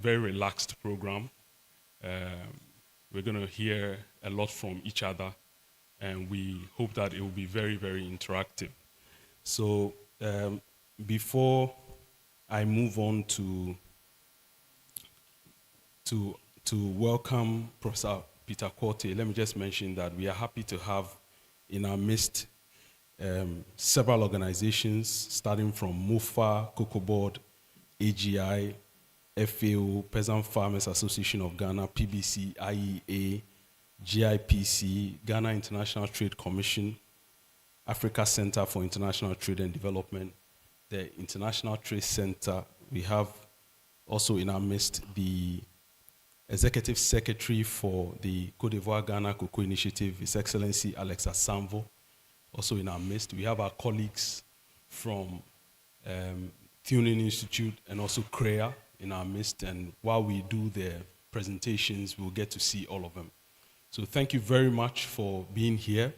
very relaxed program. We're going to hear a lot from each other, and we hope that it will be very, very interactive. So before I move on to welcome Professor Peter Quartey, let me just mention that we are happy to have in our midst several organizations, starting from MOFA, Cocoa Board, AGI, FAO, Peasant Farmers Association of Ghana, PBC, IEA, GIPC, Ghana International Trade Commission, Africa Center for International Trade and Development, the International Trade Center. We have also in our midst the Executive Secretary for the Côte d'Ivoire Ghana Cocoa Initiative, His Excellency Alex Asamvo, also in our midst. We have our colleagues from Tuning Institute and also CREA in our midst, and while we do the presentations, we'll get to see all of them. So thank you very much for being here.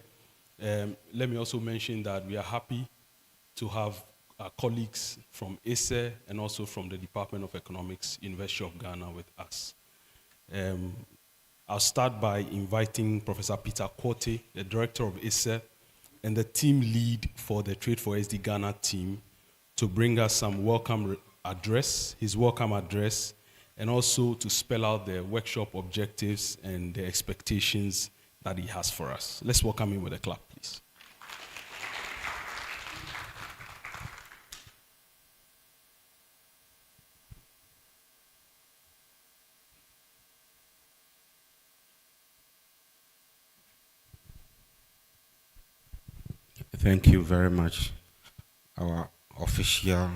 Let me also mention that we are happy to have our colleagues from ISE and also from the Department of Economics, University of Ghana with us. I'll start by inviting Professor Peter Quartey, the director of ISE, and the team lead for the Trade4Sd Ghana team to bring us some welcome address, his welcome address, and also to spell out the workshop objectives and the expectations that he has for us. Let's welcome him with a clap, please. Thank you very much, our official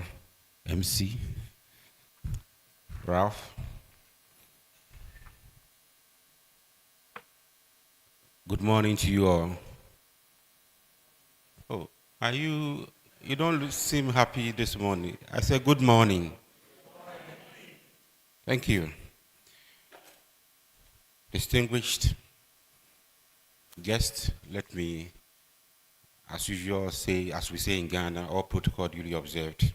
MC, Ralph. Good morning to you all. Oh, you don't seem happy this morning. I said good morning. Thank you. Distinguished guests, let me, as usual, say, as we say in Ghana, all protocol duly observed.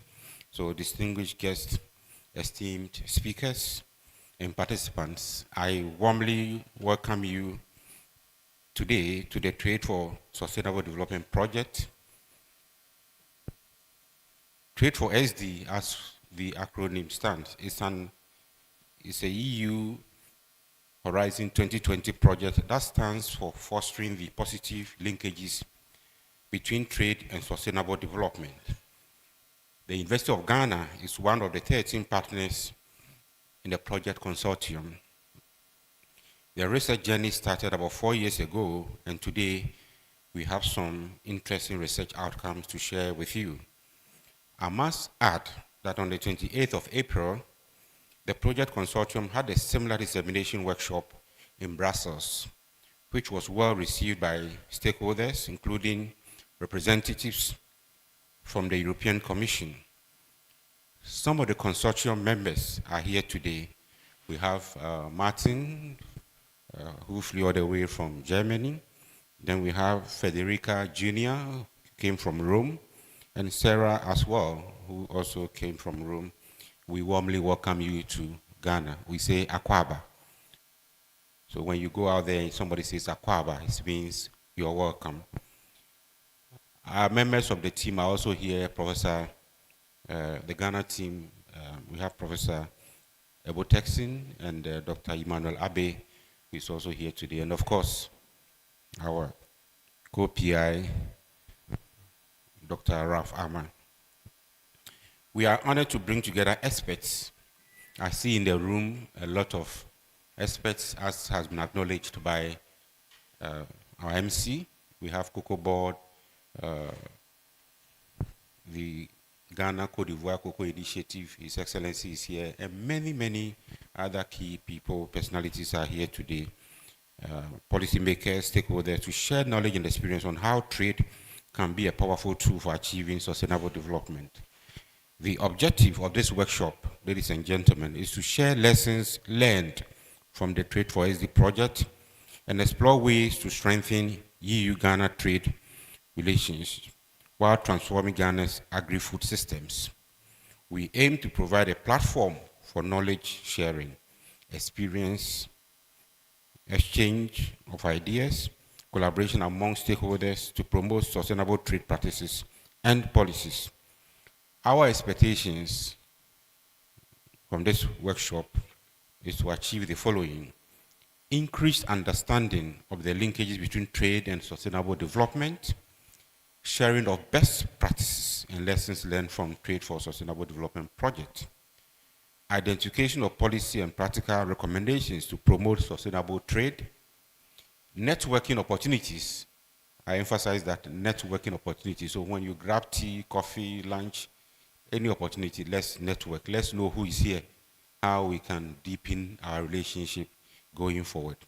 So distinguished guests, esteemed speakers, and participants, I warmly welcome you today to the Trade for Sustainable Development Project. Trade4Sd, as the acronym stands, is a EU Horizon 2020 project that stands for fostering the positive linkages between trade and sustainable development. The University of Ghana is one of the 13 partners in the project consortium. The research journey started about 4 years ago, and today we have some interesting research outcomes to share with you. I must add that on the 28th of April, the project consortium had a similar dissemination workshop in Brussels, which was well received by stakeholders, including representatives from the European Commission. Some of the consortium members are here today. We have Martin, who flew all the way from Germany. Then we have Federica Jr., who came from Rome, and Sarah as well, who also came from Rome. We warmly welcome you to Ghana. We say Akwaba. So when you go out there and somebody says Akwaba, it means you're welcome. Our members of the team are also here, the Ghana team. We have Professor Ebo Texin and Dr. Emmanuel Abe, who is also here today. And of course, our co-PI, Dr. Ralph Amma. We are honored to bring together experts. I see in the room a lot of experts, as has been acknowledged by our MC. We have Cocoa Board, the Ghana Côte d'Ivoire Cocoa Initiative, His Excellency is here, and many, many other key people, personalities are here today. Policymakers, stakeholders, to share knowledge and experience on how trade can be a powerful tool for achieving sustainable development. The objective of this workshop, ladies and gentlemen, is to share lessons learned from the Trade4Sd project and explore ways to strengthen EU-Ghana trade relations while transforming Ghana's agri-food systems. We aim to provide a platform for knowledge sharing, experience, exchange of ideas, collaboration among stakeholders to promote sustainable trade practices and policies. Our expectations from this workshop is to achieve the following: increased understanding of the linkages between trade and sustainable development, sharing of best practices and lessons learned from Trade for Sustainable Development project, identification of policy and practical recommendations to promote sustainable trade, networking opportunities. I emphasize that networking opportunities. So when you grab tea, coffee, lunch, any opportunity, let's network. Let's know who is here, how we can deepen our relationship going forward.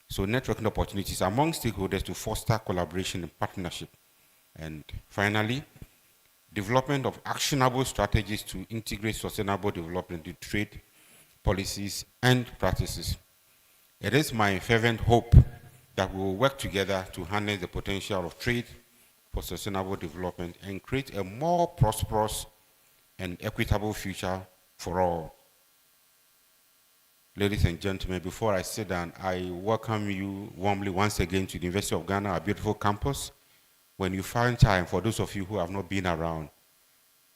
So networking opportunities among stakeholders to foster collaboration and partnership. And finally, development of actionable strategies to integrate sustainable development into trade policies and practices. It is my fervent hope that we will work together to harness the potential of trade for sustainable development and create a more prosperous and equitable future for all. Ladies and gentlemen, before I sit down, I welcome you warmly once again to the University of Ghana, our beautiful campus. When you find time, for those of you who have not been around,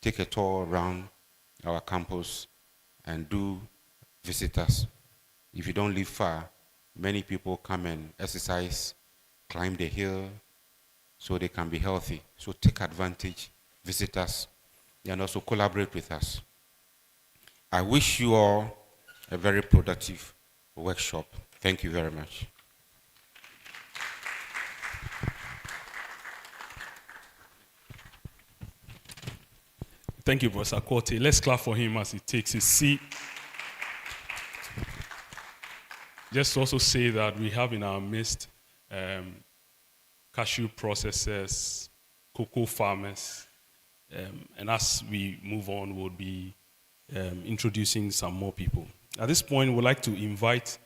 take a tour around our campus and do visit us. If you don't live far, many people come and exercise, climb the hill, so they can be healthy. So take advantage, visit us, and also collaborate with us. I wish you all a very productive workshop. Thank you very much. Thank you, Professor Korte. Let's clap for him as he takes his seat. Just to also say that we have in our midst cashew processors, cocoa farmers, and as we move on, we'll be introducing some more people. At this point, we'd like to invite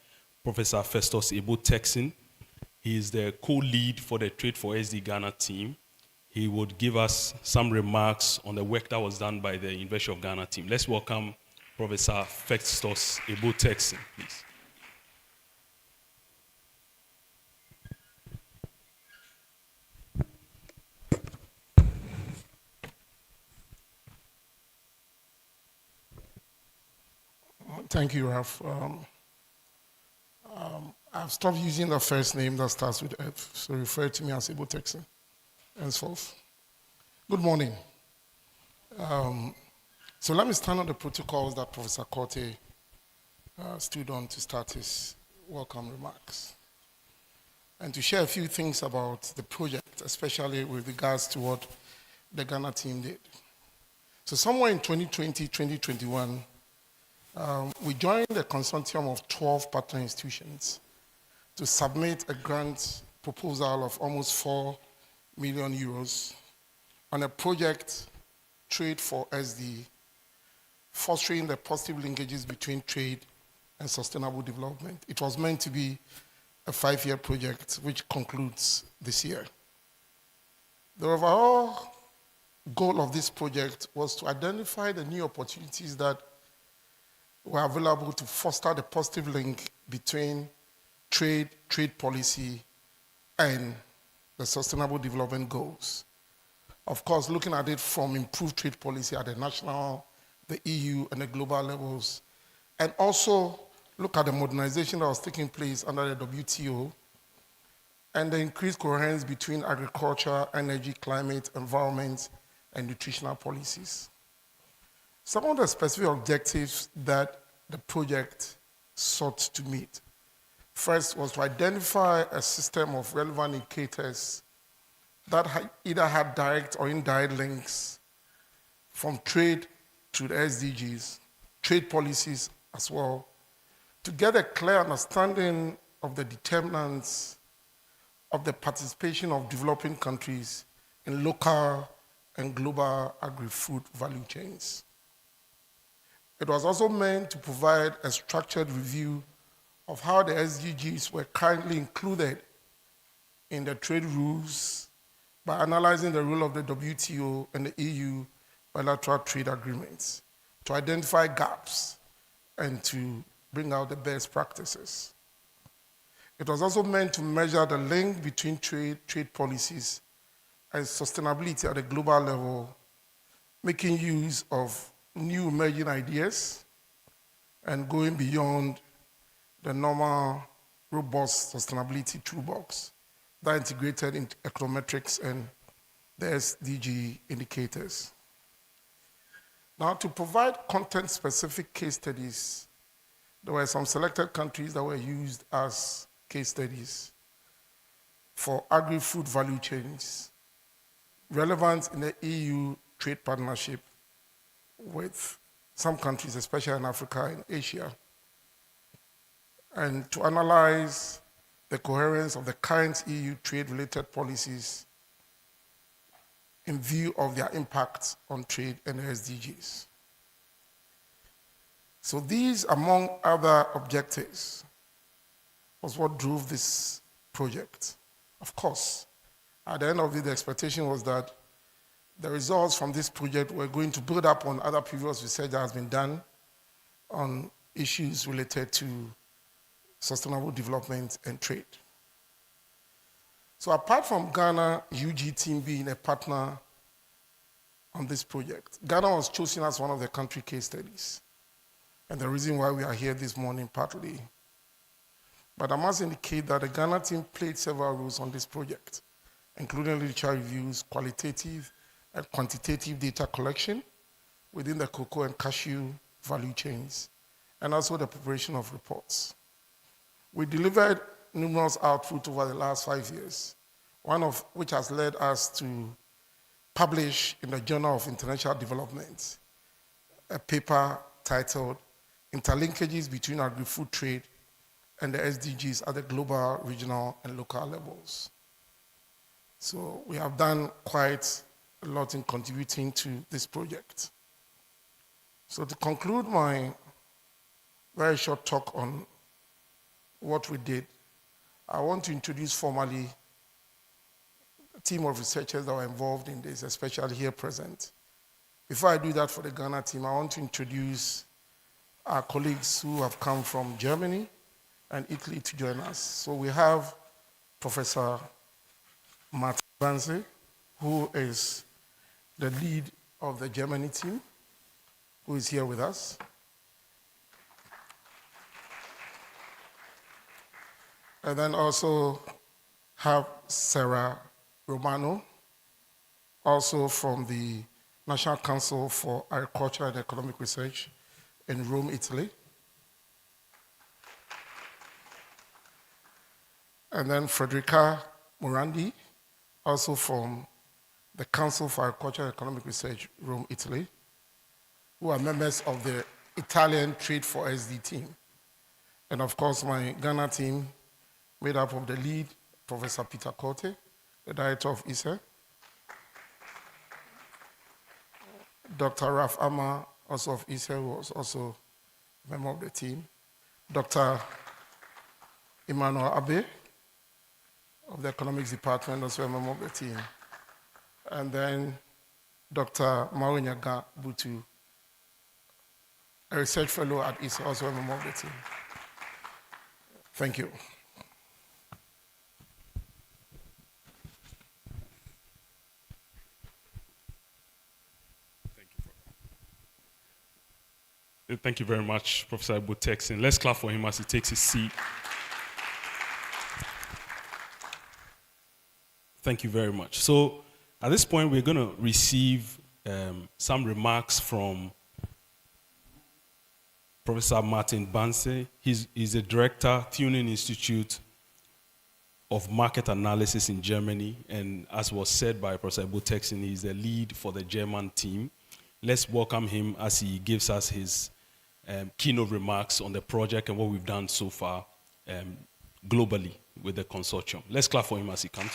Professor Festus Ebo-Texin. He is the co-lead for the Trade4Sd Ghana team. He would give us some remarks on the work that was done by the University of Ghana team. Let's welcome Professor Festus Ebo-Texin, please. Thank you, Ralph. I've stopped using the first name that starts with F, so refer to me as Ebo-Texin henceforth. Good morning. So let me stand on the protocols that Professor Korte stood on to start his welcome remarks, and to share a few things about the project, especially with regards to what the Ghana team did. So somewhere in 2020, 2021, we joined a consortium of 12 partner institutions to submit a grant proposal of almost 4 million euros on a project, Trade4Sd, fostering the positive linkages between trade and sustainable development. It was meant to be a 5-year project, which concludes this year. The overall goal of this project was to identify the new opportunities that were available to foster the positive link between trade policy, and the sustainable development goals. Of course, looking at it from improved trade policy at the national, the EU, and the global levels, and also look at the modernization that was taking place under the WTO, and the increased coherence between agriculture, energy, climate, environment, and nutritional policies. Some of the specific objectives that the project sought to meet. First was to identify a system of relevant indicators that either had direct or indirect links from trade to the SDGs, trade policies as well, to get a clear understanding of the determinants of the participation of developing countries in local and global agri-food value chains. It was also meant to provide a structured review of how the SDGs were currently included in the trade rules by analyzing the role of the WTO and the EU bilateral trade agreements to identify gaps and to bring out the best practices. It was also meant to measure the link between trade policies and sustainability at a global level, making use of new emerging ideas and going beyond the normal robust sustainability toolbox that integrated into econometrics and the SDG indicators. Now, to provide content-specific case studies, there were some selected countries that were used as case studies for agri-food value chains, relevant in the EU trade partnership with some countries, especially in Africa and Asia, and to analyze the coherence of the current EU trade-related policies in view of their impact on trade and SDGs. So these, among other objectives, was what drove this project. Of course, at the end of it, the expectation was that the results from this project were going to build up on other previous research that has been done on issues related to sustainable development and trade. So apart from Ghana UG team being a partner on this project, Ghana was chosen as one of the country case studies. And the reason why we are here this morning, partly. But I must indicate that the Ghana team played several roles on this project, including literature reviews, qualitative and quantitative data collection within the cocoa and cashew value chains, and also the preparation of reports. We delivered numerous outputs over the last 5 years, one of which has led us to publish in the Journal of International Development a paper titled Interlinkages Between Agri-Food Trade and the SDGs at the global, regional, and local levels. So we have done quite a lot in contributing to this project. So to conclude my very short talk on what we did, I want to introduce formally a team of researchers that were involved in this, especially here present. Before I do that for the Ghana team, I want to introduce our colleagues who have come from Germany and Italy to join us. So we have Professor Martin Banse, who is the lead of the Germany team, who is here with us. And then also have Sarah Romano, also from the National Council for Agriculture and Economic Research in Rome, Italy. And then Frederica Morandi, also from the Council for Agriculture and Economic Research, Rome, Italy, who are members of the Italian Trade4Sd team. And of course, my Ghana team, made up of the lead, Professor Peter Corte, the director of ISE, Dr. Raf Amma, also of ISE, who was also a member of the team, Dr. Emmanuel Abe, of the Economics Department, also a member of the team, and then Dr. Mawenyaga Butu, a research fellow at ISE, also a member of the team. Thank you. Thank you very much, Professor Ibu-Texin. Let's clap for him as he takes his seat. Thank you very much. So at this point, we're going to receive some remarks from Professor Martin Banse. He's the director, Tuning Institute of Market Analysis in Germany. And as was said by Professor Ibu-Texin, he's the lead for the German team. Let's welcome him as he gives us his keynote remarks on the project and what we've done so far globally with the consortium. Let's clap for him as he comes.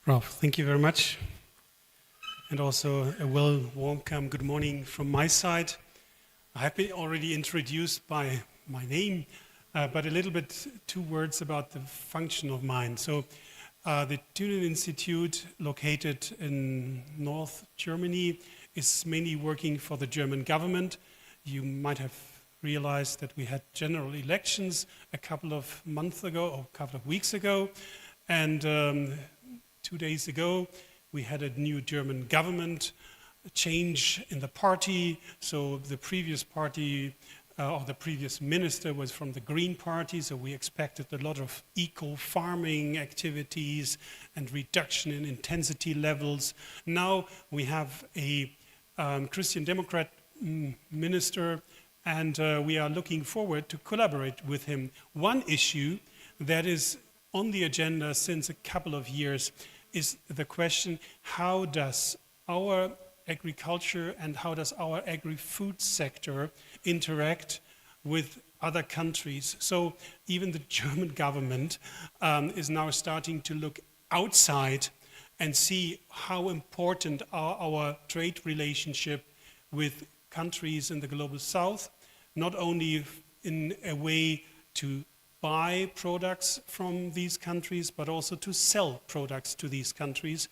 Ralph, thank you very much. And also a welcome, good morning from my side. I have been already introduced by my name, but a little bit 2 words about the function of mine. So The Tuning Institute, located in North Germany, is mainly working for the German government. You might have realized that we had general elections a couple of months ago, or a couple of weeks ago, and 2 days ago we had a new German government, a change in the party. So the previous party, or the previous minister, was from the Green Party, so we expected a lot of eco-farming activities and reduction in intensity levels. Now we have a Christian Democrat minister, and we are looking forward to collaborate with him. One issue that is on the agenda since a couple of years is the question, how does our agriculture and how does our agri-food sector interact with other countries? So even the German government is now starting to look outside and see how important are our trade relationship with countries in the global south, not only in a way to buy products from these countries, but also to sell products to these countries.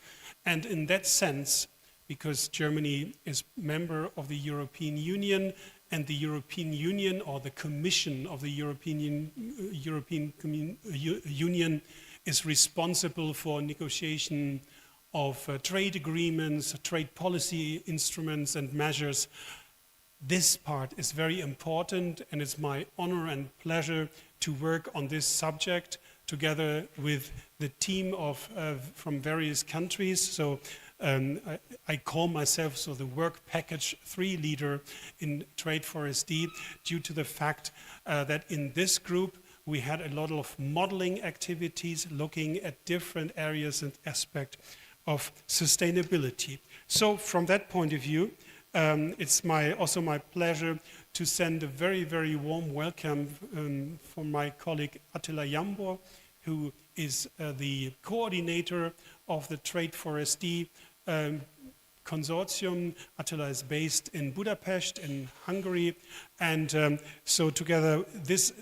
And in that sense, because Germany is member of the European Union, and the European Union, or the Commission of the European Union, is responsible for negotiation of trade agreements, trade policy instruments and measures. This part is very important, and it's my honor and pleasure to work on this subject together with the team from various countries. So I call myself the work package 3 leader in Trade4Sd, due to the fact that in this group we had a lot of modeling activities looking at different areas and aspects of sustainability. So from that point of view, it's also my pleasure to send a very, very warm welcome from my colleague Attila Jambor, who is the coordinator of the Trade4Sd consortium. Attila is based in Budapest in Hungary, and so together these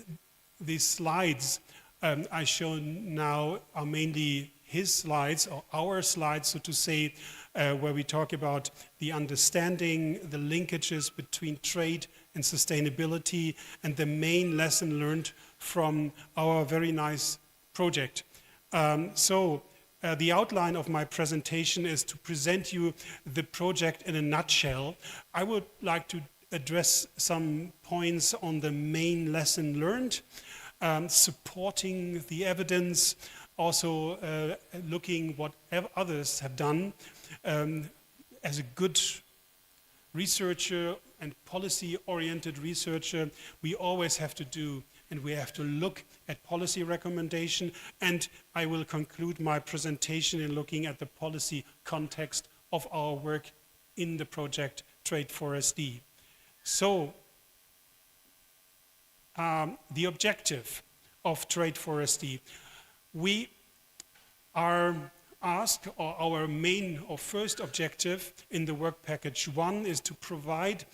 slides I show now are mainly his slides, or our slides, so to say, where we talk about the understanding, the linkages between trade and sustainability, and the main lesson learned from our very nice project. The outline of my presentation is to present you the project in a nutshell. I would like to address some points on the main lesson learned, supporting the evidence, also looking what others have done. As a good researcher and policy-oriented researcher, we always have to do, and we have to look at policy recommendation, and I will conclude my presentation in looking at the policy context of our work in the project Trade4Sd. So, the objective of Trade4Sd. We are asked, or our main or first objective in the work package 1 is to provide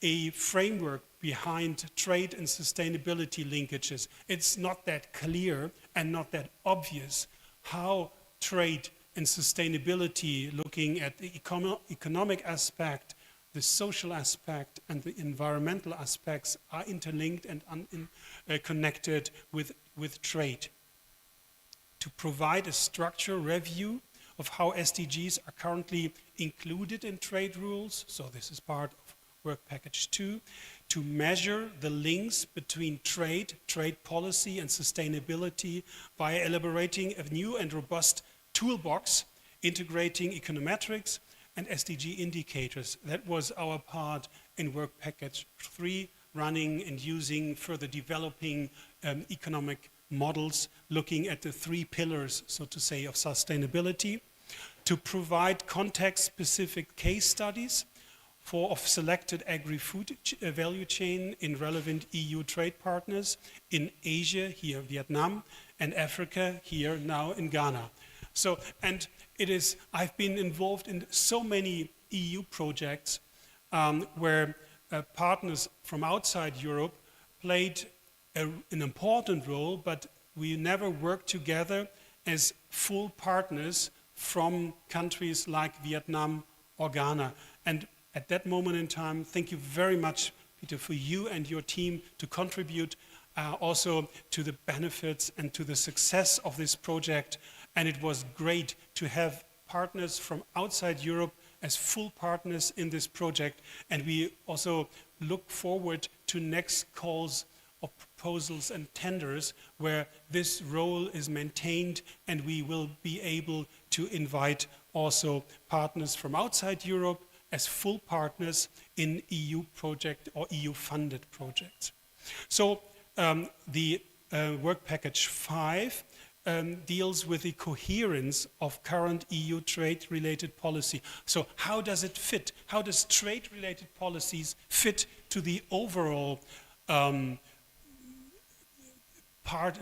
a framework behind trade and sustainability linkages. It's not that clear and not that obvious how trade and sustainability, looking at the economic aspect, the social aspect, and the environmental aspects, are interlinked and connected with trade. To provide a structural review of how SDGs are currently included in trade rules, so this is part of work package 2, to measure the links between trade policy and sustainability by elaborating a new and robust toolbox integrating econometrics and SDG indicators. That was our part in work package 3, running and using, further developing economic models, looking at the 3 pillars, so to say, of sustainability, to provide context-specific case studies of selected agri-food value chain in relevant EU trade partners in Asia, here Vietnam, and Africa, here now in Ghana. So, and I've been involved in so many EU projects where partners from outside Europe played an important role, but we never worked together as full partners from countries like Vietnam or Ghana. And at that moment in time, thank you very much, Peter, for you and your team to contribute also to the benefits and to the success of this project. And it was great to have partners from outside Europe as full partners in this project. And we also look forward to next calls of proposals and tenders where this role is maintained, and we will be able to invite also partners from outside Europe as full partners in EU project or EU funded projects. So the work package 5 deals with the coherence of current EU trade-related policy. So how does it fit? How does trade-related policies fit to the overall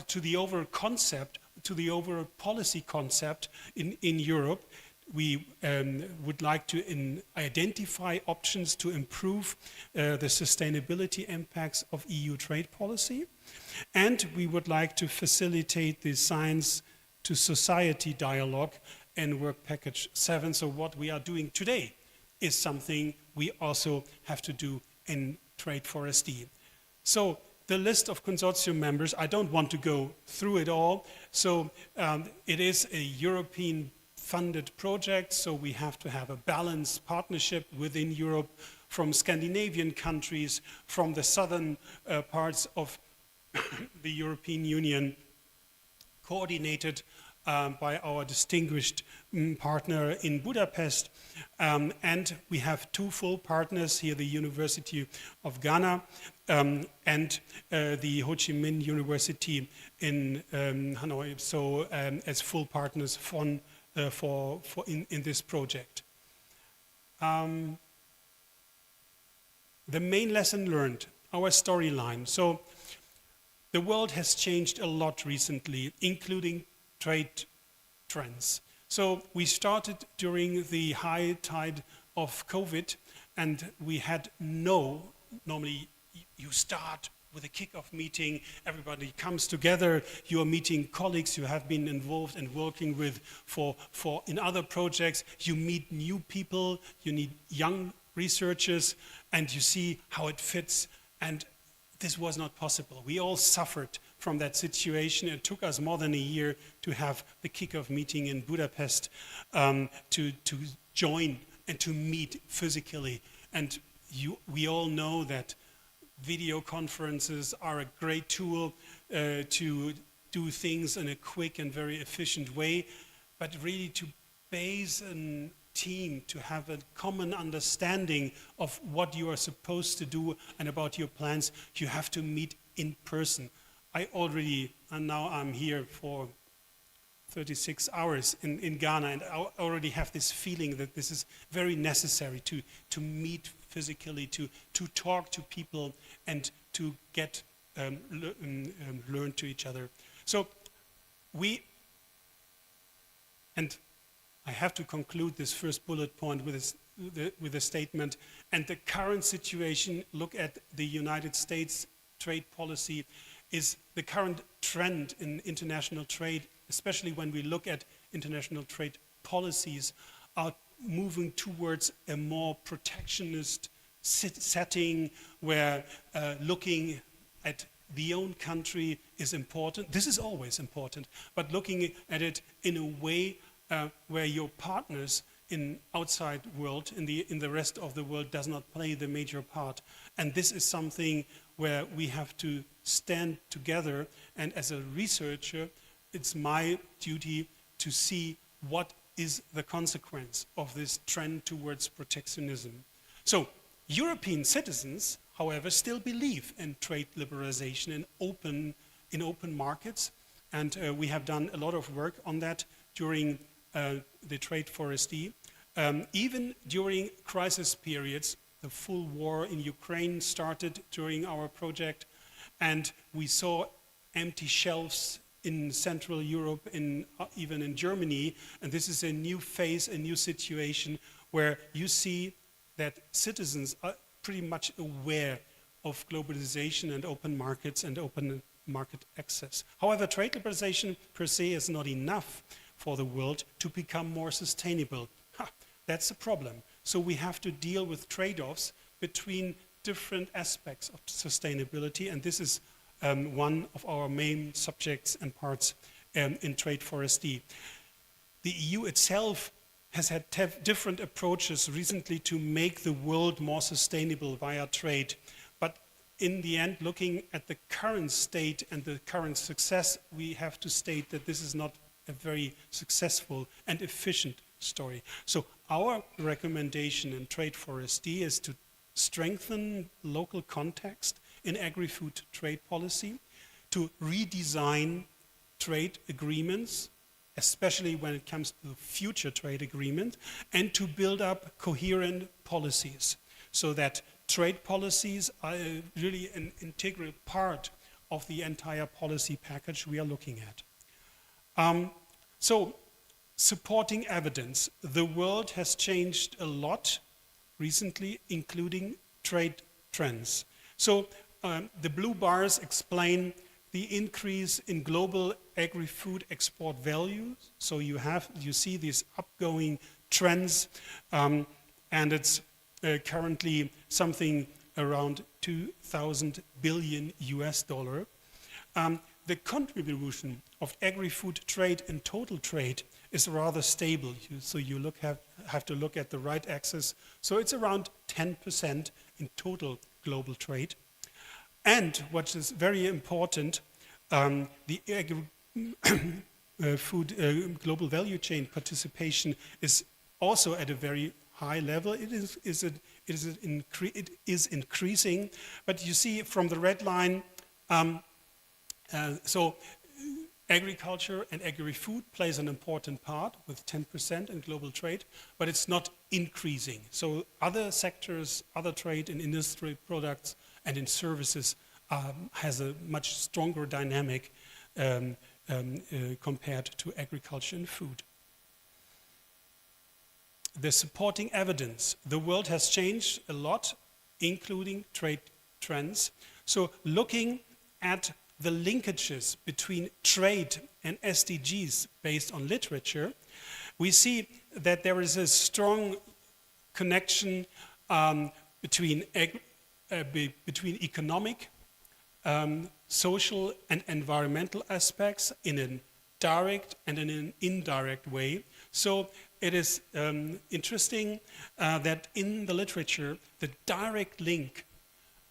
to the overall concept, to the overall policy concept in Europe? We would like to identify options to improve the sustainability impacts of EU trade policy. And we would like to facilitate the science to society dialogue in work package 7. So what we are doing today is something we also have to do in Trade4Sd. So the list of consortium members, I don't want to go through it all. So it is a European funded project, so we have to have a balanced partnership within Europe from Scandinavian countries, from the southern parts of the European Union, coordinated by our distinguished partner in Budapest. And we have 2 full partners here, the University of Ghana and the Ho Chi Minh University in Hanoi, so as full partners in this project. The main lesson learned, our storyline. So the world has changed a lot recently, including trade trends. So we started during the high tide of COVID, and we had normally you start with a kick-off meeting, everybody comes together, you are meeting colleagues you have been involved and working with in other projects, you meet new people, you need young researchers, and you see how it fits, and this was not possible. We all suffered from that situation. It took us more than a year to have the kick-off meeting in Budapest, to join and to meet physically. And we all know that video conferences are a great tool to do things in a quick and very efficient way, but really to base a team, to have a common understanding of what you are supposed to do and about your plans, you have to meet in person. Now I'm here for 36 hours in Ghana, and I already have this feeling that this is very necessary to meet physically, to talk to people and to get learn to each other. So and I have to conclude this first bullet point with a statement. And the current situation, look at the United States trade policy, is the current trend in international trade, especially when we look at international trade policies, are moving towards a more protectionist setting where looking at the own country is important. This is always important, but looking at it in a way where your partners in outside world, in the rest of the world, does not play the major part. And this is something where we have to stand together, and as a researcher, it's my duty to see what is the consequence of this trend towards protectionism. So, European citizens, however, still believe in trade liberalization in open markets, and we have done a lot of work on that during the Trade4Sd. Even during crisis periods, the full war in Ukraine started during our project, and we saw empty shelves in Central Europe, even in Germany, and this is a new phase, a new situation where you see that citizens are pretty much aware of globalization and open markets and open market access. However, trade liberalization per se is not enough for the world to become more sustainable. That's a problem. So we have to deal with trade-offs between different aspects of sustainability, and this is one of our main subjects and parts in Trade4Sd. The EU itself has had different approaches recently to make the world more sustainable via trade. But in the end, looking at the current state and the current success, we have to state that this is not a very successful and efficient story. So our recommendation in Trade4Sd is to strengthen local context in agri-food trade policy, to redesign trade agreements, especially when it comes to future trade agreement, and to build up coherent policies so that trade policies are really an integral part of the entire policy package we are looking at. So, supporting evidence. The world has changed a lot recently, including trade trends. So, the blue bars explain the increase in global agri-food export values. So you see these upgoing trends, and it's currently something around 2,000 billion US dollar. The contribution of agri-food trade in total trade is rather stable. So you have to look at the right axis. So it's around 10% in total global trade. And what is very important, the food global value chain participation is also at a very high level. It is increasing, but you see from the red line, so agriculture and agri-food plays an important part with 10% in global trade, but it's not increasing. So other sectors, other trade in industry products and in services has a much stronger dynamic compared to agriculture and food. The supporting evidence. The world has changed a lot, including trade trends. So looking at the linkages between trade and SDGs based on literature, we see that there is a strong connection between economic, social and environmental aspects in a direct and in an indirect way. So it is interesting that in the literature, the direct link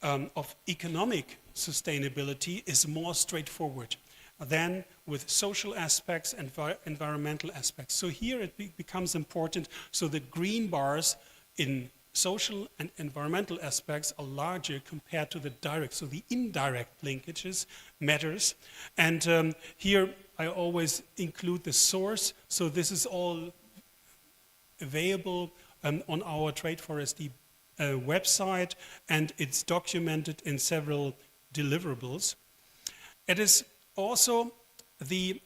of economic sustainability is more straightforward than with social aspects and environmental aspects. So here it becomes important. So the green bars in social and environmental aspects are larger compared to the direct. So the indirect linkages matters. And here I always include the source. So this is all available on our Trade4Sd website, and it's documented in several deliverables. It is also the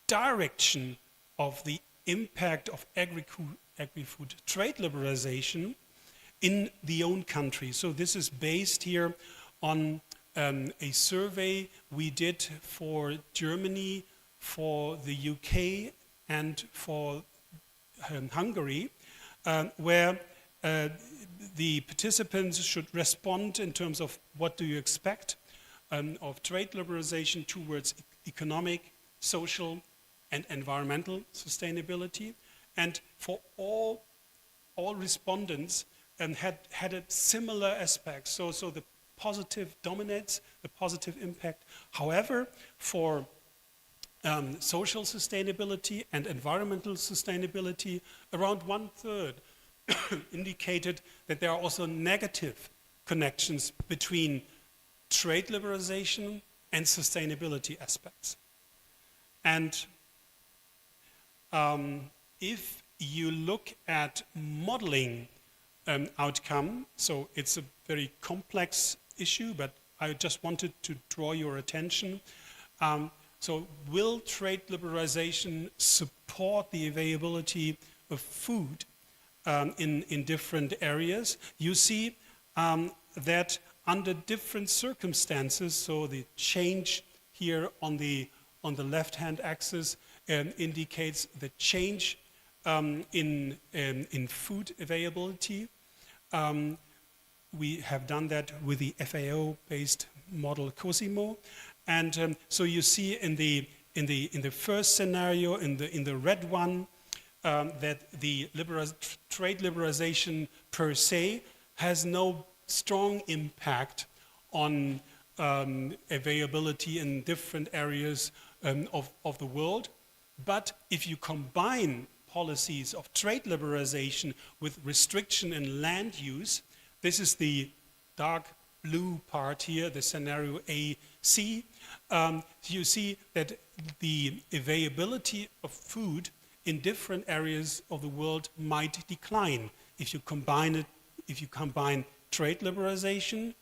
direction of the impact of agri-food trade liberalization in the own country. So this is based here on a survey we did for Germany, for the UK, and for Hungary, where the participants should respond in terms of what do you expect of trade liberalization towards economic, social, and environmental sustainability. And for all respondents had a similar aspect. So the positive dominates, the positive impact. However, for social sustainability and environmental sustainability, around 1/3 indicated that there are also negative connections between trade liberalization and sustainability aspects. And if you look at modeling outcome, so it's a very complex issue, but I just wanted to draw your attention. So will trade liberalization support the availability of food in different areas? You see that under different circumstances, so the change here on the left-hand axis indicates the change in food availability. We have done that with the FAO-based model Cosimo, and so you see in the first scenario, in the red one, that the trade liberalization per se has no strong impact on availability in different areas of the world. But if you combine policies of trade liberalization with restriction in land use, this is the dark blue part here, the scenario AC, you see that the availability of food in different areas of the world might decline if you combine trade liberalization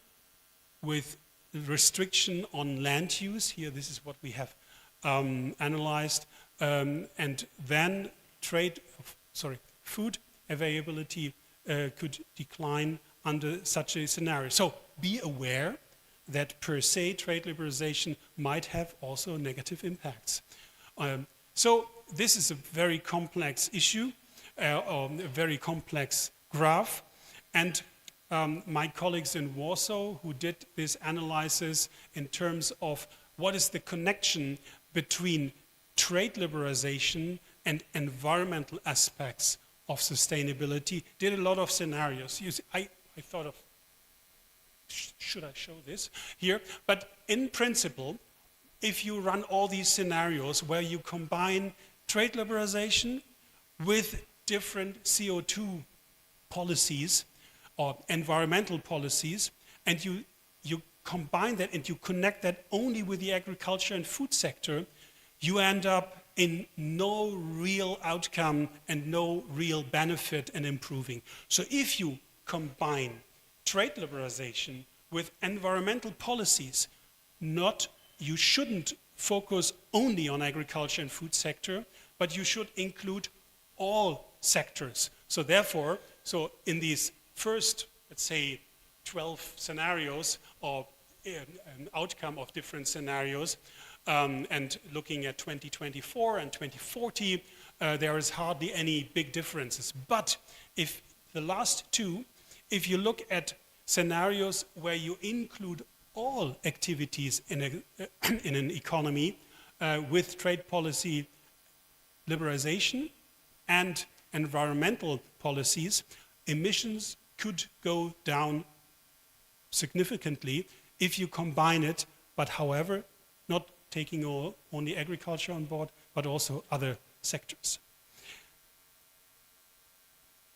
with restriction on land use. Here, this is what we have analyzed, and then food availability could decline under such a scenario. So be aware that per se trade liberalization might have also negative impacts. So this is a very complex issue, a very complex graph, and my colleagues in Warsaw who did this analysis in terms of what is the connection between trade liberalization and environmental aspects of sustainability did a lot of scenarios. You see, I thought of, should I show this here? But in principle, if you run all these scenarios where you combine trade liberalization with different CO2 policies or environmental policies, and you combine that and you connect that only with the agriculture and food sector, you end up in no real outcome and no real benefit in improving. So if you combine trade liberalization with environmental policies, you shouldn't focus only on agriculture and food sector, but you should include all sectors. So therefore, in these first, let's say, 12 scenarios, or an outcome of different scenarios, and looking at 2024 and 2040, there is hardly any big differences. But if the last two, if you look at scenarios where you include all activities in an economy with trade policy liberalization and environmental policies, emissions could go down significantly if you combine it, but however, not taking only agriculture on board, but also other sectors.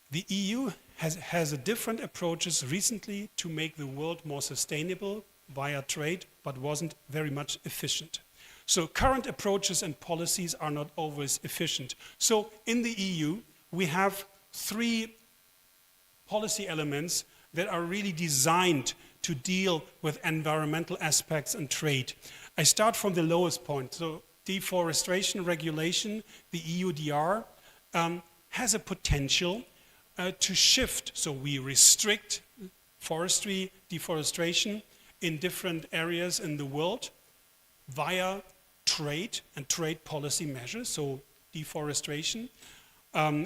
The EU has different approaches recently to make the world more sustainable via trade, but wasn't very much efficient. So current approaches and policies are not always efficient. So in the EU, we have 3 policy elements that are really designed to deal with environmental aspects and trade. I start from the lowest point. So deforestation regulation, the EUDR, has a potential to shift. So we restrict forestry, deforestation in different areas in the world via trade and trade policy measures. So deforestation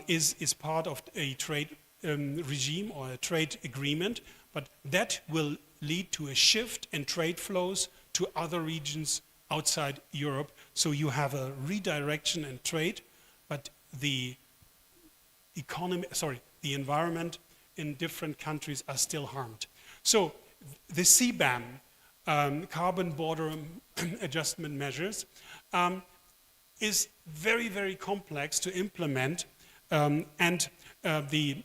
is part of a trade regime or a trade agreement, but that will lead to a shift in trade flows to other regions outside Europe. So you have a redirection in trade, but the environment in different countries are still harmed. So the CBAM, carbon border adjustment measures, is very, very complex to implement, and the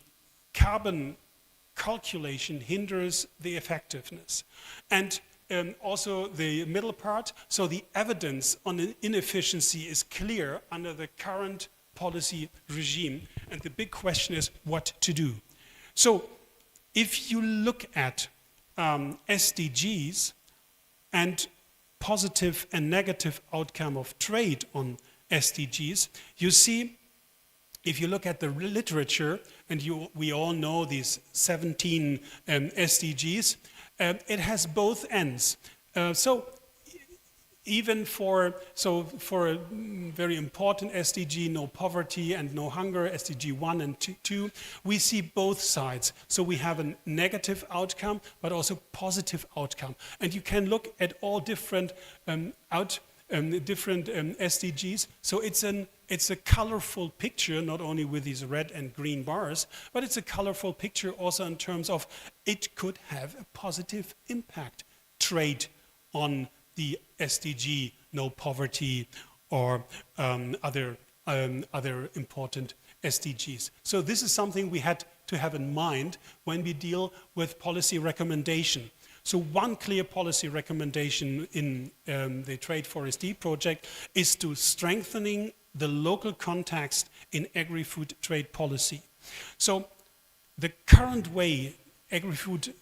carbon calculation hinders the effectiveness. And also the middle part, so the evidence on inefficiency is clear under the current policy regime, and the big question is what to do. So if you look at SDGs and positive and negative outcome of trade on SDGs, you see, if you look at the literature, and we all know these 17 SDGs, it has both ends. So even for a very important SDG, no poverty and no hunger, SDG 1 and 2, we see both sides. So we have a negative outcome, but also positive outcome. And you can look at all different SDGs. So it's a colorful picture, not only with these red and green bars, but it's a colorful picture also in terms of it could have a positive impact. Trade on the SDG, no poverty, or other important SDGs. So this is something we had to have in mind when we deal with policy recommendation. So one clear policy recommendation in the Trade4Sd project is to strengthening the local context in agri-food trade policy. So the current way agri-food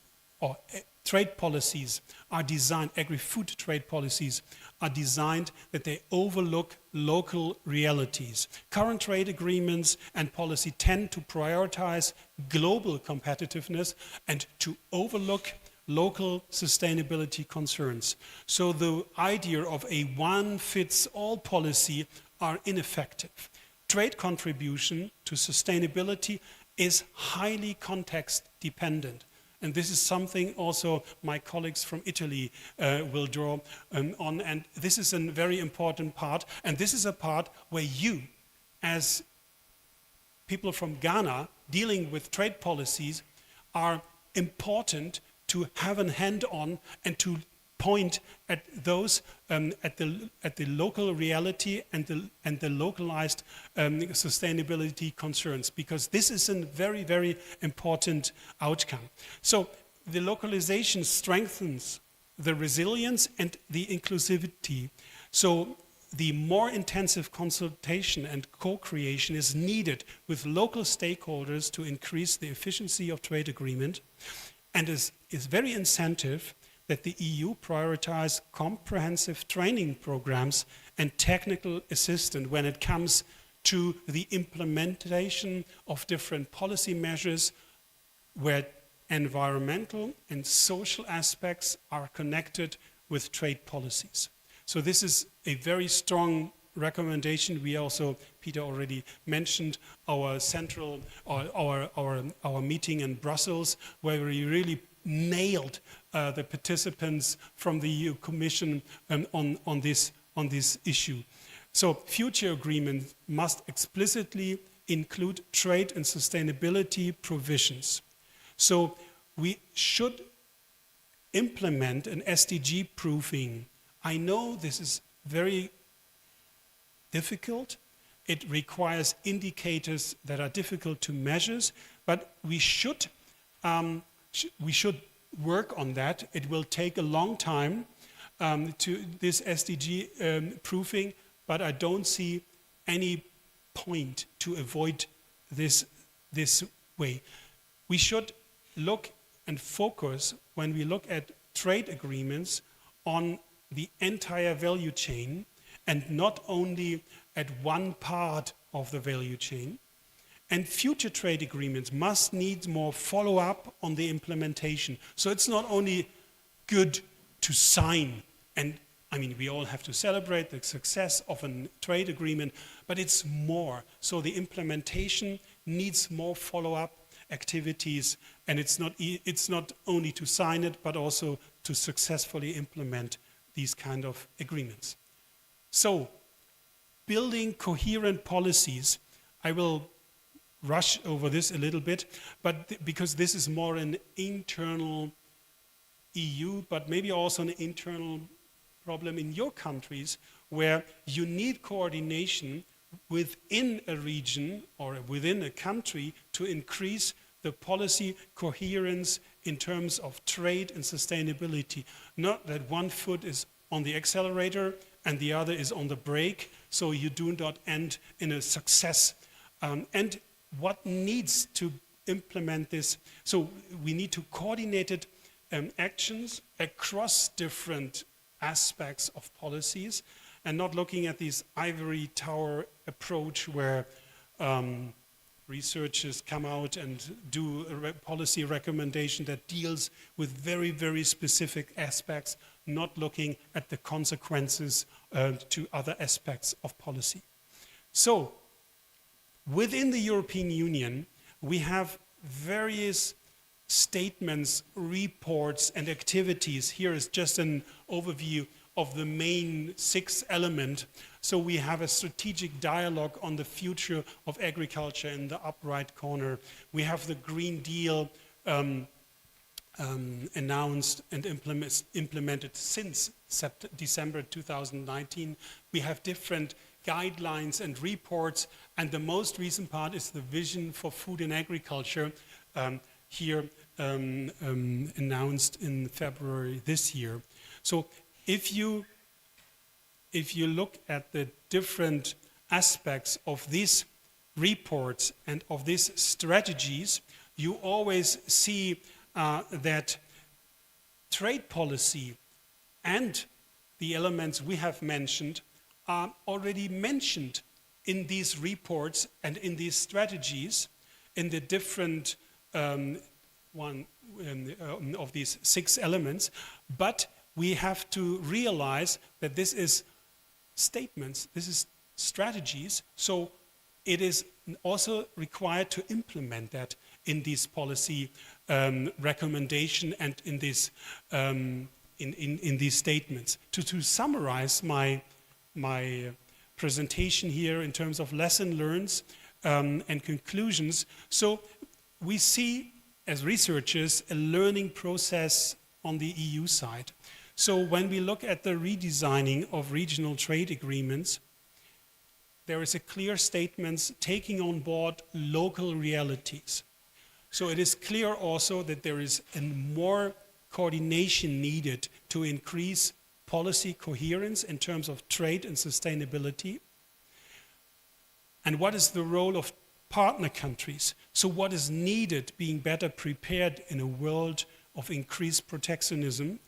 or trade policies are designed, agri-food trade policies are designed that they overlook local realities. Current trade agreements and policy tend to prioritize global competitiveness and to overlook local sustainability concerns. So the idea of a one-fits-all policy are ineffective. Trade contribution to sustainability is highly context dependent. And this is something also my colleagues from Italy will draw on. And this is a very important part. And this is a part where you, as people from Ghana dealing with trade policies, are important to have a hand on and to point at those at the local reality and the localized sustainability concerns, because this is a very, very important outcome. So the localization strengthens the resilience and the inclusivity. So the more intensive consultation and co-creation is needed with local stakeholders to increase the efficiency of trade agreement, and is very incentive that the EU prioritize comprehensive training programs and technical assistance when it comes to the implementation of different policy measures where environmental and social aspects are connected with trade policies. So this is a very strong recommendation. We also, Peter already mentioned our central, our meeting in Brussels, where we really nailed the participants from the EU Commission on this issue. So future agreements must explicitly include trade and sustainability provisions. So we should implement an SDG proofing. I know this is very difficult. It requires indicators that are difficult to measure, but we should work on that. It will take a long time to this SDG proofing, but I don't see any point to avoid this way. We should look and focus, when we look at trade agreements, on the entire value chain and not only at one part of the value chain. And future trade agreements must need more follow-up on the implementation. So it's not only good to sign, and I mean, we all have to celebrate the success of a trade agreement, but it's more. So the implementation needs more follow-up activities, and it's not only to sign it, but also to successfully implement these kind of agreements. So, building coherent policies, I will rush over this a little bit, but because this is more an internal EU, but maybe also an internal problem in your countries, where you need coordination within a region or within a country to increase the policy coherence in terms of trade and sustainability. Not that one foot is on the accelerator and the other is on the brake, so you do not end in a success. And what needs to implement this? So we need to coordinated actions across different aspects of policies, and not looking at this ivory tower approach where researchers come out and do a policy recommendation that deals with very, very specific aspects, not looking at the consequences to other aspects of policy. So, within the European Union, we have various statements, reports, and activities. Here is just an overview of the main 6 elements. So we have a strategic dialogue on the future of agriculture in the upper right corner. We have the Green Deal announced and implemented since December 2019. We have different guidelines and reports, and the most recent part is the vision for food and agriculture, announced in February this year. So if you look at the different aspects of these reports and of these strategies, you always see that trade policy and the elements we have mentioned are already mentioned in these reports and in these strategies, in the different of these 6 elements, but we have to realize that this is statements, this is strategies, so it is also required to implement that in these policy recommendation and in this in these statements. To summarize my presentation here in terms of lesson learned and conclusions, so we see as researchers a learning process on the EU side. So when we look at the redesigning of regional trade agreements, there is a clear statement taking on board local realities. So it is clear also that there is a more coordination needed to increase policy coherence in terms of trade and sustainability. And what is the role of partner countries? So what is needed being better prepared in a world of increased protectionism?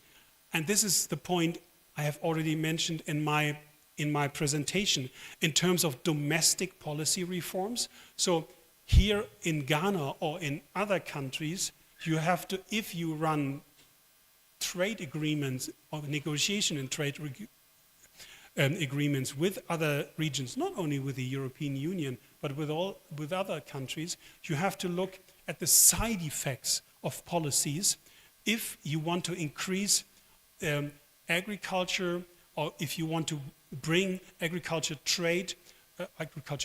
And this is the point I have already mentioned in my presentation in terms of domestic policy reforms. So here in Ghana or in other countries, you have to, if you run trade agreements or negotiation and trade agreements with other regions, not only with the European Union, but with other countries, you have to look at the side effects of policies if you want to increase agriculture, or if you want to bring agriculture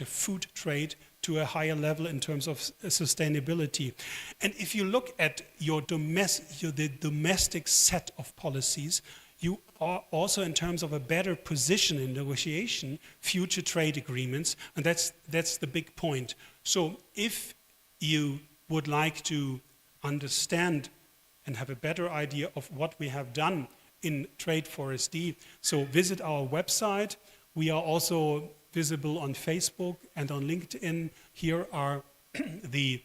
food trade to a higher level in terms of sustainability. And if you look at the domestic set of policies, you are also in terms of a better position in negotiation, future trade agreements, and that's the big point. So if you would like to understand and have a better idea of what we have done in Trade4Sd, so visit our website. We are also visible on Facebook and on LinkedIn. Here are the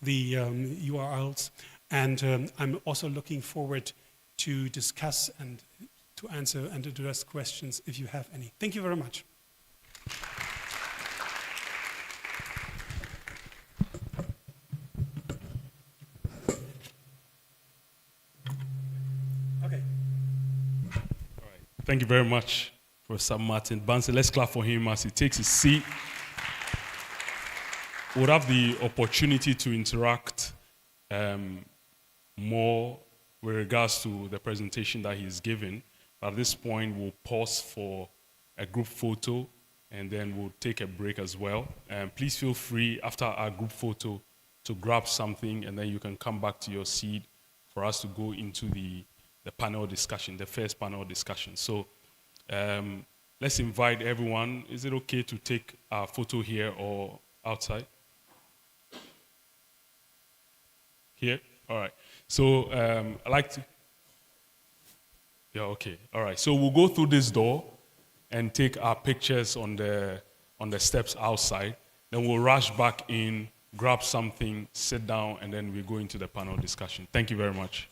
URLs, and I'm also looking forward to discuss and to answer and address questions if you have any. Thank you very much. Okay. All right. Thank you very much, Professor Martin Banse. Let's clap for him as he takes his seat. We'll have the opportunity to interact more with regards to the presentation that he's given. At this point, we'll pause for a group photo, and then we'll take a break as well. Please feel free, after our group photo, to grab something, and then you can come back to your seat for us to go into the panel discussion, the first panel discussion. So let's invite everyone. Is it okay to take a photo here or outside? Here? All right. So I'd like to... Yeah, okay. All right. So we'll go through this door and take our pictures on the steps outside. Then we'll rush back in, grab something, sit down, and then we go into the panel discussion. Thank you very much.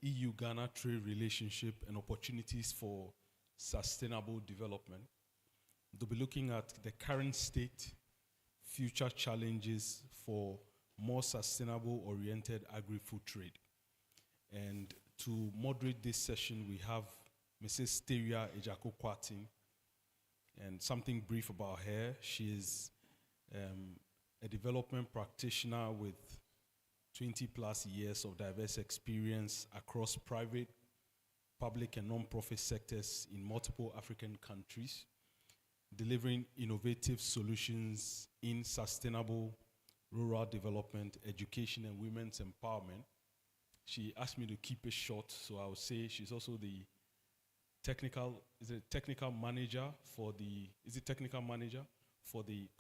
EU-Ghana trade relationship and opportunities for sustainable development. They'll be looking at the current state, future challenges for more sustainable oriented agri-food trade. And to moderate this session, we have Mrs. Teria Ejako-Kwatin. And something brief about her: she is a development practitioner with 20 plus years of diverse experience across private, public, and non-profit sectors in multiple African countries, delivering innovative solutions in sustainable rural development, education, and women's empowerment. She asked me to keep it short, so I would say she's also the technical manager for the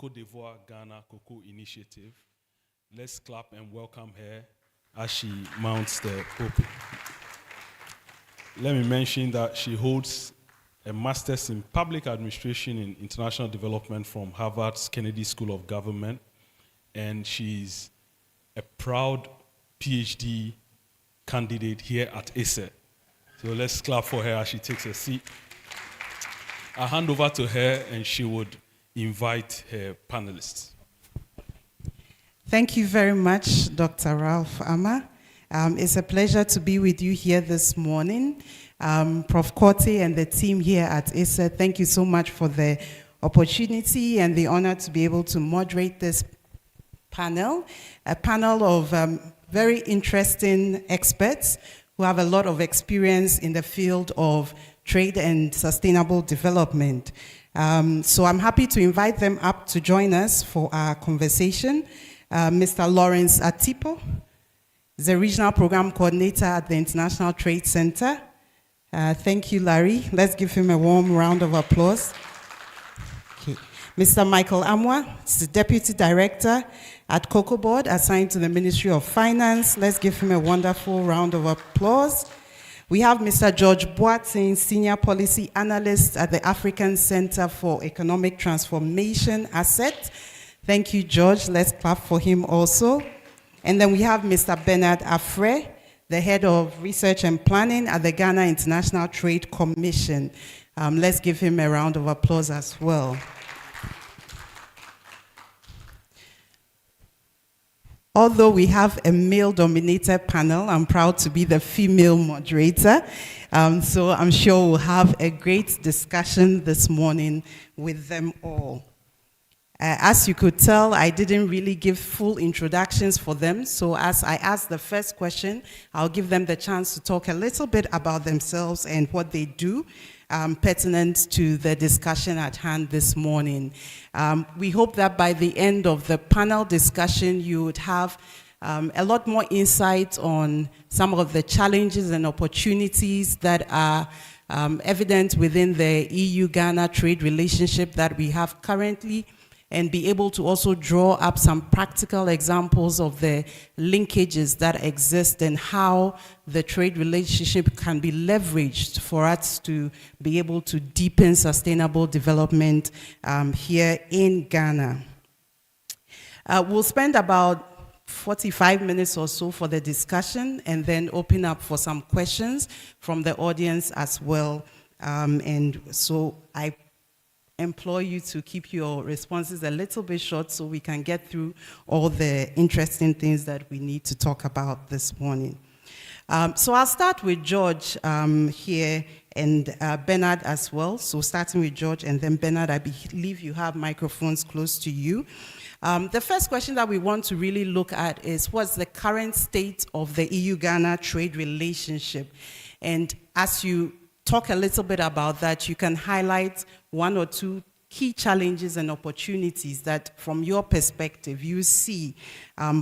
Côte d'Ivoire Ghana Cocoa Initiative. Let's clap and welcome her as she mounts the pulpit. Let me mention that she holds a master's in public administration in international development from Harvard's Kennedy School of Government, and she's a proud PhD candidate here at ISE. So let's clap for her as she takes a seat. I'll hand over to her and she would invite her panelists. Thank you very much, Dr. Ralph Amma. It's a pleasure to be with you here this morning. Prof. Korte and the team here at ISE, thank you so much for the opportunity and the honor to be able to moderate this panel, a panel of very interesting experts who have a lot of experience in the field of trade and sustainable development. So I'm happy to invite them up to join us for our conversation. Mr. Lawrence Atipo is the Regional Program Coordinator at the International Trade Center. Thank you, Larry. Let's give him a warm round of applause. Okay. Mr. Michael Amwa is the Deputy Director at Cocoa Board, assigned to the Ministry of Finance. Let's give him a wonderful round of applause. We have Mr. George Boateng, Senior Policy Analyst at the African Center for Economic Transformation, ACET. Thank you, George. Let's clap for him also. And then we have Mr. Bernard Afre, the Head of Research and Planning at the Ghana International Trade Commission. Let's give him a round of applause as well. Although we have a male-dominated panel, I'm proud to be the female moderator. So I'm sure we'll have a great discussion this morning with them all. As you could tell, I didn't really give full introductions for them. So as I ask the first question, I'll give them the chance to talk a little bit about themselves and what they do, pertinent to the discussion at hand this morning. We hope that by the end of the panel discussion, you would have a lot more insight on some of the challenges and opportunities that are evident within the EU-Ghana trade relationship that we have currently, and be able to also draw up some practical examples of the linkages that exist and how the trade relationship can be leveraged for us to be able to deepen sustainable development here in Ghana. We'll spend about 45 minutes or so for the discussion and then open up for some questions from the audience as well. And so I implore you to keep your responses a little bit short so we can get through all the interesting things that we need to talk about this morning. So I'll start with George here and Bernard as well. So starting with George and then Bernard, I believe you have microphones close to you. The first question that we want to really look at is what's the current state of the EU-Ghana trade relationship? And as you talk a little bit about that, you can highlight one or two key challenges and opportunities that, from your perspective, you see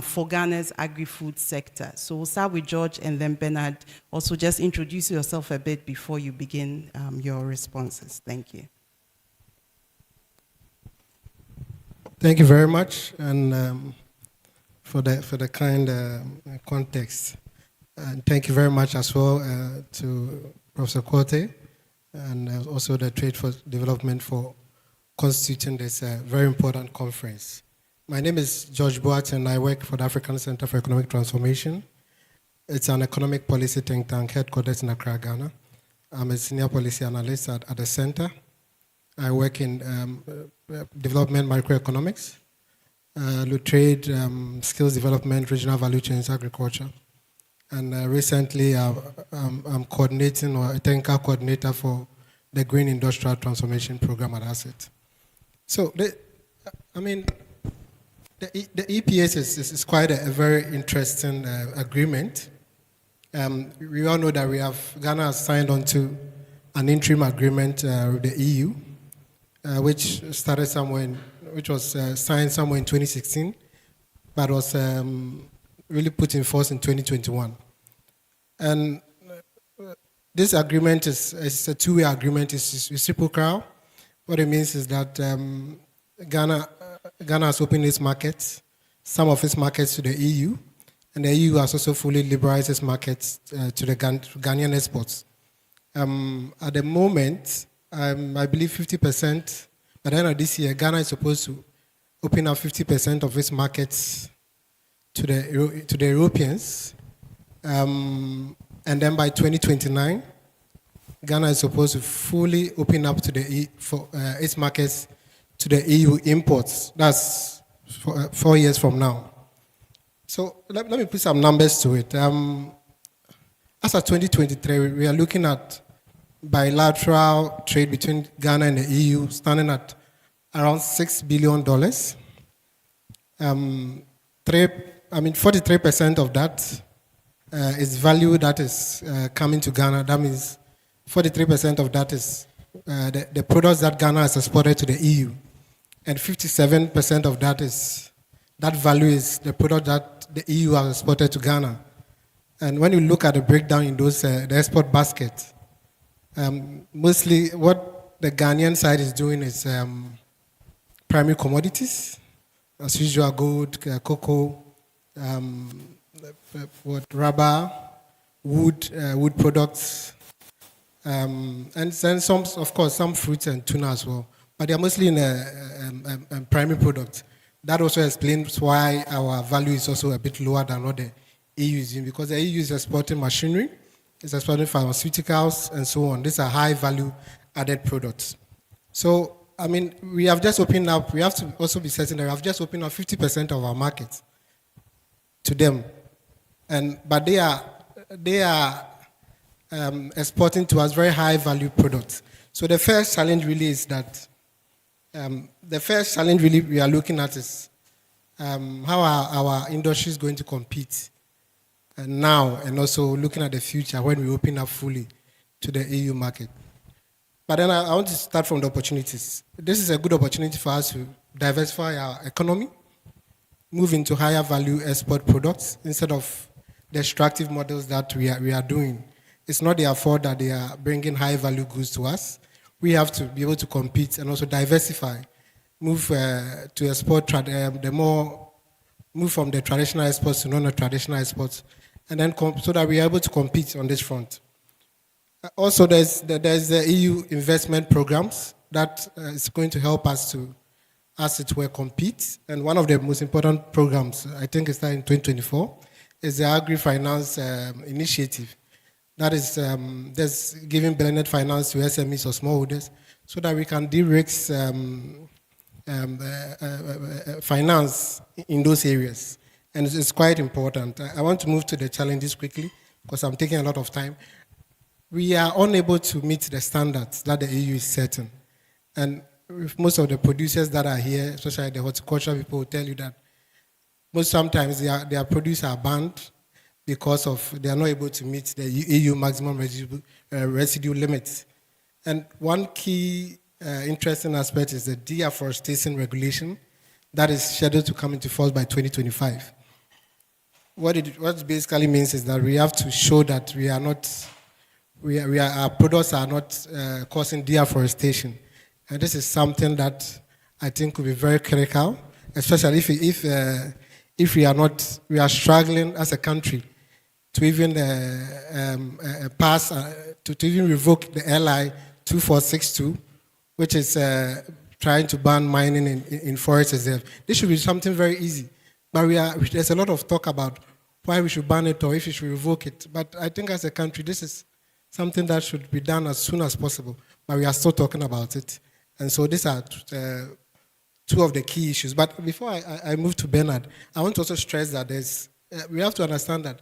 for Ghana's agri-food sector. So we'll start with George and then Bernard. Also, just introduce yourself a bit before you begin your responses. Thank you. Thank you very much, and for the kind context. And thank you very much as well to Professor Korte and also the Trade4 Development for constituting this very important conference. My name is George Boateng and I work for the African Center for Economic Transformation. It's an economic policy think tank headquartered in Accra, Ghana. I'm a senior policy analyst at the center. I work in development microeconomics, trade, skills development, regional value chains, agriculture. And recently, I'm coordinating or a technical coordinator for the Green Industrial Transformation Program at ASSET. So, the EPS is quite a very interesting agreement. We all know that Ghana has signed on to an interim agreement with the EU, which was signed somewhere in 2016, but was really put in force in 2021. And this agreement is a two-way agreement. It's reciprocal. What it means is that Ghana has opened its markets, some of its markets to the EU, and the EU has also fully liberalized its markets to the Ghanaian exports. At the moment, I believe 50%, by the end of this year, Ghana is supposed to open up 50% of its markets to the Europeans. And then by 2029, Ghana is supposed to fully open up to its markets to the EU imports. That's 4 years from now. So let me put some numbers to it. As of 2023, we are looking at bilateral trade between Ghana and the EU standing at around $6 billion. 43% of that is value that is coming to Ghana. That means 43% of that is the products that Ghana has exported to the EU. And 57% of that value is the product that the EU has exported to Ghana. And when you look at the breakdown in those, the export basket, mostly what the Ghanaian side is doing is primary commodities, as usual, gold, cocoa, rubber, wood products, and then some, of course, some fruits and tuna as well. But they are mostly in a primary product. That also explains why our value is also a bit lower than what the EU is doing, because the EU is exporting machinery, it's exporting pharmaceuticals, and so on. These are high value added products. So, we have just opened up, we have to also be certain that we have just opened up 50% of our market to them. But they are exporting to us very high value products. So the first challenge really is that we are looking at is how our industry is going to compete now, and also looking at the future when we open up fully to the EU market. But then I want to start from the opportunities. This is a good opportunity for us to diversify our economy, move into higher value export products instead of the extractive models that we are doing. It's not their fault that they are bringing high value goods to us. We have to be able to compete and also diversify, move to export, move from the traditional exports to non-traditional exports, and then so that we are able to compete on this front. Also, there's the EU investment programs that is going to help us to, as it were, compete. And one of the most important programs, I think it's starting in 2024, is the Agri-Finance Initiative. That is just giving blended finance to SMEs or smallholders so that we can de-risk finance in those areas. And it's quite important. I want to move to the challenges quickly because I'm taking a lot of time. We are unable to meet the standards that the EU is setting. And most of the producers that are here, especially the horticulture people, will tell you that sometimes their produce are banned because they are not able to meet the EU maximum residue limits. And one key interesting aspect is the deforestation regulation that is scheduled to come into force by 2025. What it basically means is that we have to show that our products are not causing deforestation. And this is something that I think will be very critical, especially if we are struggling as a country to even pass, to even revoke the LI 2462, which is trying to ban mining in forest reserve. This should be something very easy. But there's a lot of talk about why we should ban it or if we should revoke it. But I think as a country, this is something that should be done as soon as possible. But we are still talking about it. And so these are two of the key issues. But before I move to Bernard, I want to also stress that we have to understand that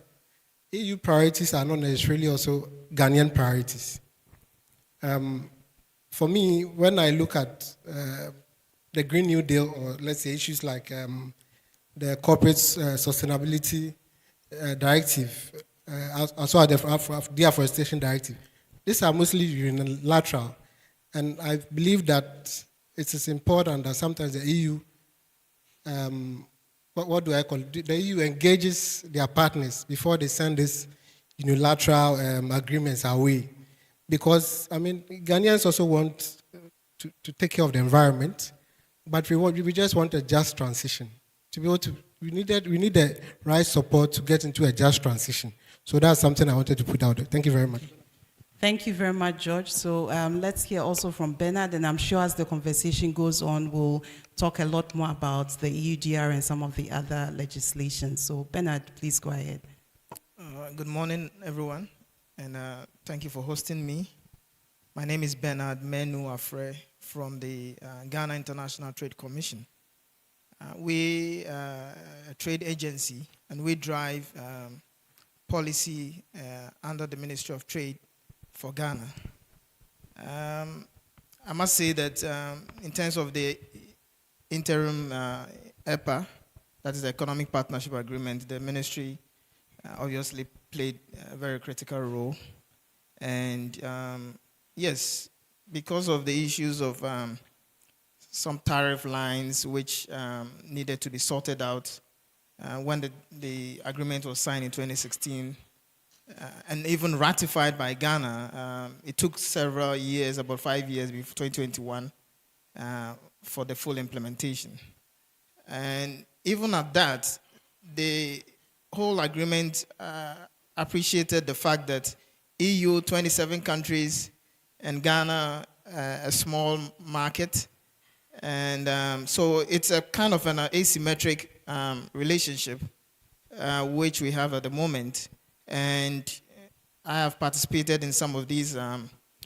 EU priorities are not necessarily also Ghanaian priorities. For me, when I look at the Green New Deal, or let's say issues like the Corporate Sustainability Directive, also the Deforestation Directive, these are mostly unilateral. And I believe that it is important that sometimes the EU, what do I call it? The EU engages their partners before they send these unilateral agreements away. Because, I mean, Ghanaians also want to take care of the environment, but we just want a just transition. To be able to, we need the right support to get into a just transition. So that's something I wanted to put out there. Thank you very much. Thank you very much, George. So let's hear also from Bernard, and I'm sure as the conversation goes on, we'll talk a lot more about the EUDR and some of the other legislation. So Bernard, please go ahead. Good morning, everyone, and thank you for hosting me. My name is Bernard Menu Afre from the Ghana International Trade Commission. We are a trade agency, and we drive policy under the Ministry of Trade for Ghana. I must say that in terms of the interim EPA, that is the Economic Partnership Agreement, the ministry obviously played a very critical role. And yes, because of the issues of some tariff lines which needed to be sorted out when the agreement was signed in 2016, and even ratified by Ghana, it took several years, about 5 years before 2021, for the full implementation. And even at that, the whole agreement appreciated the fact that EU, 27 countries, and Ghana, a small market. And so it's a kind of an asymmetric relationship which we have at the moment. And I have participated in some of these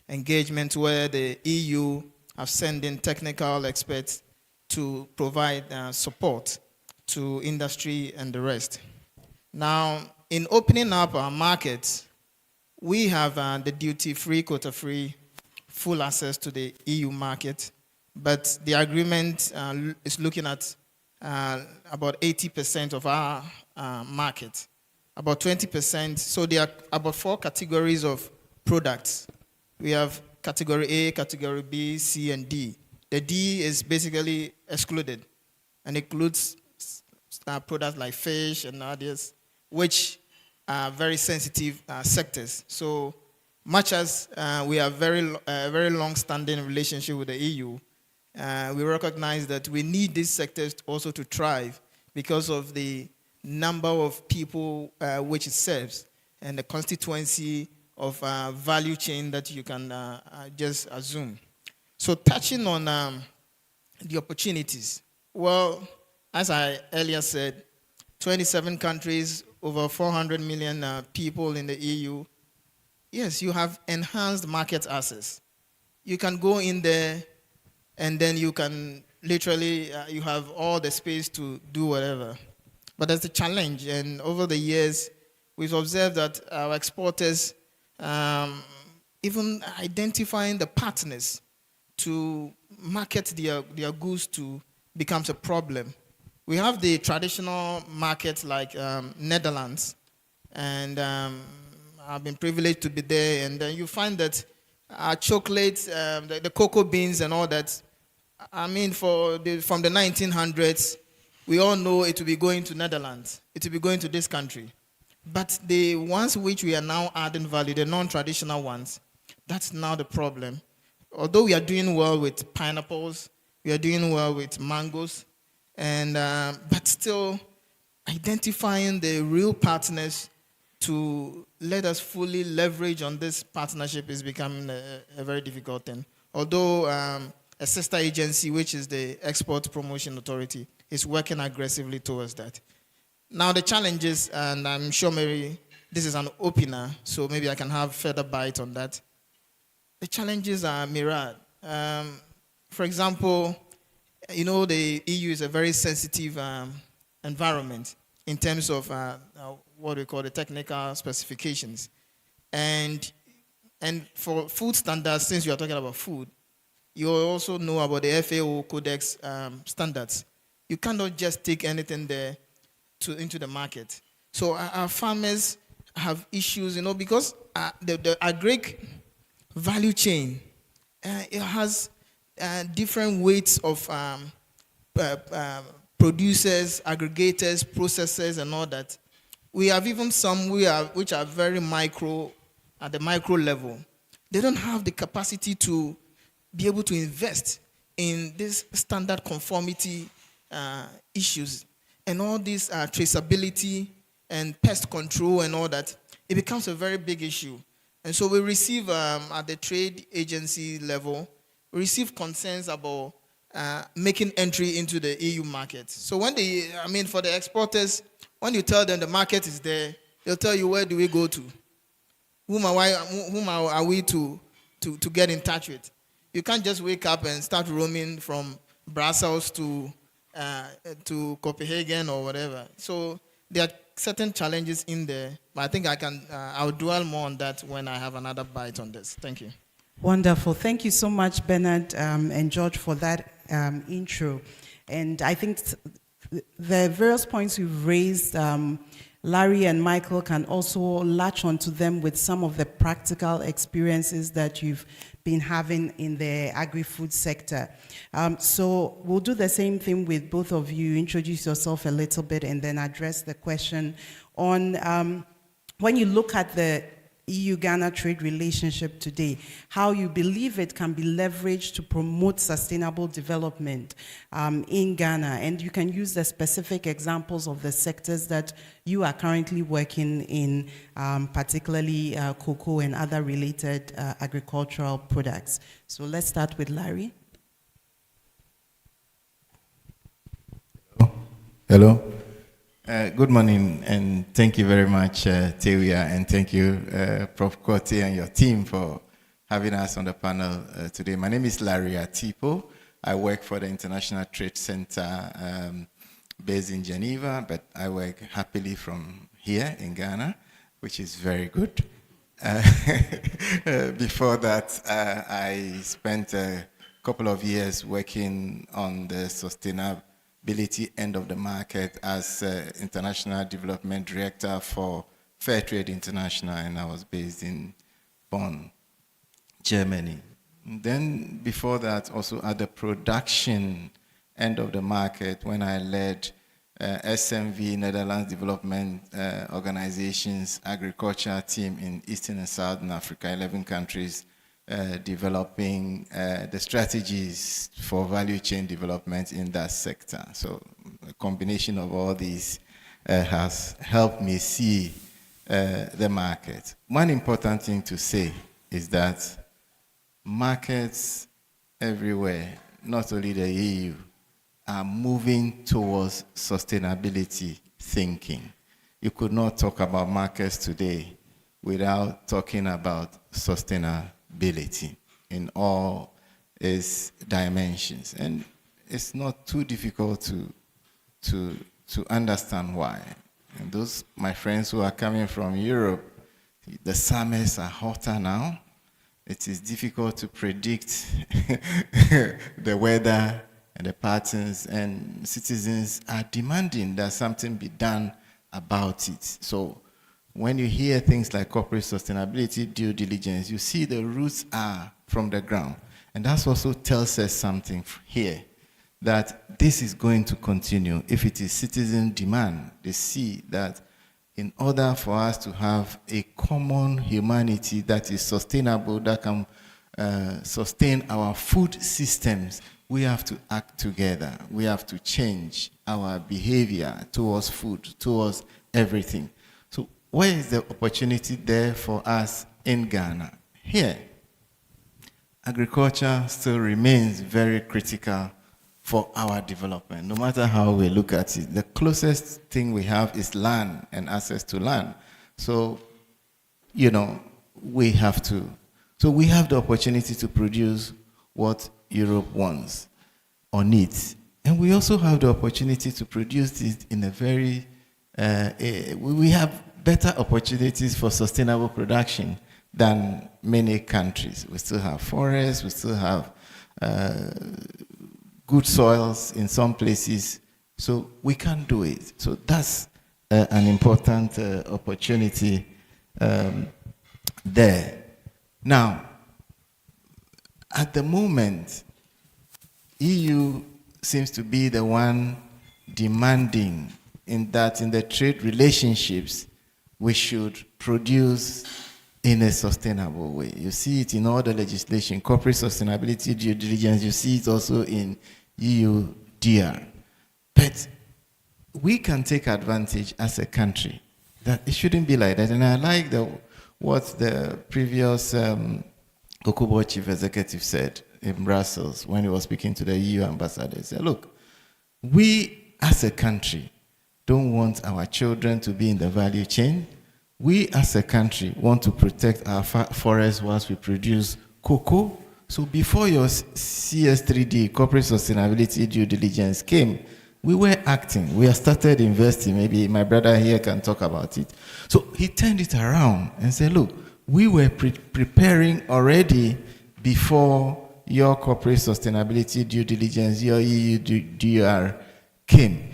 engagements where the EU have sent in technical experts to provide support to industry and the rest. Now, in opening up our markets, we have the duty-free, quota-free, full access to the EU market, but the agreement is looking at about 80% of our market. About 20%, so there are about 4 categories of products. We have category A, category B, C, and D. The D is basically excluded and includes products like fish and others, which are very sensitive sectors. So much as we have a very long-standing relationship with the EU, we recognize that we need these sectors also to thrive because of the number of people which it serves and the constituency of value chain that you can just assume. So touching on the opportunities, well, as I earlier said, 27 countries, over 400 million people in the EU. Yes, you have enhanced market access. You can go in there and then you can literally, you have all the space to do whatever. But there's a challenge, and over the years, we've observed that our exporters, even identifying the partners to market their goods to becomes a problem. We have the traditional markets like Netherlands, and I've been privileged to be there, and you find that chocolates, the cocoa beans and all that, I mean, from the 1900s, we all know it will be going to Netherlands. It will be going to this country. But the ones which we are now adding value, the non-traditional ones, that's now the problem. Although we are doing well with pineapples, we are doing well with mangoes, and but still identifying the real partners to let us fully leverage on this partnership is becoming a very difficult thing. Although a sister agency, which is the Export Promotion Authority, is working aggressively towards that. Now the challenges, and I'm sure maybe this is an opener, so maybe I can have further bite on that. The challenges are myriad. For example, you know, the EU is a very sensitive environment in terms of what we call the technical specifications. And for food standards, since you are talking about food, you also know about the FAO Codex standards. You cannot just take anything there into the market. So our farmers have issues, you know, because the agric value chain, it has different weights of producers, aggregators, processors, and all that. We have even some which are very micro, at the micro level. They don't have the capacity to be able to invest in this standard conformity issues and all this traceability and pest control and all that. It becomes a very big issue. And so we receive at the trade agency level, we receive concerns about making entry into the EU market. So when for the exporters, when you tell them the market is there, they'll tell you, where do we go to? Whom are we to get in touch with? You can't just wake up and start roaming from Brussels to Copenhagen or whatever. So there are certain challenges in there, but I think I'll dwell more on that when I have another bite on this. Thank you. Wonderful. Thank you so much, Bernard and George, for that intro. And I think the various points you've raised, Larry and Michael can also latch onto them with some of the practical experiences that you've been having in the agri-food sector. So we'll do the same thing with both of you. Introduce yourself a little bit and then address the question on when you look at the EU-Ghana trade relationship today, how you believe it can be leveraged to promote sustainable development in Ghana. And you can use the specific examples of the sectors that you are currently working in, particularly cocoa and other related agricultural products. So let's start with Larry. Hello. Good morning, and thank you very much, Tewia, and thank you, Prof. Korte and your team for having us on the panel today. My name is Larry Atipo. I work for the International Trade Center based in Geneva, but I work happily from here in Ghana, which is very good. Before that, I spent a couple of years working on the sustainability end of the market as International Development Director for Fair Trade International, and I was based in Bonn, Germany. And then before that, also at the production end of the market, when I led SMV, Netherlands Development Organization's agriculture team in Eastern and Southern Africa, 11 countries, developing the strategies for value chain development in that sector. So a combination of all these has helped me see the market. One important thing to say is that markets everywhere, not only the EU, are moving towards sustainability thinking. You could not talk about markets today without talking about sustainability in all its dimensions. And it's not too difficult to understand why. And those, my friends who are coming from Europe, the summers are hotter now. It is difficult to predict the weather and the patterns, and citizens are demanding that something be done about it. So when you hear things like corporate sustainability, due diligence, you see the roots are from the ground. And that also tells us something here, that this is going to continue. If it is citizen demand, they see that in order for us to have a common humanity that is sustainable, that can sustain our food systems, we have to act together. We have to change our behavior towards food, towards everything. So where is the opportunity there for us in Ghana? Here, agriculture still remains very critical for our development, no matter how we look at it. The closest thing we have is land and access to land. So, you know, we have to. So we have the opportunity to produce what Europe wants or needs. And we also have the opportunity to produce it in a very, we have better opportunities for sustainable production than many countries. We still have forests, we still have good soils in some places, so we can do it. So that's an important opportunity there. Now, at the moment, EU seems to be the one demanding in that in the trade relationships, we should produce in a sustainable way. You see it in all the legislation, corporate sustainability due diligence, you see it also in EU DR. But we can take advantage as a country that it shouldn't be like that. And I like what the previous Kokobo chief executive said in Brussels when he was speaking to the EU ambassador. He said, look, we as a country don't want our children to be in the value chain. We as a country want to protect our forests whilst we produce cocoa. So before your CS3D, corporate sustainability due diligence came, we were acting. We have started investing. Maybe my brother here can talk about it. So he turned it around and said, look, we were preparing already before your corporate sustainability due diligence, your EU DR came.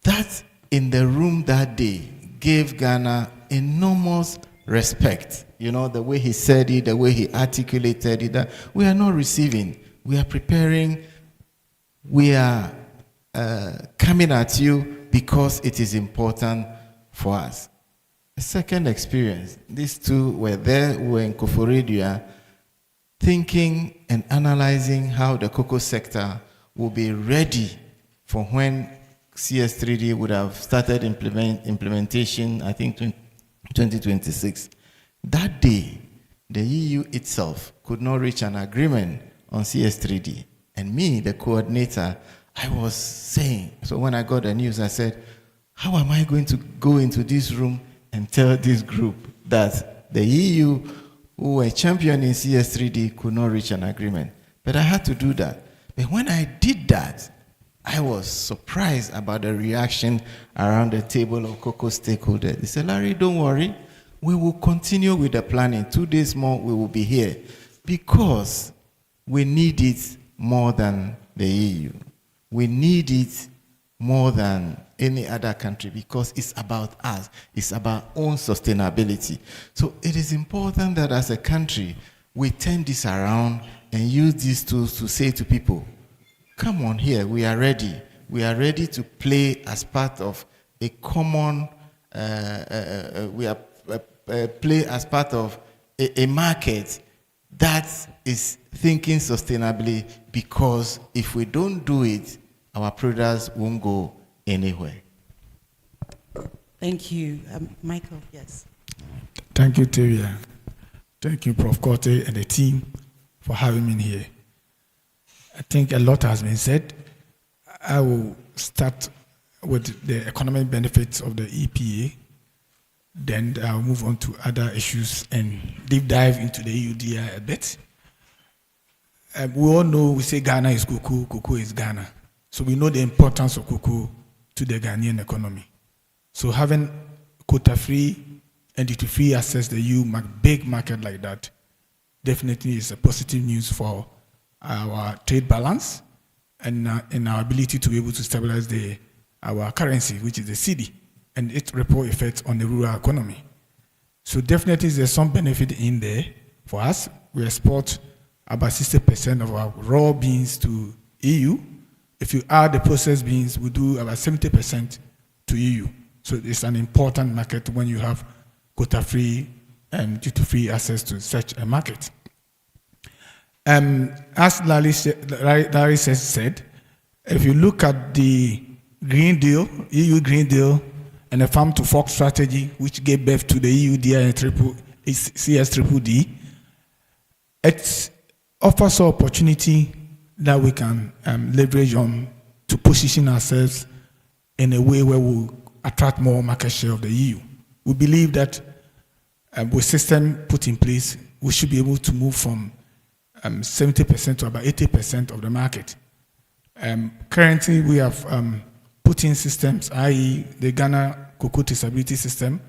That in the room that day gave Ghana enormous respect. You know, the way he said it, the way he articulated it, that we are not receiving, we are preparing, we are coming at you because it is important for us. A second experience, these two were there, we were in Koforidua, thinking and analyzing how the cocoa sector will be ready for when CS3D would have started implementation, I think 2026. That day, the EU itself could not reach an agreement on CS3D. And me, the coordinator, I was saying, so when I got the news, I said, how am I going to go into this room and tell this group that the EU, who were championing CS3D, could not reach an agreement? But I had to do that. But when I did that, I was surprised about the reaction around the table of cocoa stakeholders. They said, Larry, don't worry. We will continue with the planning. 2 days more, we will be here. Because we need it more than the EU. We need it more than any other country because it's about us. It's about own sustainability. So it is important that as a country, we turn this around and use these tools to say to people, come on here, we are ready. We are ready to play as part of a common, play as part of a market that is thinking sustainably, because if we don't do it, our products won't go anywhere. Thank you. Michael, yes. Thank you, Teria. Thank you, Prof. Korte and the team for having me here. I think a lot has been said. I will start with the economic benefits of the EPA. Then I'll move on to other issues and deep dive into the EUDI a bit. We all know, we say Ghana is cocoa, cocoa is Ghana. So we know the importance of cocoa to the Ghanaian economy. So having quota-free and duty-free access to the EU big market like that definitely is a positive news for our trade balance and our ability to be able to stabilize our currency, which is the cedi, and its ripple effect on the rural economy. So definitely there's some benefit in there for us. We export about 60% of our raw beans to EU. If you add the processed beans, we do about 70% to EU. So it's an important market when you have quota-free and duty-free access to such a market. As Larry said, if you look at the Green Deal, EU Green Deal, and the Farm to Fork strategy, which gave birth to the EUDI and CS3D, it offers an opportunity that we can leverage on to position ourselves in a way where we'll attract more market share of the EU. We believe that with system put in place, we should be able to move from 70% to about 80% of the market. Currently, we have put in systems, i.e. the Ghana Cocoa Traceability System,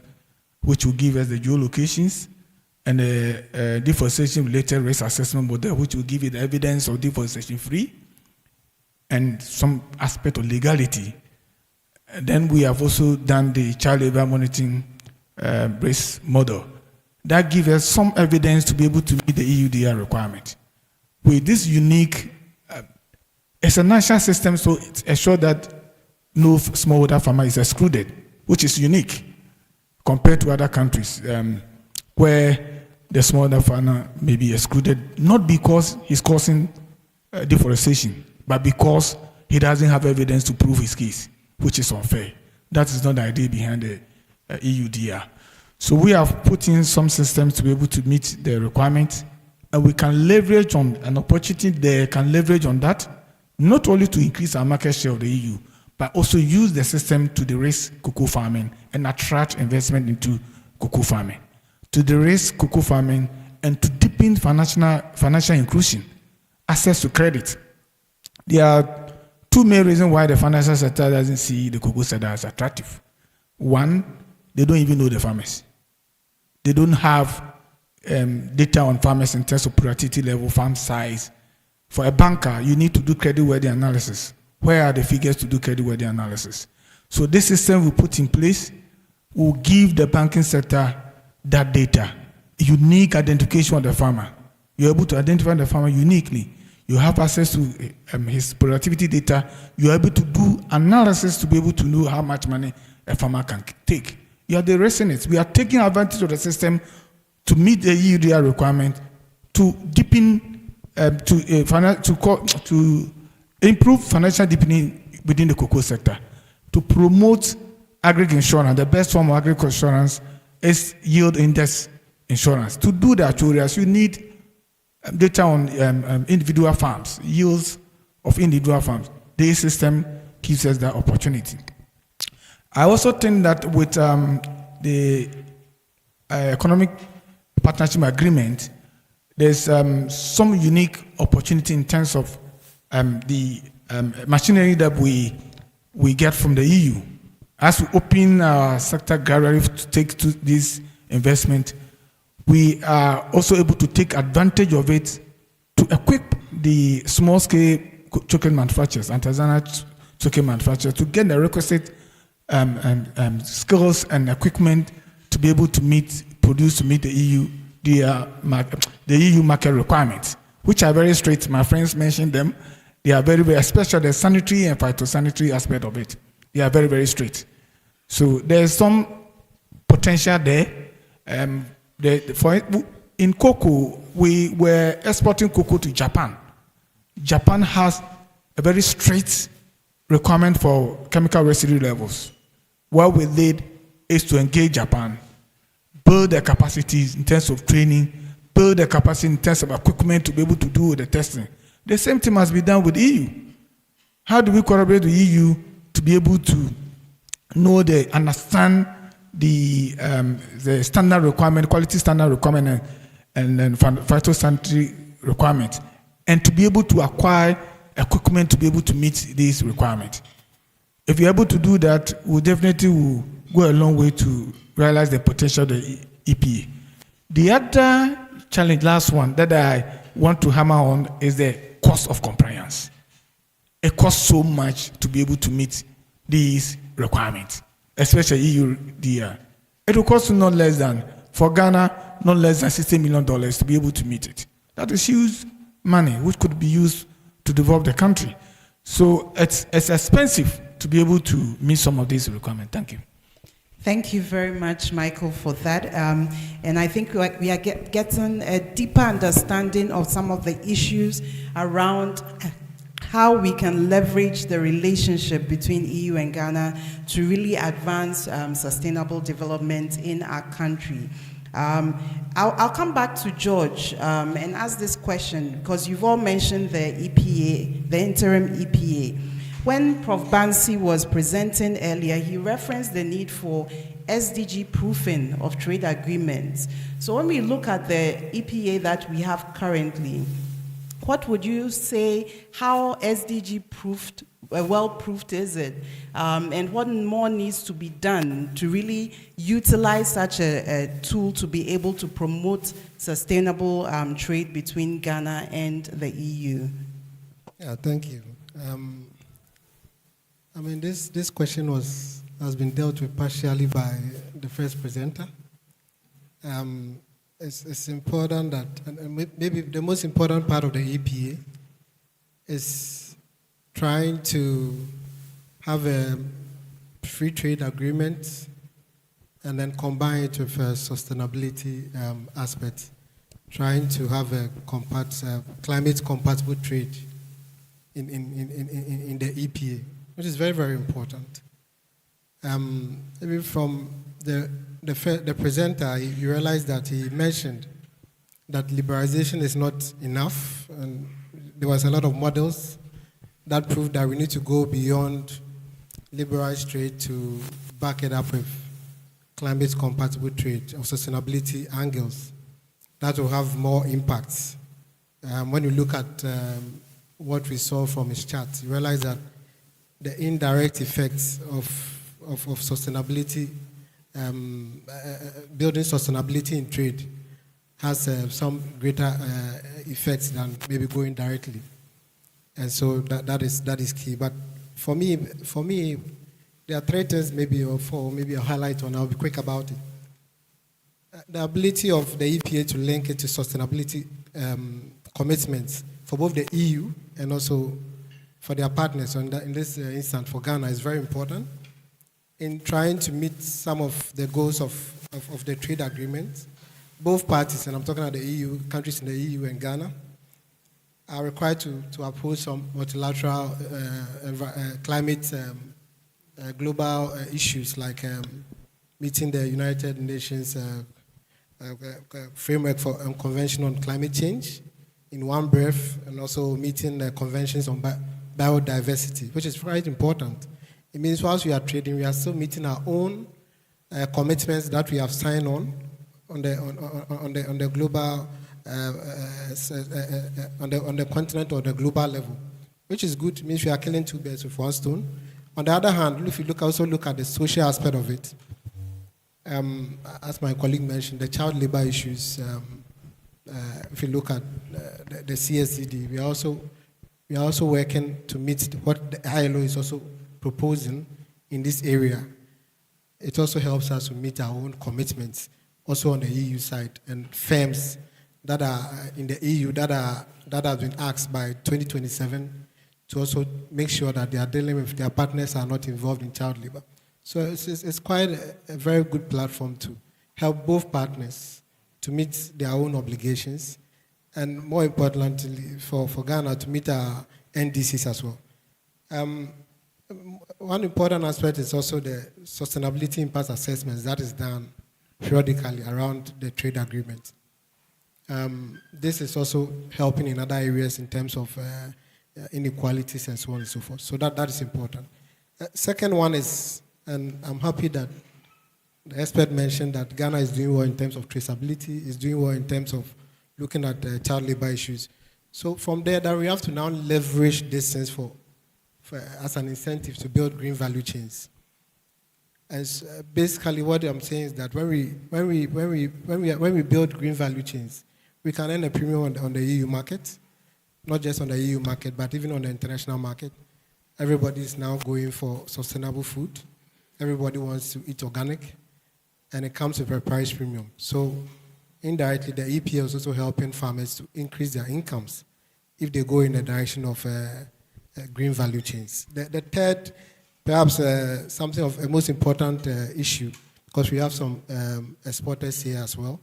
which will give us the geolocations, and the deforestation-related risk assessment model, which will give you the evidence of deforestation-free, and some aspect of legality. And then we have also done the child labor monitoring risk model. That gives us some evidence to be able to meet the EUDR requirement. With this unique, it's a national system, so it's assured that no smallholder farmer is excluded, which is unique compared to other countries where the smallholder farmer may be excluded, not because he's causing deforestation, but because he doesn't have evidence to prove his case, which is unfair. That is not the idea behind the EUDR. So we have put in some systems to be able to meet the requirements, and we can leverage on an opportunity there, can leverage on that, not only to increase our market share of the EU, but also use the system to de-risk cocoa farming and attract investment into cocoa farming, to de-risk cocoa farming and to deepen financial inclusion, access to credit. There are two main reasons why the financial sector doesn't see the cocoa sector as attractive. One, they don't even know the farmers. They don't have data on farmers in terms of productivity level, farm size. For a banker, you need to do credit-worthy analysis. Where are the figures to do credit-worthy analysis? So this system we put in place will give the banking sector that data, unique identification of the farmer. You're able to identify the farmer uniquely. You have access to his productivity data. You're able to do analysis to be able to know how much money a farmer can take. You are de-risking it. We are taking advantage of the system to meet the EUDR requirement, to deepen, to improve financial deepening within the cocoa sector, to promote agri insurance. The best form of agri insurance is yield index insurance. To do that, you need data on individual farms, yields of individual farms. This system gives us that opportunity. I also think that with the economic partnership agreement, there's some unique opportunity in terms of the machinery that we get from the EU. As we open our sector gradually to take to this investment, we are also able to take advantage of it to equip the small-scale chocolate manufacturers, artisanal chocolate manufacturers, to get the requisite skills and equipment to be able to produce to meet the EU market requirements, which are very strict. My friends mentioned them. They are very, very, especially the sanitary and phytosanitary aspect of it. They are very, very strict. So there's some potential there. In cocoa, we were exporting cocoa to Japan. Japan has a very strict requirement for chemical residue levels. What we did is to engage Japan, build their capacities in terms of training, build their capacity in terms of equipment to be able to do the testing. The same thing must be done with EU. How do we collaborate with EU to be able to know, understand the standard requirement, quality standard requirement, and phytosanitary requirement, and to be able to acquire equipment to be able to meet these requirements? If you're able to do that, we definitely will go a long way to realize the potential of the EPA. The other challenge, last one, that I want to hammer on is the cost of compliance. It costs so much to be able to meet these requirements, especially EUDR. It will cost not less than, for Ghana, not less than $60 million to be able to meet it. That is huge money, which could be used to develop the country. So it's expensive to be able to meet some of these requirements. Thank you. Thank you very much, Michael, for that. And I think we are getting a deeper understanding of some of the issues around how we can leverage the relationship between EU and Ghana to really advance sustainable development in our country. I'll come back to George and ask this question because you've all mentioned the EPA, the interim EPA. When Prof. Bansi was presenting earlier, he referenced the need for SDG proofing of trade agreements. So when we look at the EPA that we have currently, what would you say, how SDG proofed, well-proofed is it? And what more needs to be done to really utilize such a tool to be able to promote sustainable trade between Ghana and the EU? Yeah, thank you. I mean, this question has been dealt with partially by the first presenter. It's important that, and maybe the most important part of the EPA is trying to have a free trade agreement and then combine it with a sustainability aspect, trying to have a climate-compatible trade in the EPA, which is very, very important. Maybe from the presenter, you realize that he mentioned that liberalization is not enough, and there was a lot of models that proved that we need to go beyond liberalized trade to back it up with climate-compatible trade or sustainability angles that will have more impacts. When you look at what we saw from his chart, you realize that the indirect effects of sustainability, building sustainability in trade has some greater effects than maybe going directly. And so that is key. But for me, there are three things maybe, or four, maybe I'll highlight one, I'll be quick about it. The ability of the EPA to link it to sustainability commitments for both the EU and also for their partners, and in this instance for Ghana, is very important in trying to meet some of the goals of the trade agreement. Both parties, and I'm talking about the EU, countries in the EU and Ghana, are required to uphold some multilateral climate global issues like meeting the United Nations framework for Convention on Climate Change in one breath, and also meeting the conventions on biodiversity, which is quite important. It means whilst we are trading, we are still meeting our own commitments that we have signed on the global, on the continent or the global level, which is good. It means we are killing two birds with one stone. On the other hand, if you also look at the social aspect of it, as my colleague mentioned, the child labor issues. If you look at the CSCD, we are also working to meet what the ILO is also proposing in this area. It also helps us to meet our own commitments, also on the EU side, and firms that are in the EU that have been asked by 2027 to also make sure that they are dealing with their partners are not involved in child labor. So it's quite a very good platform to help both partners to meet their own obligations, and more importantly for Ghana to meet our NDCs as well. One important aspect is also the sustainability impact assessments that is done periodically around the trade agreement. This is also helping in other areas in terms of inequalities and so on and so forth. So that is important. Second one is, and I'm happy that the expert mentioned that Ghana is doing well in terms of traceability, is doing well in terms of looking at child labor issues. So from there, that we have to now leverage this sense as an incentive to build green value chains. And basically, what I'm saying is that when we build green value chains, we can earn a premium on the EU market, not just on the EU market, but even on the international market. Everybody is now going for sustainable food. Everybody wants to eat organic, and it comes with a price premium. So indirectly, the EPA is also helping farmers to increase their incomes if they go in the direction of green value chains. The third, perhaps something of a most important issue, because we have some exporters here as well,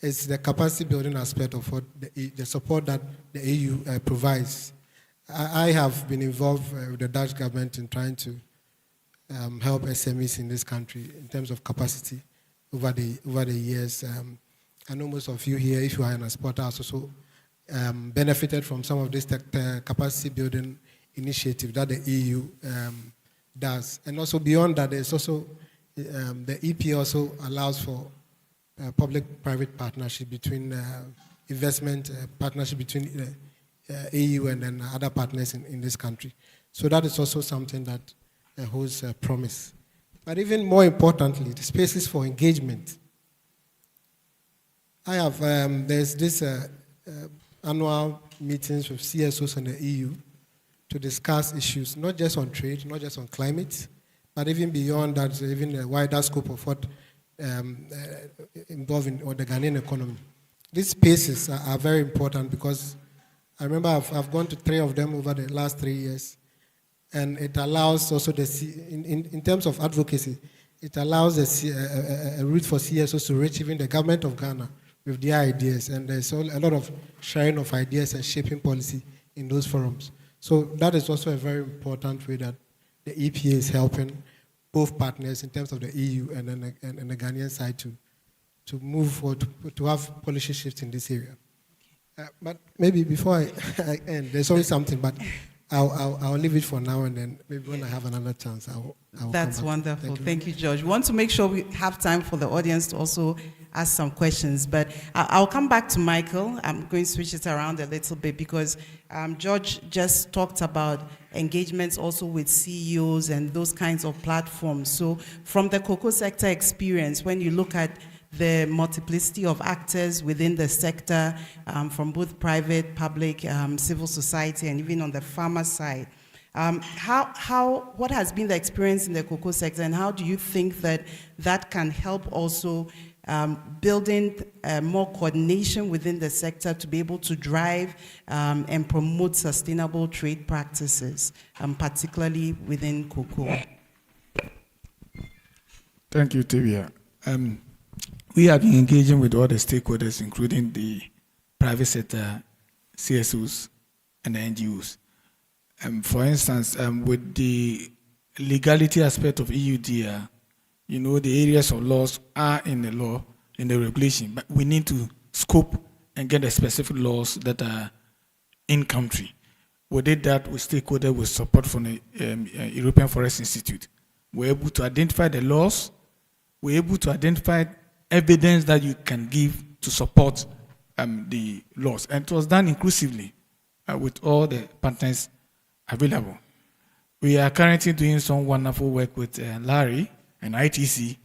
is the capacity building aspect of what the support that the EU provides. I have been involved with the Dutch government in trying to help SMEs in this country in terms of capacity. over the years. I know most of you here, if you are an exporter, has also benefited from some of this capacity building initiative that the EU does. And also beyond that, there's also the EP also allows for public-private partnership between investment partnership between EU and then other partners in this country. So that is also something that holds promise. But even more importantly, the spaces for engagement. I have, there's this annual meetings with CSOs and the EU to discuss issues, not just on trade, not just on climate, but even beyond that, even a wider scope of what involving the Ghanaian economy. These spaces are very important because I remember I've gone to 3 of them over the last 3 years, and it allows also in terms of advocacy, it allows a route for CSOs to reach even the government of Ghana with their ideas, and there's a lot of sharing of ideas and shaping policy in those forums. So that is also a very important way that the EPA is helping both partners in terms of the EU and the Ghanaian side to move forward, to have policy shifts in this area. But maybe before I end, there's always something, but I'll leave it for now, and then maybe when I have another chance, I'll That's wonderful. Thank you, George. We want to make sure we have time for the audience to also ask some questions, but I'll come back to Michael. I'm going to switch it around a little bit because George just talked about engagements also with CEOs and those kinds of platforms. So from the cocoa sector experience, when you look at the multiplicity of actors within the sector, from both private, public, civil society, and even on the farmer side, what has been the experience in the cocoa sector, and how do you think that can help also building more coordination within the sector to be able to drive and promote sustainable trade practices, particularly within cocoa? Thank you, Tibia. We have been engaging with all the stakeholders, including the private sector, CSOs, and the NGOs. For instance, with the legality aspect of EUDR, you know, the areas of laws are in the law, in the regulation, but we need to scope and get the specific laws that are in country. We did that with stakeholders with support from the European Forest Institute. We're able to identify the laws, we're able to identify evidence that you can give to support the laws. And it was done inclusively with all the partners available. We are currently doing some wonderful work with Larry and ITC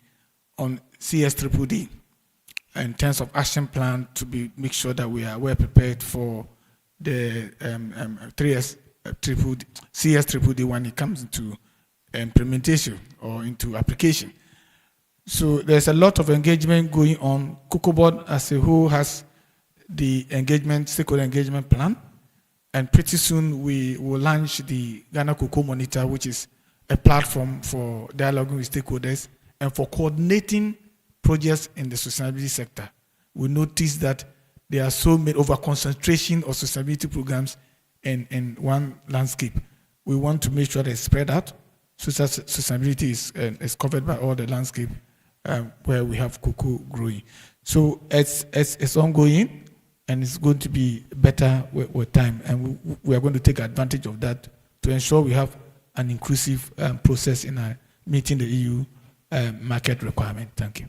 on CS3D in terms of action plan to make sure that we are well prepared for the CS3D when it comes into implementation or into application. So there's a lot of engagement going on. Cocoa Board as a whole has the stakeholder engagement plan, and pretty soon we will launch the Ghana Cocoa Monitor, which is a platform for dialoguing with stakeholders and for coordinating projects in the sustainability sector. We notice that there are so many over-concentration of sustainability programs in one landscape. We want to make sure they spread out, so that sustainability is covered by all the landscape where we have cocoa growing. So it's ongoing, and it's going to be better with time, and we are going to take advantage of that to ensure we have an inclusive process in meeting the EU market requirement. Thank you.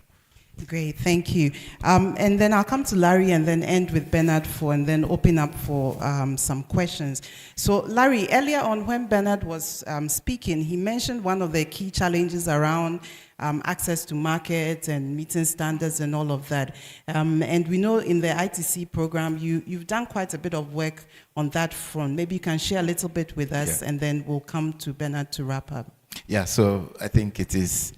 Great, thank you. And then I'll come to Larry and then end with Bernard and then open up for some questions. So Larry, earlier on when Bernard was speaking, he mentioned one of the key challenges around access to market and meeting standards and all of that. And we know in the ITC program, you've done quite a bit of work on that front. Maybe you can share a little bit with us, and then we'll come to Bernard to wrap up. Yeah, so I think it is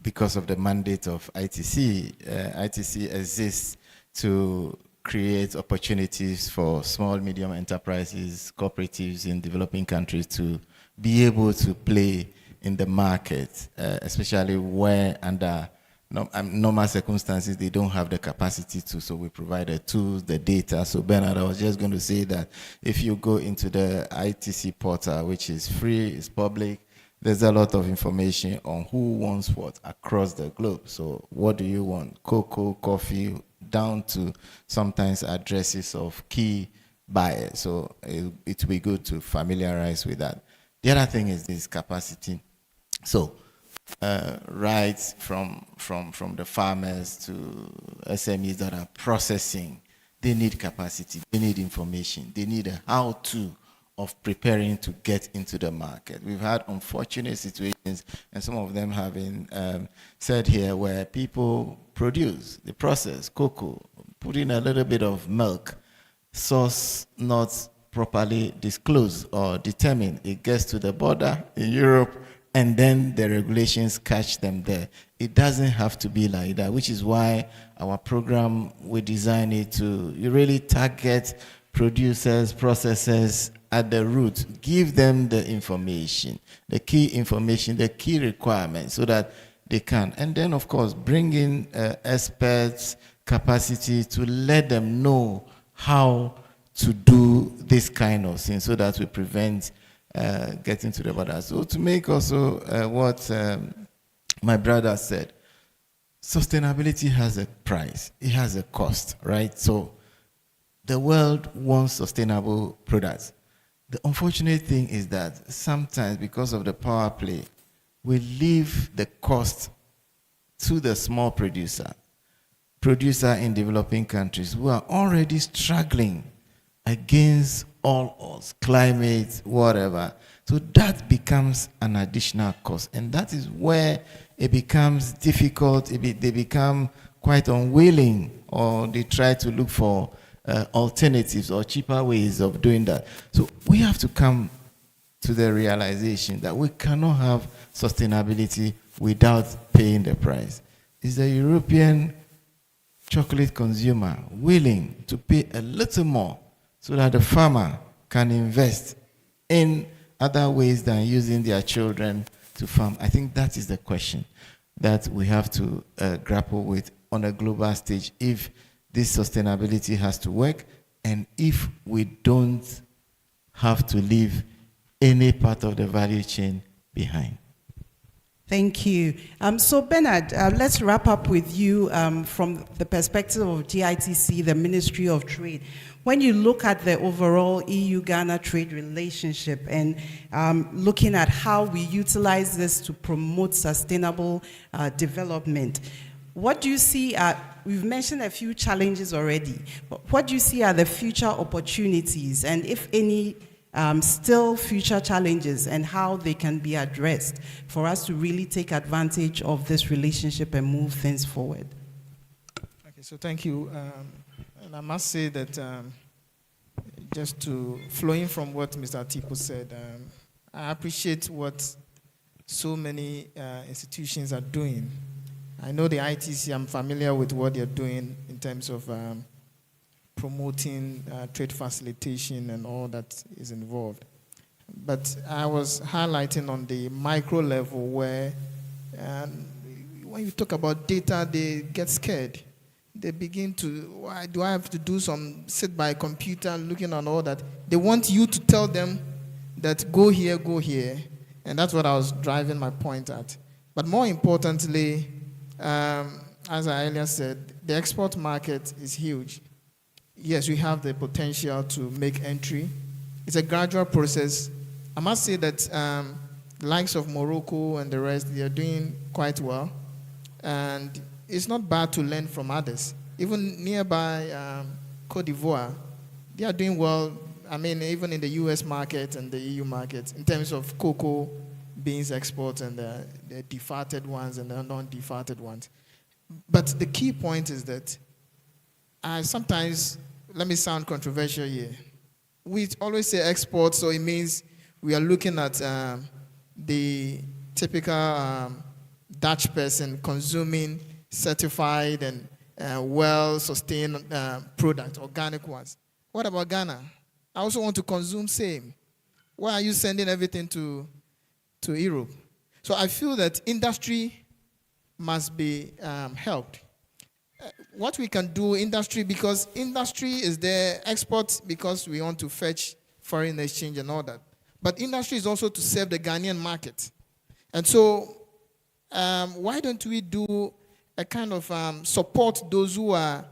because of the mandate of ITC. ITC exists to create opportunities for small, medium enterprises, cooperatives in developing countries to be able to play in the market, especially where under normal circumstances they don't have the capacity to. So we provide the tools, the data. So Bernard, I was just going to say that if you go into the ITC portal, which is free, it's public, there's a lot of information on who wants what across the globe. So what do you want? Cocoa, coffee, down to sometimes addresses of key buyers. So it will be good to familiarize with that. The other thing is this capacity. So right from the farmers to SMEs that are processing, they need capacity, they need information, they need a how-to of preparing to get into the market. We've had unfortunate situations, and some of them have been said here, where people produce, they process cocoa, put in a little bit of milk, source not properly disclosed or determined. It gets to the border in Europe, and then the regulations catch them there. It doesn't have to be like that, which is why our program, we design it to really target producers, processors at the root, give them the information, the key requirements, so that they can. And then, of course, bring in experts, capacity to let them know how to do this kind of thing, so that we prevent getting to the border. So to make also what my brother said, sustainability has a price, it has a cost, right? So the world wants sustainable products. The unfortunate thing is that sometimes, because of the power play, we leave the cost to the small producer in developing countries who are already struggling against all odds, climate, whatever. So that becomes an additional cost. And that is where it becomes difficult. They become quite unwilling, or they try to look for alternatives or cheaper ways of doing that. So we have to come to the realization that we cannot have sustainability without paying the price. Is the European chocolate consumer willing to pay a little more so that the farmer can invest in other ways than using their children to farm? I think that is the question that we have to grapple with on a global stage, if this sustainability has to work, and if we don't have to leave any part of the value chain behind. Thank you. So Bernard, let's wrap up with you from the perspective of GITC, the Ministry of Trade. When you look at the overall EU-Ghana trade relationship and looking at how we utilize this to promote sustainable development, what do you see we've mentioned a few challenges already, but what do you see are the future opportunities, and if any, still future challenges, and how they can be addressed for us to really take advantage of this relationship and move things forward? Okay, so thank you. And I must say that just to flowing from what Mr. Tipo said, I appreciate what so many institutions are doing. I know the ITC, I'm familiar with what they're doing in terms of promoting trade facilitation and all that is involved. But I was highlighting on the micro level where when you talk about data, they get scared. They begin to, why do I have to do some, sit by a computer looking on all that? They want you to tell them that go here, and that's what I was driving my point at. But more importantly, as I earlier said, the export market is huge. Yes, we have the potential to make entry. It's a gradual process. I must say that the likes of Morocco and the rest, they are doing quite well. And it's not bad to learn from others. Even nearby Cote d'Ivoire, they are doing well. I mean, even in the US market and the EU market, in terms of cocoa beans exports and the defarted ones and the non-defarted ones. But the key point is that sometimes, let me sound controversial here. We always say export, so it means we are looking at the typical Dutch person consuming certified and well-sustained product, organic ones. What about Ghana? I also want to consume same. Why are you sending everything to Europe? So I feel that industry must be helped. What we can do, industry, because industry is there, export because we want to fetch foreign exchange and all that. But industry is also to serve the Ghanaian market. And so, why don't we do a kind of support those who are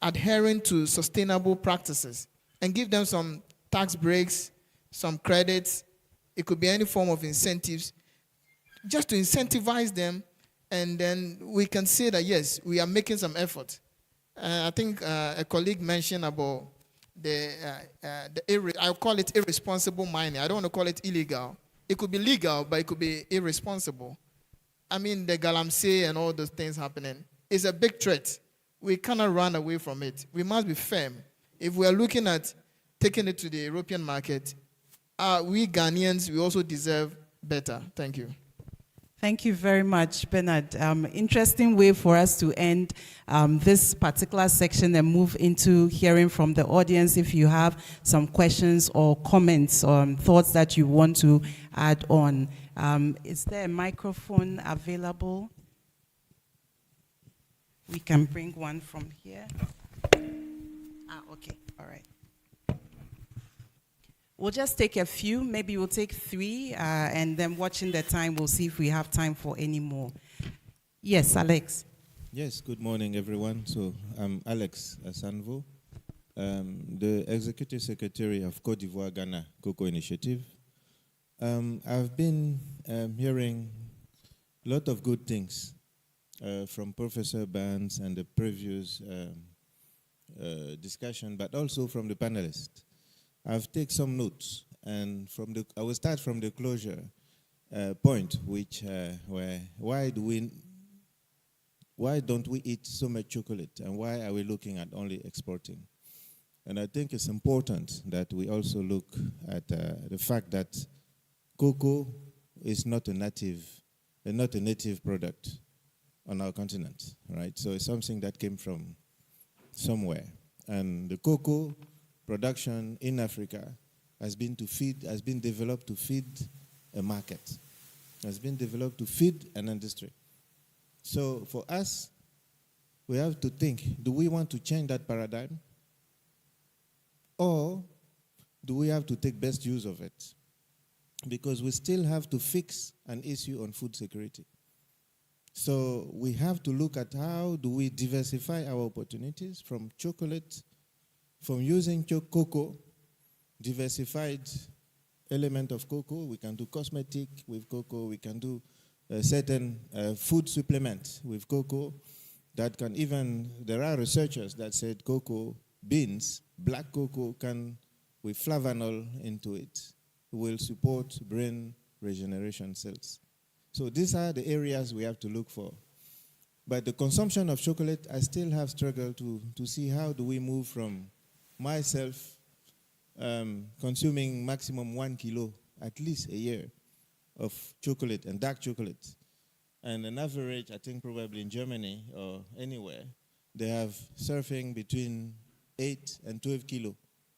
adhering to sustainable practices and give them some tax breaks, some credits. It could be any form of incentives, just to incentivize them, and then we can say that, yes, we are making some effort. I think a colleague mentioned about I'll call it irresponsible mining. I don't want to call it illegal. It could be legal, but it could be irresponsible. I mean, the galamsey and all those things happening is a big threat. We cannot run away from it. We must be firm. If we are looking at taking it to the European market, we Ghanaians, we also deserve better. Thank you. Thank you very much, Bernard. Interesting way for us to end this particular section and move into hearing from the audience if you have some questions or comments or thoughts that you want to add on. Is there a microphone available? We can bring one from here. Okay, all right. We'll just take a few, maybe we'll take 3, and then watching the time, we'll see if we have time for any more. Yes, Alex. Yes, good morning, everyone. So I'm Alex Asanvo, the Executive Secretary of Côte d'Ivoire Ghana Cocoa Initiative. I've been hearing a lot of good things from Professor Barnes and the previous discussion, but also from the panelists. I've taken some notes, and I will start from the closure point, which where why don't we eat so much chocolate, and why are we looking at only exporting? And I think it's important that we also look at the fact that cocoa is not a native product on our continent, right? So it's something that came from somewhere, and the cocoa production in Africa has been developed to feed a market, has been developed to feed an industry. So for us, we have to think, do we want to change that paradigm? Or do we have to take best use of it? Because we still have to fix an issue on food security. So we have to look at how do we diversify our opportunities from chocolate, from using cocoa, diversified element of cocoa. We can do cosmetic with cocoa. We can do certain food supplement with cocoa that can even, there are researchers that said cocoa beans, black cocoa can, with flavanol into it, will support brain regeneration cells. So these are the areas we have to look for. But the consumption of chocolate, I still have struggled to see how do we move from myself consuming maximum 1 kilo at least a year of chocolate and dark chocolate. And an average, I think probably in Germany or anywhere, they have surfing between 8 and 12 kilo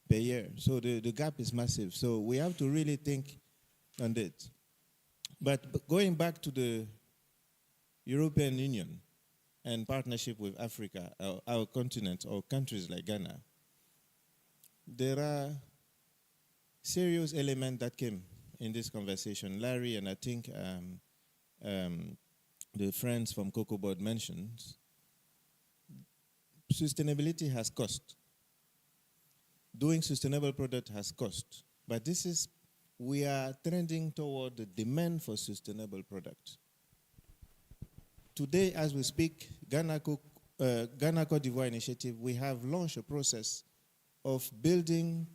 per year. So the gap is massive. So we have to really think on it. But going back to the European Union and partnership with Africa, our continent, or countries like Ghana, there are serious elements that came in this conversation. Larry and I think the friends from Cocoa Board mentioned, sustainability has cost. Doing sustainable product has cost. But we are trending toward the demand for sustainable product. Today, as we speak, Ghana Côte d'Ivoire Initiative, we have launched a process of building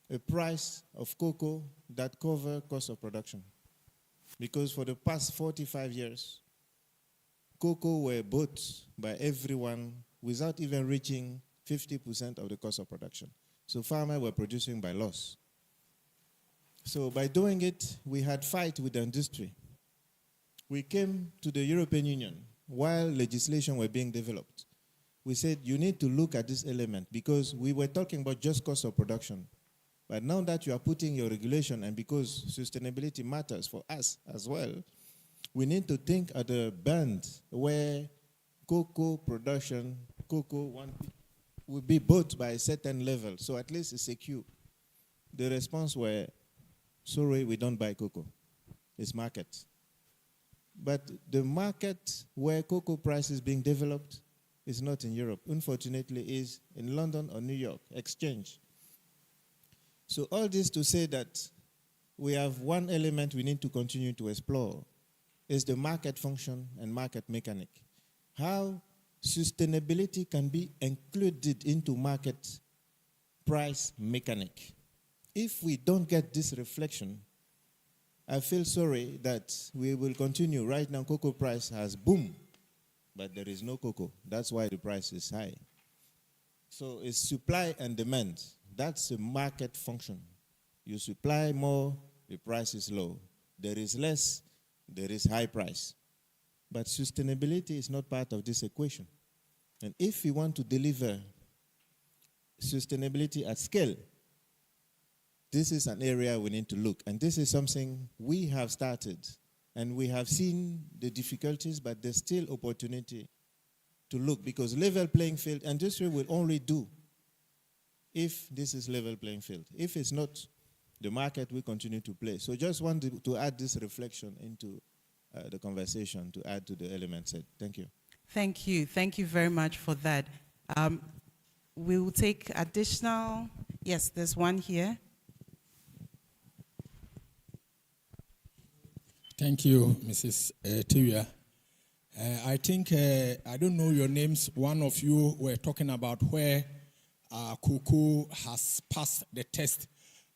a price of cocoa that covers cost of production. Because for the past 45 years, cocoa were bought by everyone without even reaching 50% of the cost of production. So farmers were producing by loss. So by doing it, we had fight with the industry. We came to the European Union while legislation were being developed. We said, you need to look at this element because we were talking about just cost of production. But now that you are putting your regulation, and because sustainability matters for us as well, we need to think at a band where cocoa production, will be bought by a certain level, so at least it's secure. The response were, sorry, we don't buy cocoa. It's market. But the market where cocoa price is being developed is not in Europe. Unfortunately, is in London or New York, exchange. So all this to say that we have one element we need to continue to explore is the market function and market mechanic. How sustainability can be included into market price mechanic. If we don't get this reflection, I feel sorry that we will continue. Right now, cocoa price has boomed, but there is no cocoa. That's why the price is high. So it's supply and demand. That's a market function. You supply more, the price is low. There is less, there is high price. But sustainability is not part of this equation. And if we want to deliver sustainability at scale, this is an area we need to look. And this is something we have started. And we have seen the difficulties, but there's still opportunity to look, because level playing field, industry will only do if this is level playing field. If it's not, the market will continue to play. So just wanted to add this reflection into the conversation, to add to the elements said. Thank you. Thank you. Thank you very much for that. We will take additional. Yes, there's one here. Thank you, Mrs. Tewia. I think, I don't know your names. One of you were talking about where cocoa has passed the test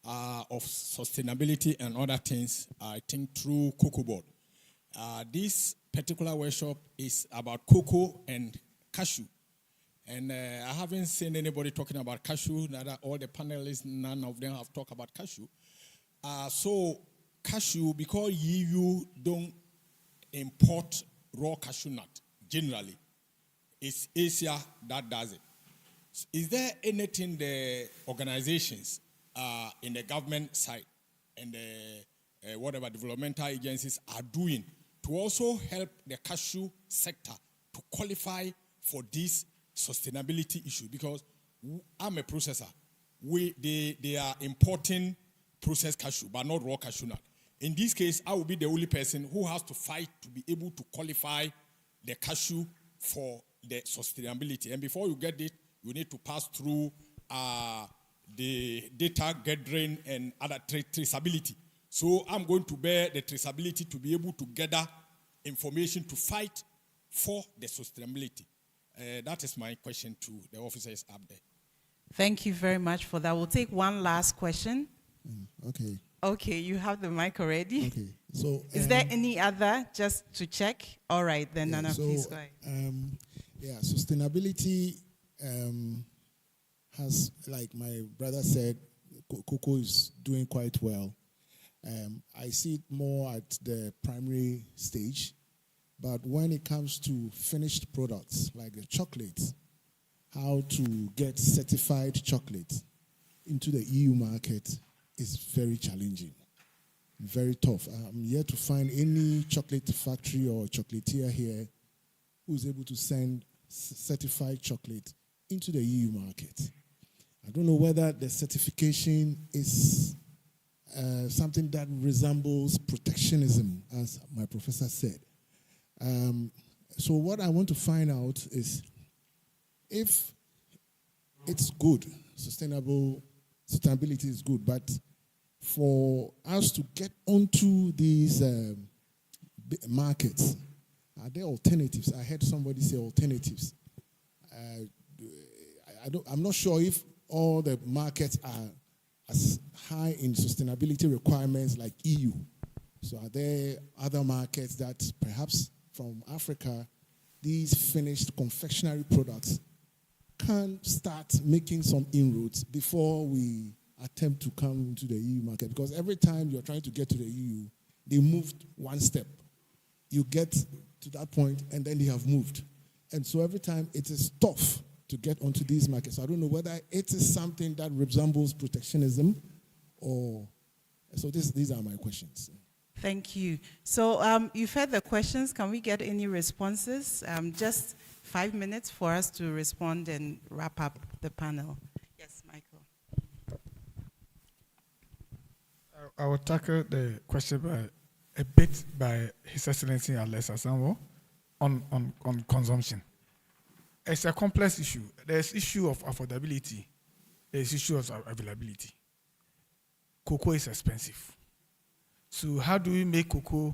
of sustainability and other things, I think, through Cocoa Board. This particular workshop is about cocoa and cashew. And I haven't seen anybody talking about cashew. Neither all the panelists, none of them have talked about cashew. So cashew, because EU don't import raw cashew nut, generally, it's Asia that does it. Is there anything the organizations in the government side and the whatever developmental agencies are doing to also help the cashew sector to qualify for this sustainability issue? Because I'm a processor. They are importing processed cashew, but not raw cashew nut. In this case, I will be the only person who has to fight to be able to qualify the cashew for the sustainability. And before you get it, you need to pass through the data gathering and other traceability. So I'm going to bear the traceability to be able to gather information to fight for the sustainability. That is my question to the officers up there. Thank you very much for that. We'll take one last question. Okay. Okay, you have the mic already. Okay. So is there any other, just to check? All right, then Nana, please go ahead. Sustainability has, like my brother said, cocoa is doing quite well. I see it more at the primary stage, but when it comes to finished products like the chocolate, how to get certified chocolate into the EU market is very challenging, very tough. I'm yet to find any chocolate factory or chocolatier here who's able to send certified chocolate into the EU market. I don't know whether the certification is something that resembles protectionism, as my professor said. So what I want to find out is if it's good, sustainability is good, but for us to get onto these markets, are there alternatives? I heard somebody say alternatives. I'm not sure if all the markets are as high in sustainability requirements like EU. So are there other markets that perhaps from Africa, these finished confectionery products can start making some inroads before we attempt to come into the EU market? Because every time you're trying to get to the EU, they moved one step. You get to that point, and then they have moved. And so every time it is tough to get onto these markets. I don't know whether it is something that resembles protectionism or... So these are my questions. Thank you. So you've heard the questions. Can we get any responses? Just 5 minutes for us to respond and wrap up the panel. Yes, Michael. I will tackle the question by a bit by His Excellency Alex Asanwo on consumption. It's a complex issue. There's issue of affordability. There's issue of availability. Cocoa is expensive. So how do we make cocoa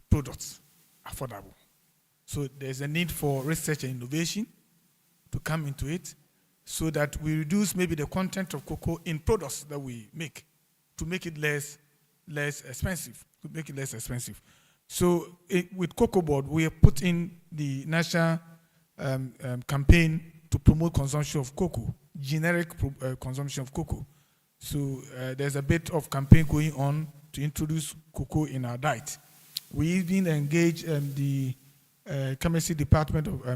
products affordable? So there's a need for research and innovation to come into it so that we reduce maybe the content of cocoa in products that we make to make it less expensive, So with Cocoa Board, we have put in the national campaign to promote consumption of cocoa, generic consumption of cocoa. So there's a bit of campaign going on to introduce cocoa in our diet. We even engage the chemistry department of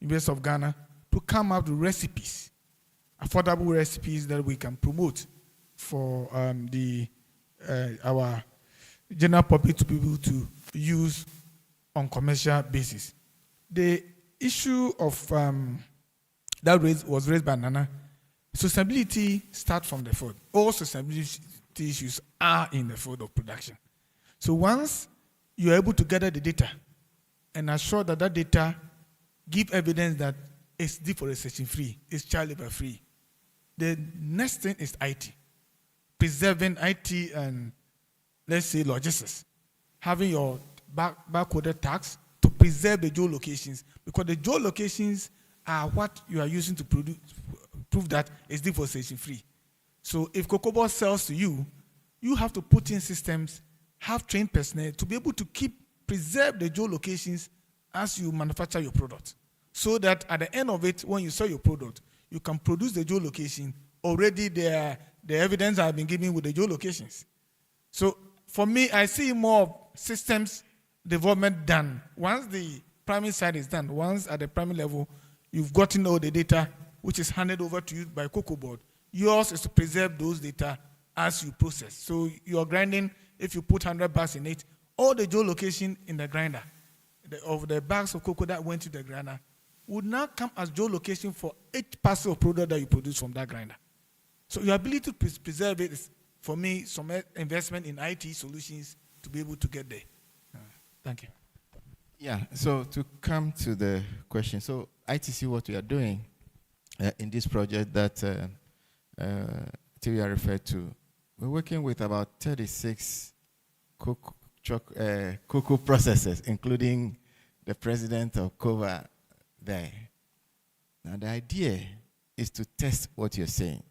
University of Ghana to come up with recipes, affordable recipes that we can promote for our general public to be able to use on commercial basis. The issue of that was raised by Nana, sustainability starts from the food. All sustainability issues are in the field of production. So once you're able to gather the data and assure that that data give evidence that it's deforestation free, it's child labor free, the next thing is IT. Preserving IT and, let's say, logistics. Having your barcoded tags to preserve the geolocations, because the geolocations are what you are using to prove that it's deforestation free. So if Cocoa Board sells to you, you have to put in systems, have trained personnel to be able to preserve the geolocations as you manufacture your product. So that at the end of it, when you sell your product, you can produce the geolocation. Already the evidence have been given with the geolocations. So for me, I see more systems development done. Once the primary side is done, once at the primary level, you've gotten all the data, which is handed over to you by Cocoa Board. Yours is to preserve those data as you process. So you're grinding, if you put 100 bags in it, all the geolocation in the grinder of the bags of cocoa that went to the grinder would now come as geolocation for each parcel of product that you produce from that grinder. So your ability to preserve it is, for me, some investment in IT solutions to be able to get there. Thank you. Yeah, so to come to the question, so ITC, what we are doing in this project that Tivia referred to, we're working with about 36 cocoa processors, including the president of COVA there. Now the idea is to test what you're saying.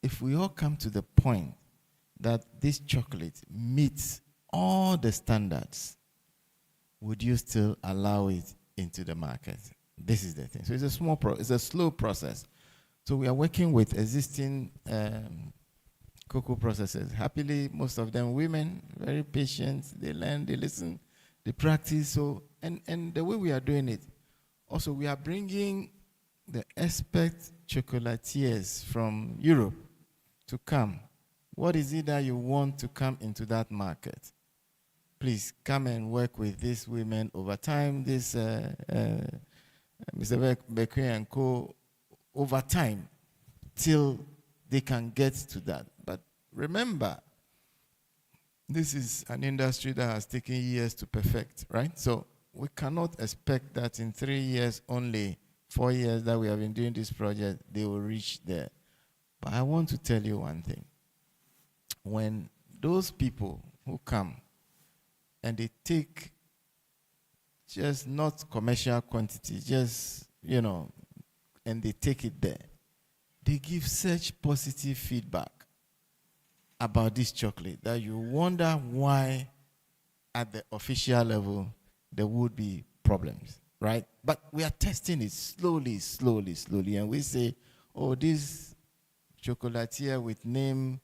If we all come to the point that this chocolate meets all the standards, would you still allow it into the market? This is the thing. So it's a slow process. So we are working with existing cocoa processors. Happily, most of them women, very patient. They learn, they listen, they practice. So and the way we are doing it, also we are bringing the expert chocolatiers from Europe to come. What is it that you want to come into that market? Please come and work with these women over time. This Mr. Bekwe and Co. over time till they can get to that. But remember, this is an industry that has taken years to perfect, right? So we cannot expect that in 3 years only, 4 years that we have been doing this project, they will reach there. But I want to tell you one thing. When those people who come and they take just not commercial quantity, just, and they take it there, they give such positive feedback about this chocolate that you wonder why at the official level there would be problems, right? But we are testing it slowly, and we say, oh, this chocolatier with name,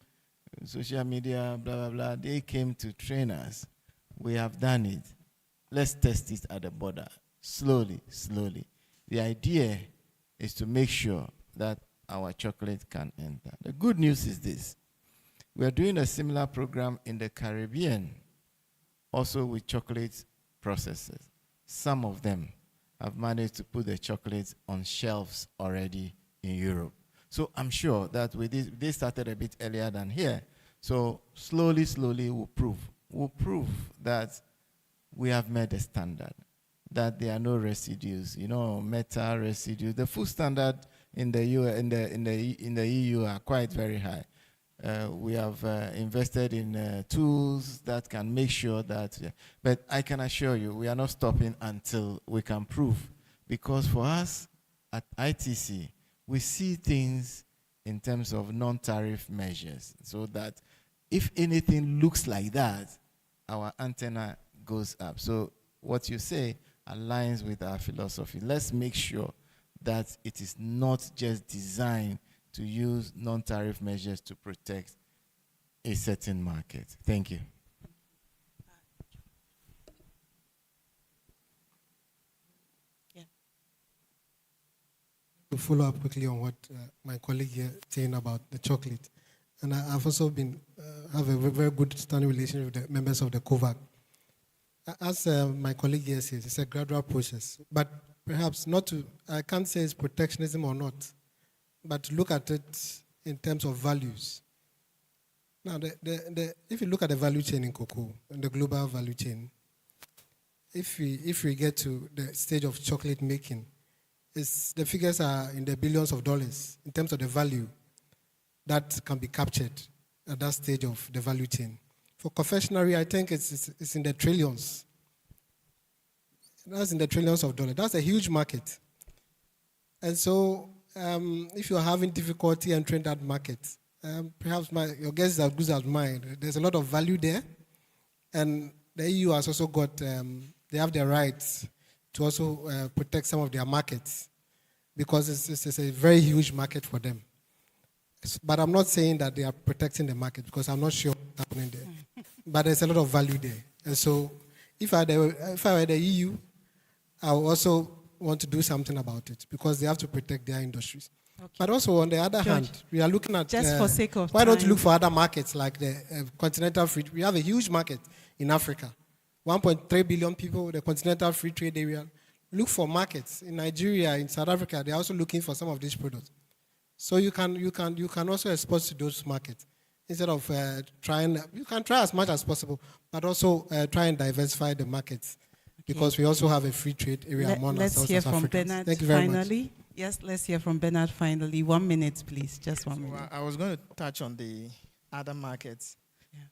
social media, blah, blah, blah, they came to train us. We have done it. Let's test it at the border, slowly. The idea is to make sure that our chocolate can enter. The good news is this. We are doing a similar program in the Caribbean, also with chocolate processors. Some of them have managed to put the chocolates on shelves already in Europe. So I'm sure that with this, they started a bit earlier than here. So slowly we'll prove will prove that we have met the standard, that there are no residues, metal residues. The food standard in the EU are quite very high. We have invested in tools that can make sure that, but I can assure you, we are not stopping until we can prove. Because for us at ITC, we see things in terms of non-tariff measures, so that if anything looks like that, our antenna goes up. So what you say aligns with our philosophy. Let's make sure that it is not just designed to use non-tariff measures to protect a certain market. Thank you. To follow up quickly on what my colleague here saying about the chocolate, and I've also been have a very good standing relationship with the members of the COVAC. As my colleague here says, it's a gradual process, but perhaps not to, I can't say it's protectionism or not, but look at it in terms of values. Now, if you look at the value chain in cocoa, and the global value chain, if we get to the stage of chocolate making, the figures are in the billions of dollars in terms of the value that can be captured at that stage of the value chain. For confectionery, I think it's in the trillions. That's in the trillions of dollars. That's a huge market. And so if you're having difficulty entering that market, perhaps your guess is as good as mine. There's a lot of value there. And the EU has also got, they have the rights to also protect some of their markets, because it's a very huge market for them. But I'm not saying that they are protecting the market, because I'm not sure what's happening there. But there's a lot of value there. And so if I were the EU, I would also want to do something about it, because they have to protect their industries. Okay. But also, on the other hand, we are looking at, just for sake of why time, don't you look for other markets like the continental free? We have a huge market in Africa, 1.3 billion people, the continental free trade area. Look for markets in Nigeria, in South Africa. They're also looking for some of these products. So you can also export to those markets instead of trying. You can try as much as possible, but also try and diversify the markets, because we also have a free trade area among ourselves as Africans. Let's hear from Bernard. Thank you very much. Yes, let's hear from Bernard finally. 1 minute, please. Just 1 minute. I was going to touch on the other markets,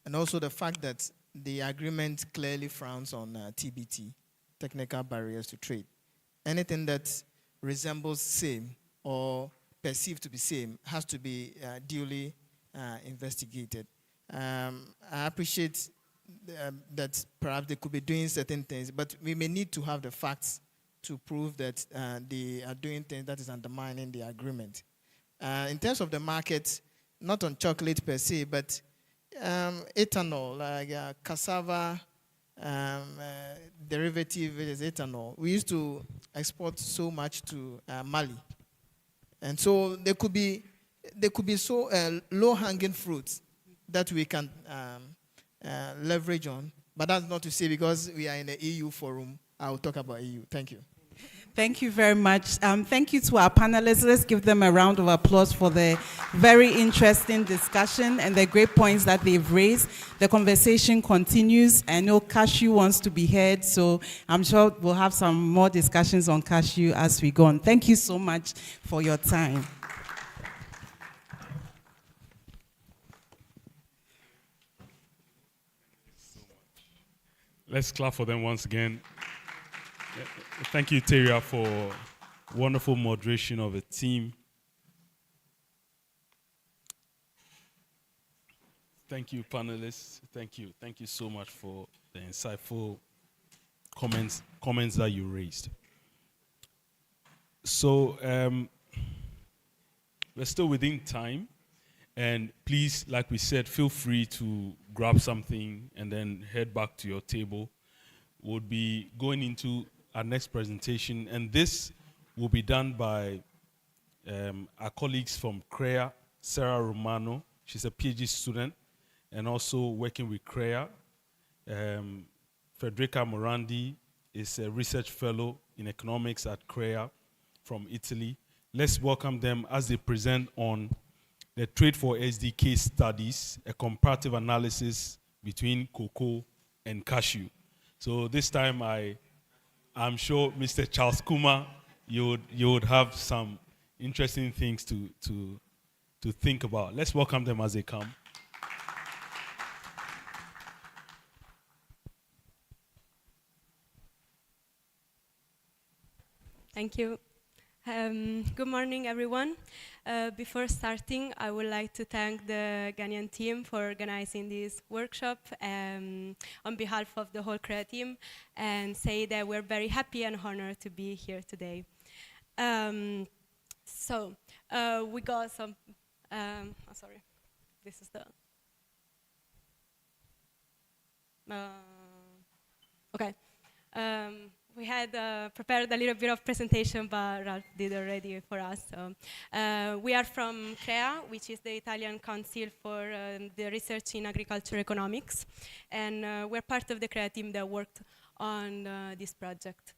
and also the fact that the agreement clearly frowns on TBT, technical barriers to trade. Anything that resembles same or perceived to be same has to be duly investigated. I appreciate that perhaps they could be doing certain things, but we may need to have the facts to prove that they are doing things that is undermining the agreement. In terms of the market, not on chocolate per se, but ethanol, like cassava derivative is ethanol. We used to export so much to Mali. And so there could be so low-hanging fruits that we can leverage on. But that's not to say because we are in the EU forum, I'll talk about EU. Thank you. Thank you very much. Thank you to our panelists. Let's give them a round of applause for the very interesting discussion and the great points that they've raised. The conversation continues. I know cashew wants to be heard, so I'm sure we'll have some more discussions on cashew as we go on. Thank you so much for your time. Let's clap for them once again. Thank you, Teria, for wonderful moderation of the team. Thank you, panelists. Thank you. Thank you so much for the insightful comments that you raised. So we're still within time. And please, like we said, feel free to grab something and then head back to your table. We'll be going into our next presentation, and this will be done by our colleagues from CREA, Sarah Romano. She's a PhD student and also working with CREA. Federica Morandi is a research fellow in economics at CREA from Italy. Let's welcome them as they present on the Trade4Sd case studies, a comparative analysis between cocoa and cashew. So this time I'm sure Mr. Charles Kuma, you would have some interesting things to think about. Let's welcome them as they come. Thank you. Good morning, everyone. Before starting, I would like to thank the Ghanaian team for organizing this workshop on behalf of the whole CREA team, and say that we're very happy and honored to be here today. We got some, sorry, this is the, okay. We had prepared a little bit of presentation, but Ralph did already for us. So, we are from CREA, which is the Italian Council for the Research in Agriculture Economics, and we're part of the CREA team that worked on this project.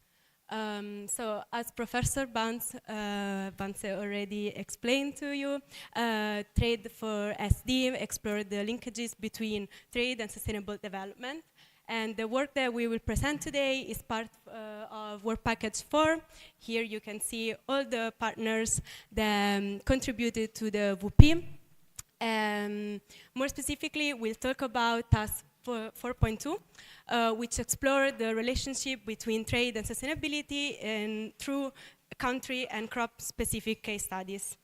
So, as Professor Vance already explained to you, Trade4Sd explored the linkages between trade and sustainable development. And the work that we will present today is part of Work Package 4. Here you can see all the partners that contributed to the WP. More specifically, we'll talk about Task 4.2, which explore the relationship between trade and sustainability and through country and crop-specific case studies.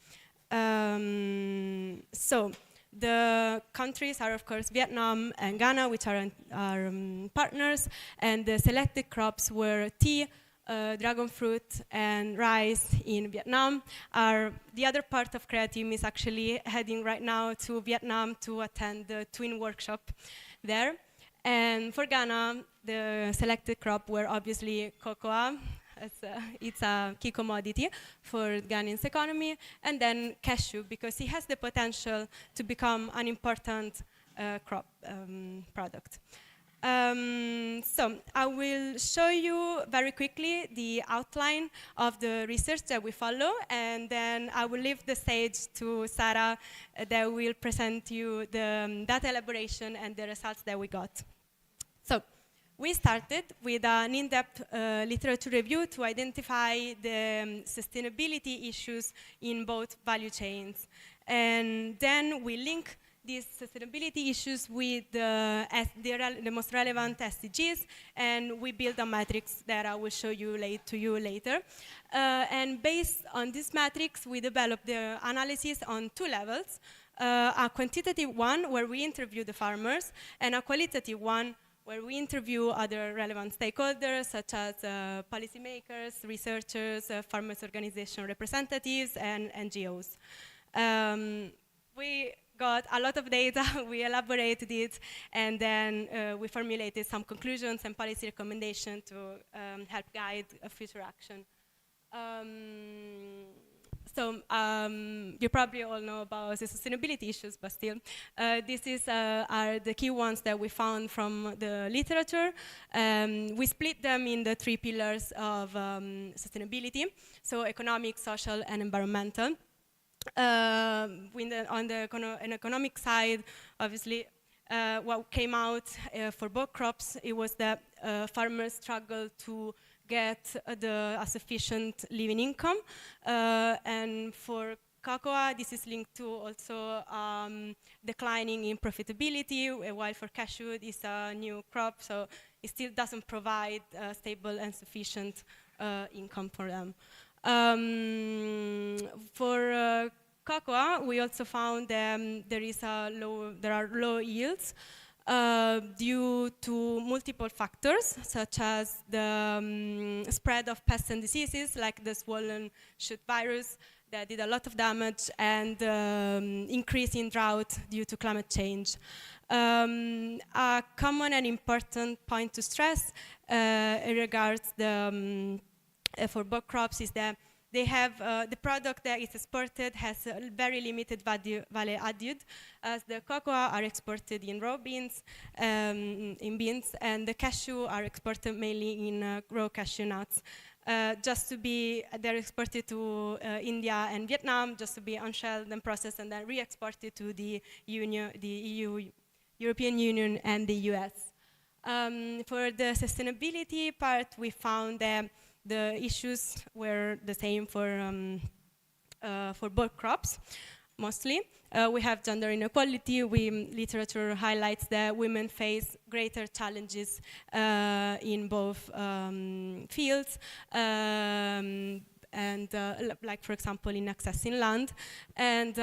The countries are, of course, Vietnam and Ghana, which are our partners, and the selected crops were tea, dragon fruit, and rice in Vietnam. The other part of CREA team is actually heading right now to Vietnam to attend the twin workshop there. And for Ghana, the selected crop were obviously cocoa. It's a key commodity for Ghanaian's economy, and then cashew, because it has the potential to become an important crop product. So I will show you very quickly the outline of the research that we follow, and then I will leave the stage to Sarah that will present you the data elaboration and the results that we got. So, we started with an in-depth literature review to identify the sustainability issues in both value chains. And then we link these sustainability issues with the most relevant SDGs, and we build a matrix that I will show you later. And based on this matrix, we developed the analysis on two levels, a quantitative one where we interview the farmers, and a qualitative one where we interview other relevant stakeholders, such as policymakers, researchers, farmers' organization representatives, and NGOs. We got a lot of data, we elaborated it, and then we formulated some conclusions and policy recommendations to help guide future action. You probably all know about the sustainability issues, but still, these are the key ones that we found from the literature. We split them in the three pillars of sustainability, so economic, social, and environmental. On the economic side, obviously, what came out for both crops, it was that farmers struggled to get a sufficient living income. And for cocoa, this is linked to also declining in profitability, while for cashew, it's a new crop, so it still doesn't provide stable and sufficient income for them. For cocoa, we also found there are low yields due to multiple factors, such as the spread of pests and diseases, like the swollen shoot virus that did a lot of damage, and increase in drought due to climate change. A common and important point to stress in regards for both crops is that they have the product that is exported has a very limited value added, as the cocoa are exported in raw beans, in beans, and the cashew are exported mainly in raw cashew nuts. They're exported to India and Vietnam just to be unshelled and processed, and then re-exported to the EU European Union and the US. For the sustainability part, we found that the issues were the same for both crops, mostly. We have gender inequality. Literature highlights that women face greater challenges in both fields, and like, for example, in accessing land. And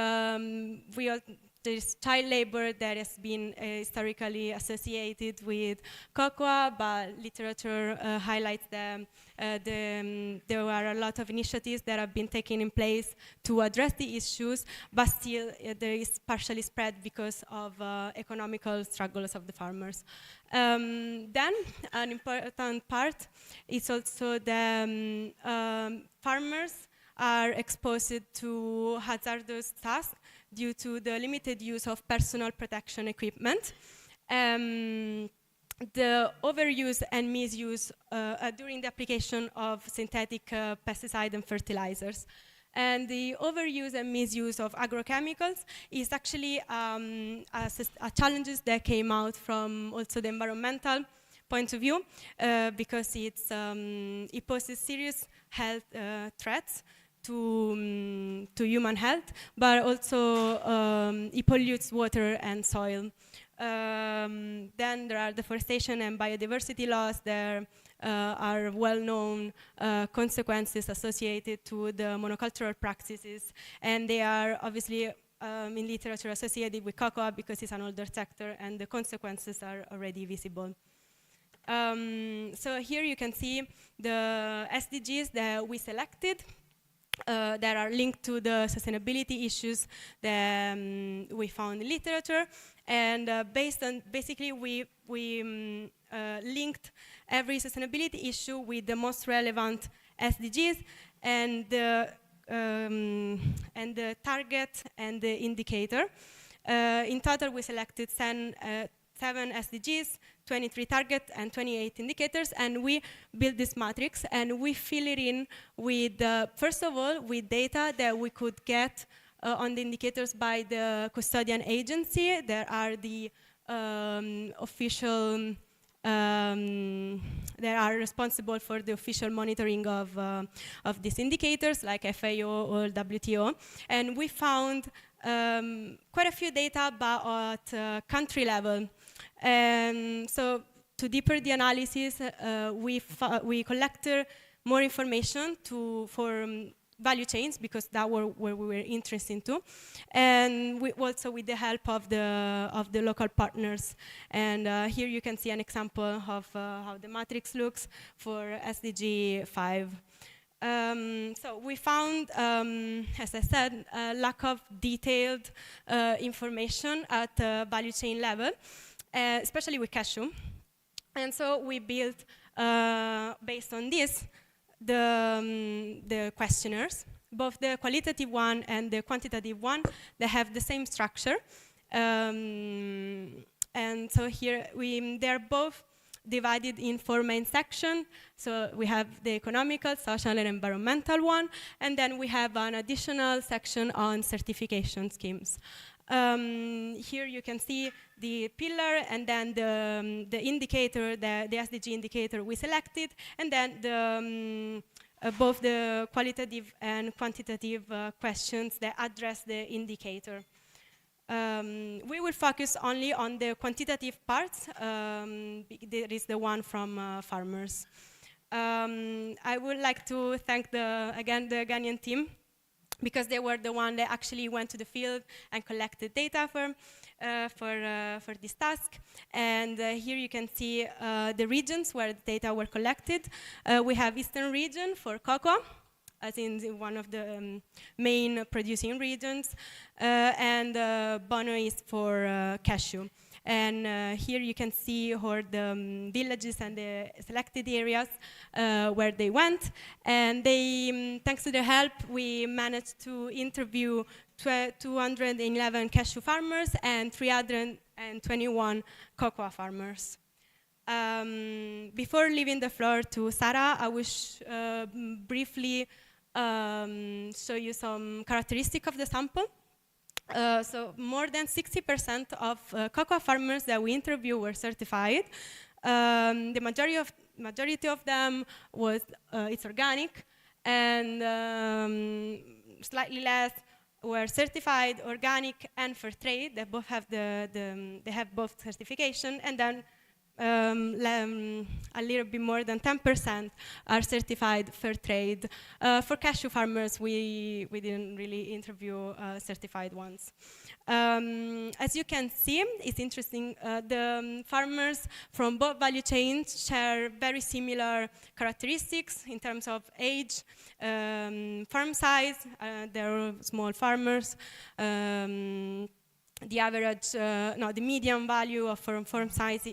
there's child labor that has been historically associated with cocoa, but literature highlights that there are a lot of initiatives that have been taken in place to address the issues, but still there is partially spread because of economical struggles of the farmers. Then an important part is also the farmers are exposed to hazardous tasks due to the limited use of personal protection equipment. The overuse and misuse during the application of synthetic pesticide and fertilizers. And the overuse and misuse of agrochemicals is actually a challenges that came out from also the environmental point of view, because it poses serious health threats to human health, but also it pollutes water and soil. Then there are deforestation and biodiversity loss. There are well-known consequences associated to the monocultural practices, and they are obviously in literature associated with cocoa because it's an older sector, and the consequences are already visible. So here you can see the SDGs that we selected that are linked to the sustainability issues that we found in literature. And basically we linked every sustainability issue with the most relevant SDGs and the target and the indicator. In total, we selected 7 SDGs, 23 targets, and 28 indicators, and we built this matrix, and we fill it in with, first of all, with data that we could get on the indicators by the custodian agency. There are the official, that are responsible for the official monitoring of these indicators, like FAO or WTO. And we found quite a few data, but at country level. And so to deeper the analysis, we collected more information for value chains, because that were where we were interested into, and also with the help of the local partners. And here you can see an example of how the matrix looks for SDG 5. So we found, as I said, a lack of detailed information at the value chain level, especially with cashew. And so we built, based on this, the questionnaires, both the qualitative one and the quantitative one. They have the same structure. And so here, they're both divided in 4 main sections. So we have the economical, social, and environmental one, and then we have an additional section on certification schemes. Here you can see the pillar, and then the indicator, the SDG indicator we selected, and then both the qualitative and quantitative questions that address the indicator. We will focus only on the quantitative parts. There is the one from farmers. I would like to thank again the Ghanaian team, because they were the one that actually went to the field and collected data for this task. And here you can see the regions where the data were collected. We have Eastern region for cocoa, as in one of the main producing regions, and Bono is for cashew. And here you can see how the villages and the selected areas where they went. And they, thanks to their help, we managed to interview 211 cashew farmers and 321 cocoa farmers. Before leaving the floor to Sarah, I will briefly show you some characteristics of the sample. So more than 60% of cocoa farmers that we interviewed were certified. The majority of them was it's organic, and slightly less were certified organic and fair trade. They both have they have both certification, and then a little bit more than 10% are certified fair trade. For cashew farmers, we didn't really interview certified ones. As you can see, it's interesting, the farmers from both value chains share very similar characteristics in terms of age, farm size. They're small farmers. The average, the median value of farm size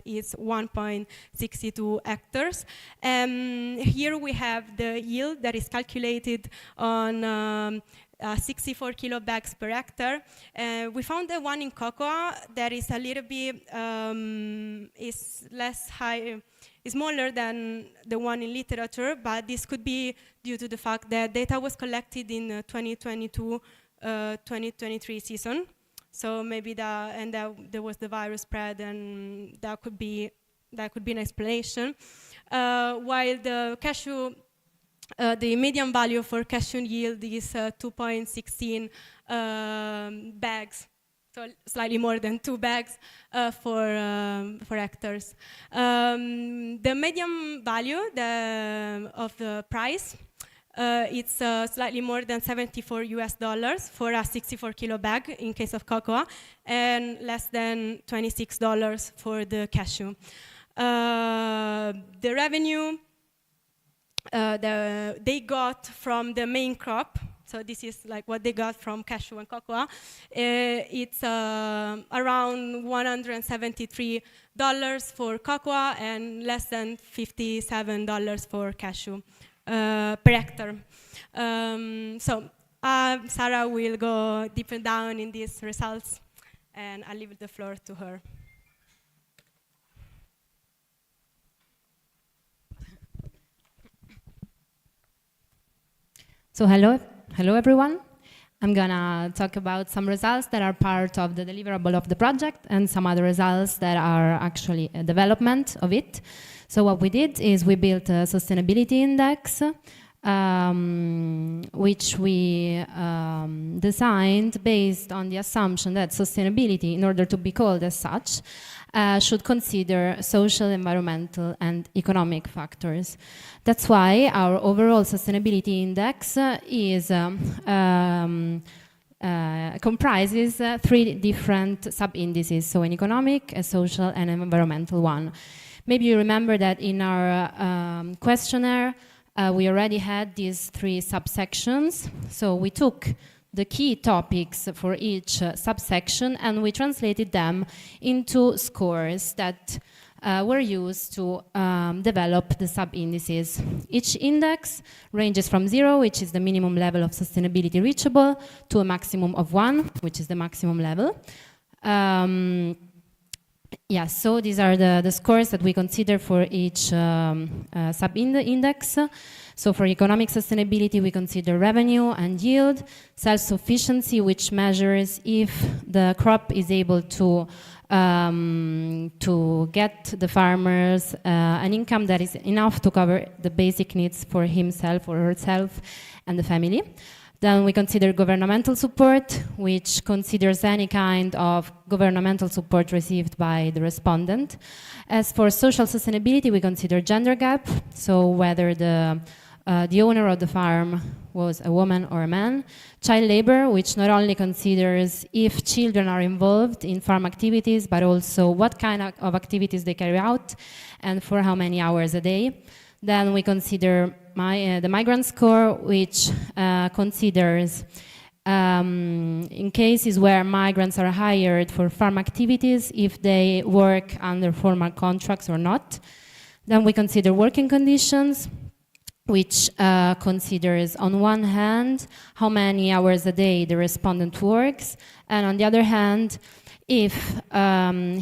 is 1.62 hectares. Here we have the yield that is calculated on 64 kilo bags per hectare. We found the one in cocoa that is a little bit is less high, is smaller than the one in literature, but this could be due to the fact that data was collected in 2022-2023 season. So maybe there was the virus spread, and that could be an explanation. While the cashew, the median value for cashew yield is 2.16 bags, so slightly more than 2 bags for hectares. The median value of the price, it's slightly more than $74 for a 64 kilo bag in case of cocoa, and less than $26 for the cashew. The revenue they got from the main crop, so this is like what they got from cashew and cocoa, it's around $173 for cocoa and less than $57 for cashew. Per hectare. Sarah will go deeper down in these results, and I'll leave the floor to her. So hello everyone. I'm gonna talk about some results that are part of the deliverable of the project and some other results that are actually a development of it. So what we did is we built a sustainability index, which we designed based on the assumption that sustainability, in order to be called as such, should consider social, environmental, and economic factors. That's why our overall sustainability index is comprises 3 different sub-indices, so an economic, a social, and an environmental one. Maybe you remember that in our questionnaire, we already had these 3 subsections. So we took the key topics for each subsection and we translated them into scores that were used to develop the sub-indices. Each index ranges from 0, which is the minimum level of sustainability reachable, to a maximum of 1, which is the maximum level. So these are the scores that we consider for each sub-index. So for economic sustainability, we consider revenue and yield, self-sufficiency, which measures if the crop is able to get the farmers an income that is enough to cover the basic needs for himself or herself and the family. Then we consider governmental support, which considers any kind of governmental support received by the respondent. As for social sustainability, we consider gender gap, so whether the owner of the farm was a woman or a man. Child labor, which not only considers if children are involved in farm activities, but also what kind of activities they carry out and for how many hours a day. Then we consider the migrant score, which considers in cases where migrants are hired for farm activities, if they work under formal contracts or not. Then we consider working conditions, which considers on one hand how many hours a day the respondent works, and on the other hand, if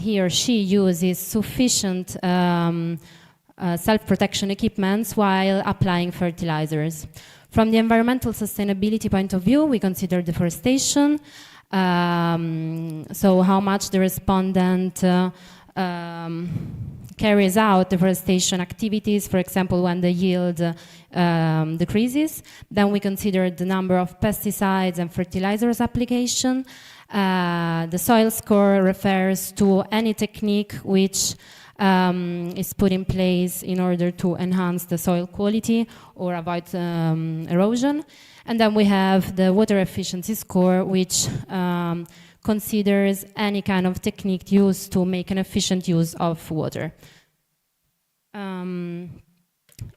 he or she uses sufficient self-protection equipments while applying fertilizers. From the environmental sustainability point of view, we consider deforestation, so how much the respondent carries out deforestation activities, for example, when the yield decreases. Then we consider the number of pesticides and fertilizers application. The soil score refers to any technique which is put in place in order to enhance the soil quality or avoid erosion. And then we have the water efficiency score, which considers any kind of technique used to make an efficient use of water.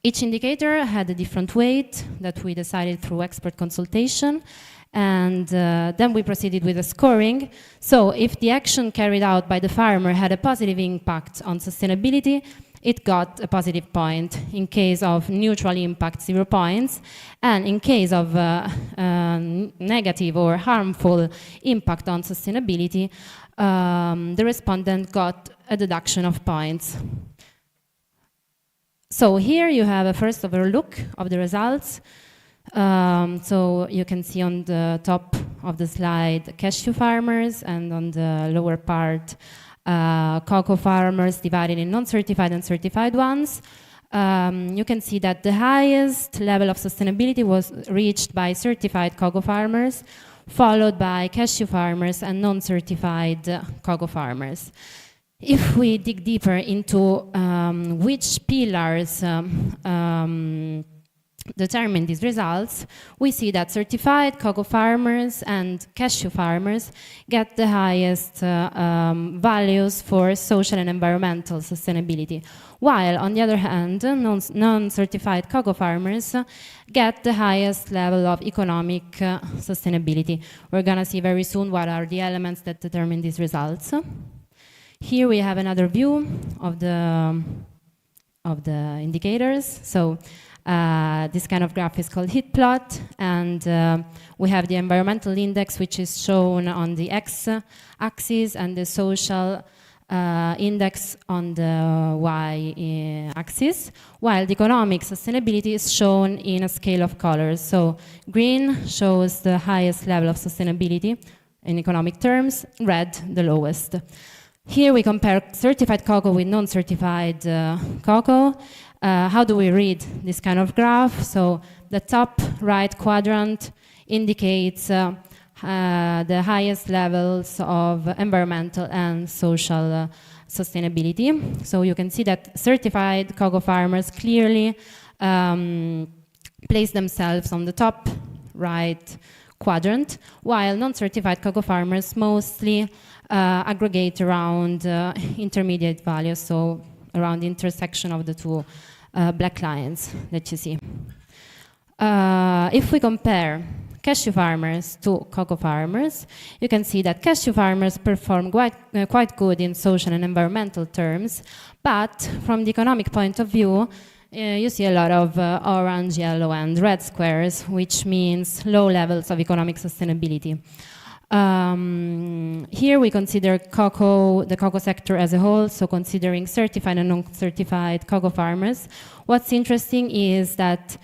Each indicator had a different weight that we decided through expert consultation, and then we proceeded with the scoring. So if the action carried out by the farmer had a positive impact on sustainability, it got a positive point. In case of neutral impact, 0 points. And in case of negative or harmful impact on sustainability, the respondent got a deduction of points. So here you have a first overlook of the results. So you can see on the top of the slide cashew farmers, and on the lower part cocoa farmers divided in non-certified and certified ones. You can see that the highest level of sustainability was reached by certified cocoa farmers, followed by cashew farmers and non-certified cocoa farmers. If we dig deeper into which pillars determine these results, we see that certified cocoa farmers and cashew farmers get the highest values for social and environmental sustainability, while on the other hand, non-certified cocoa farmers get the highest level of economic sustainability. We're going to see very soon what are the elements that determine these results. Here we have another view of the indicators. So this kind of graph is called heat plot, and we have the environmental index, which is shown on the x-axis, and the social index on the y-axis, while the economic sustainability is shown in a scale of colors. So green shows the highest level of sustainability in economic terms, red the lowest. Here we compare certified cocoa with non-certified cocoa. How do we read this kind of graph? So the top right quadrant indicates the highest levels of environmental and social sustainability. So you can see that certified cocoa farmers clearly place themselves on the top right quadrant, while non-certified cocoa farmers mostly aggregate around intermediate values, so around the intersection of the two black lines that you see. If we compare cashew farmers to cocoa farmers, you can see that cashew farmers perform quite good in social and environmental terms, but from the economic point of view, you see a lot of orange, yellow, and red squares, which means low levels of economic sustainability. Here we consider the cocoa sector as a whole, so considering certified and non-certified cocoa farmers. What's interesting is that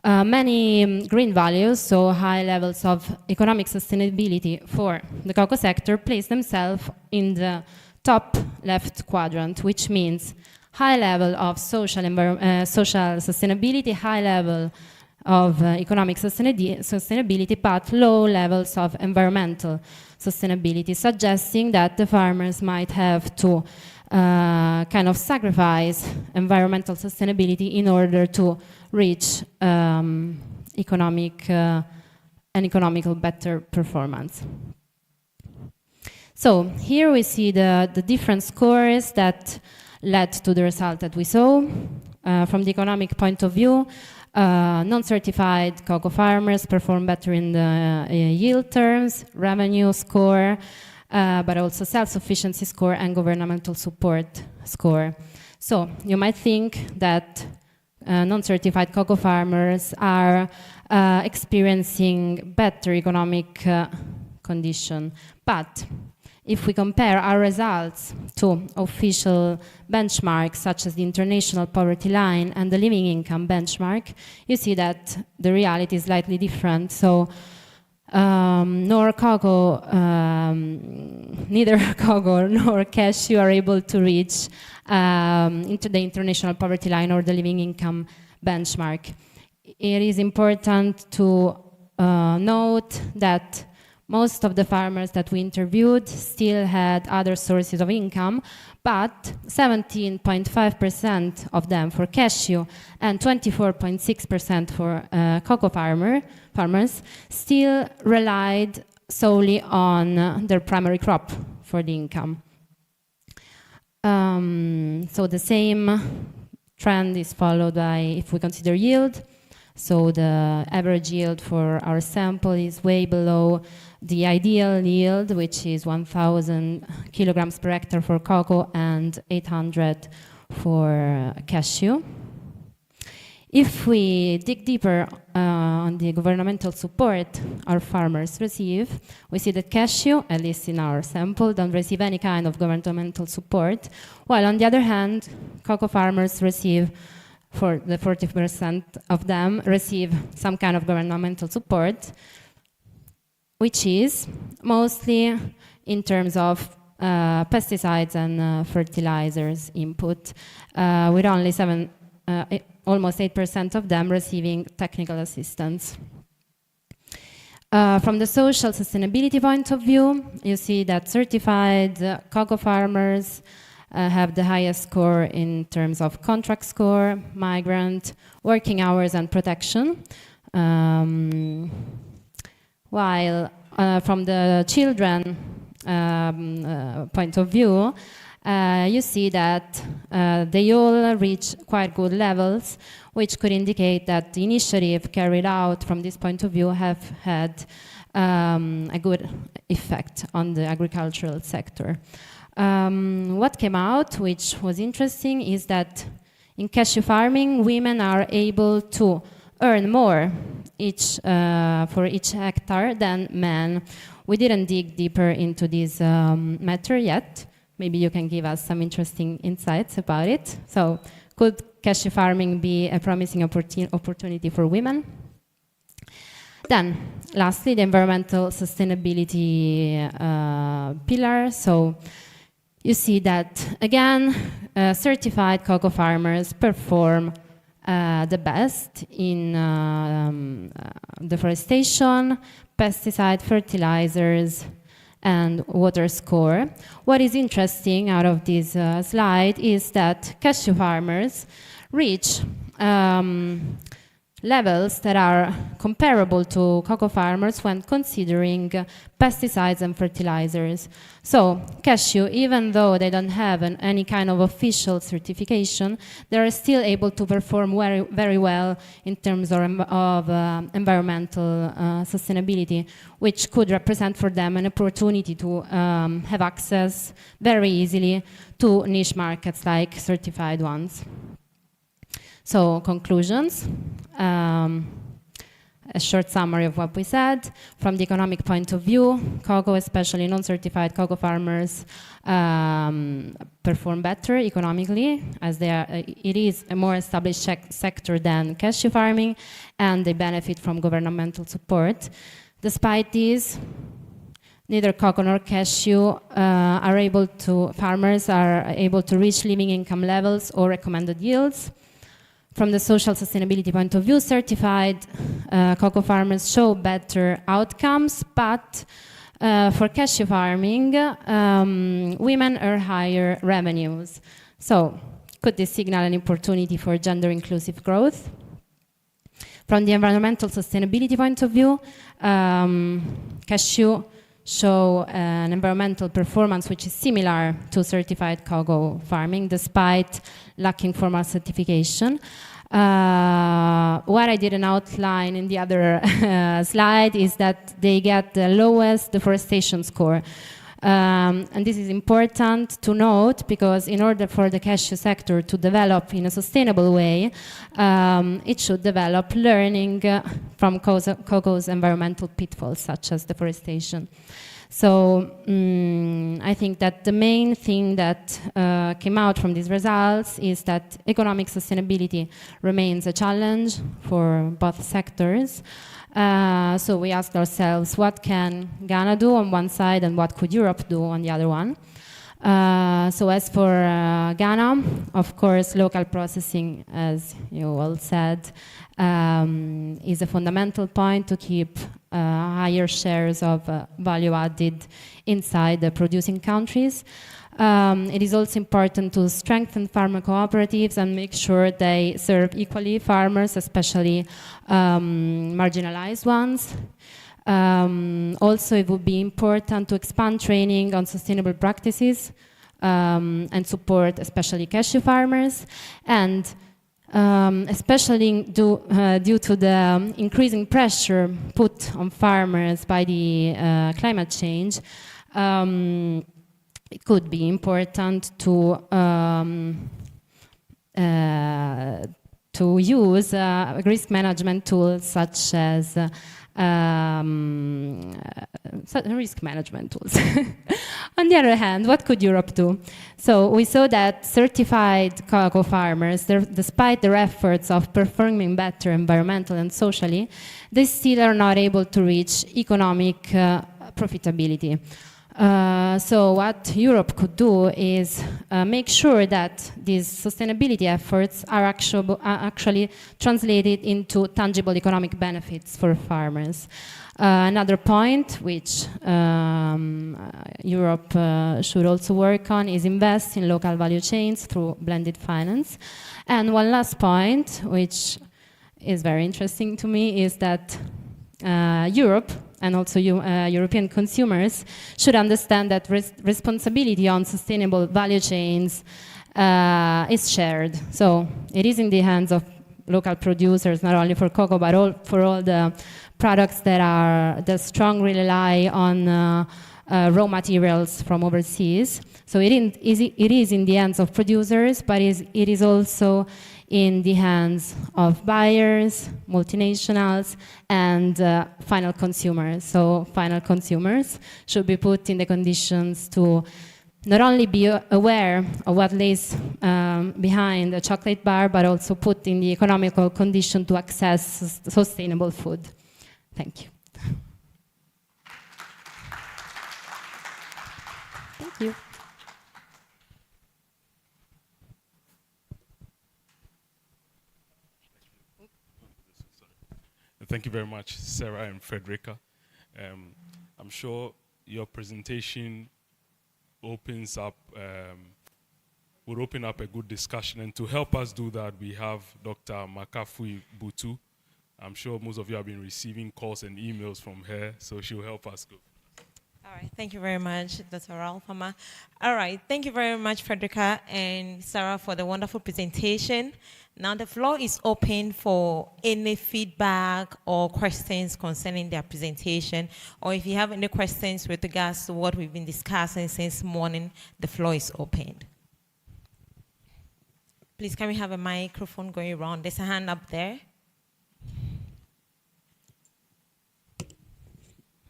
many green values, so high levels of economic sustainability for the cocoa sector, place themselves in the top left quadrant, which means high level of social sustainability, high level of economic sustainability, but low levels of environmental sustainability, suggesting that the farmers might have to kind of sacrifice environmental sustainability in order to reach economical better performance. So here we see the different scores that led to the result that we saw. From the economic point of view, non-certified cocoa farmers perform better in the yield terms, revenue score, but also self-sufficiency score and governmental support score. So you might think that non-certified cocoa farmers are experiencing better economic condition. But if we compare our results to official benchmarks such as the International Poverty Line and the Living Income benchmark, you see that the reality is slightly different. So neither cocoa nor cashew are able to reach into the International Poverty Line or the Living Income benchmark. It is important to note that most of the farmers that we interviewed still had other sources of income, but 17.5% of them for cashew and 24.6% for cocoa farmers still relied solely on their primary crop for the income. So the same trend is followed by, if we consider yield, so the average yield for our sample is way below the ideal yield, which is 1,000 kilograms per hectare for cocoa and 800 for cashew. If we dig deeper on the governmental support our farmers receive, we see that cashew, at least in our sample, don't receive any kind of governmental support, while on the other hand, cocoa farmers receive, for the 40% of them, receive some kind of governmental support, which is mostly in terms of pesticides and fertilizers input, with only almost 8% of them receiving technical assistance. From the social sustainability point of view, you see that certified cocoa farmers have the highest score in terms of contract score, migrant, working hours and protection. While from the children point of view, you see that they all reach quite good levels, which could indicate that the initiative carried out from this point of view have had a good effect on the agricultural sector. What came out, which was interesting, is that in cashew farming, women are able to earn more for each hectare than men. We didn't dig deeper into this matter yet. Maybe you can give us some interesting insights about it. So, could cashew farming be a promising opportunity for women? Then, lastly, the environmental sustainability pillar. So, you see that, again, certified cocoa farmers perform the best in deforestation, pesticide, fertilizers, and water score. What is interesting out of this slide is that cashew farmers reach levels that are comparable to cocoa farmers when considering pesticides and fertilizers. So cashew, even though they don't have any kind of official certification, they are still able to perform very, very well in terms of environmental sustainability, which could represent for them an opportunity to have access very easily to niche markets like certified ones. So, conclusions. A short summary of what we said. From the economic point of view, cocoa, especially non-certified cocoa farmers, perform better economically, as it is a more established sector than cashew farming, and they benefit from governmental support. Despite this, neither cocoa nor cashew farmers are able to reach living income levels or recommended yields. From the social sustainability point of view, certified cocoa farmers show better outcomes, but for cashew farming, women earn higher revenues. So, could this signal an opportunity for gender-inclusive growth? From the environmental sustainability point of view, cashew show an environmental performance which is similar to certified cocoa farming, despite lacking formal certification. What I didn't outline in the other slide is that they get the lowest deforestation score. And this is important to note because in order for the cashew sector to develop in a sustainable way, it should develop learning from cocoa's environmental pitfalls, such as deforestation. So I think that the main thing that came out from these results is that economic sustainability remains a challenge for both sectors. So we asked ourselves, what can Ghana do on one side and what could Europe do on the other one? So as for Ghana, of course, local processing, as you all said, is a fundamental point to keep higher shares of value added inside the producing countries. It is also important to strengthen farmer cooperatives and make sure they serve equally farmers, especially marginalized ones. Also, it would be important to expand training on sustainable practices and support especially cashew farmers. And especially due to the increasing pressure put on farmers by the climate change, it could be important to use risk management tools such as risk management tools. On the other hand, what could Europe do? So we saw that certified cocoa farmers, despite their efforts of performing better environmentally and socially, they still are not able to reach economic profitability. So what Europe could do is make sure that these sustainability efforts are actually translated into tangible economic benefits for farmers. Another point which Europe should also work on is invest in local value chains through blended finance. And one last point, which is very interesting to me, is that Europe and also European consumers should understand that responsibility on sustainable value chains is shared. So it is in the hands of local producers, not only for cocoa, but for all the products that strongly rely on raw materials from overseas. So it is in the hands of producers, but it is also in the hands of buyers, multinationals, and final consumers. So final consumers should be put in the conditions to not only be aware of what lays behind a chocolate bar, but also put in the economical condition to access sustainable food. Thank you. Thank you. Thank you very much, Sarah and Frederica. I'm sure your presentation would open up a good discussion. And to help us do that, we have Dr. Makafui Butu. I'm sure most of you have been receiving calls and emails from her, so she'll help us go. All right, thank you very much, Dr. Alfama. All right, thank you very much, Frederica and Sarah, for the wonderful presentation. Now the floor is open for any feedback or questions concerning their presentation, or if you have any questions with regards to what we've been discussing since morning, the floor is open. Please, can we have a microphone going around? There's a hand up there.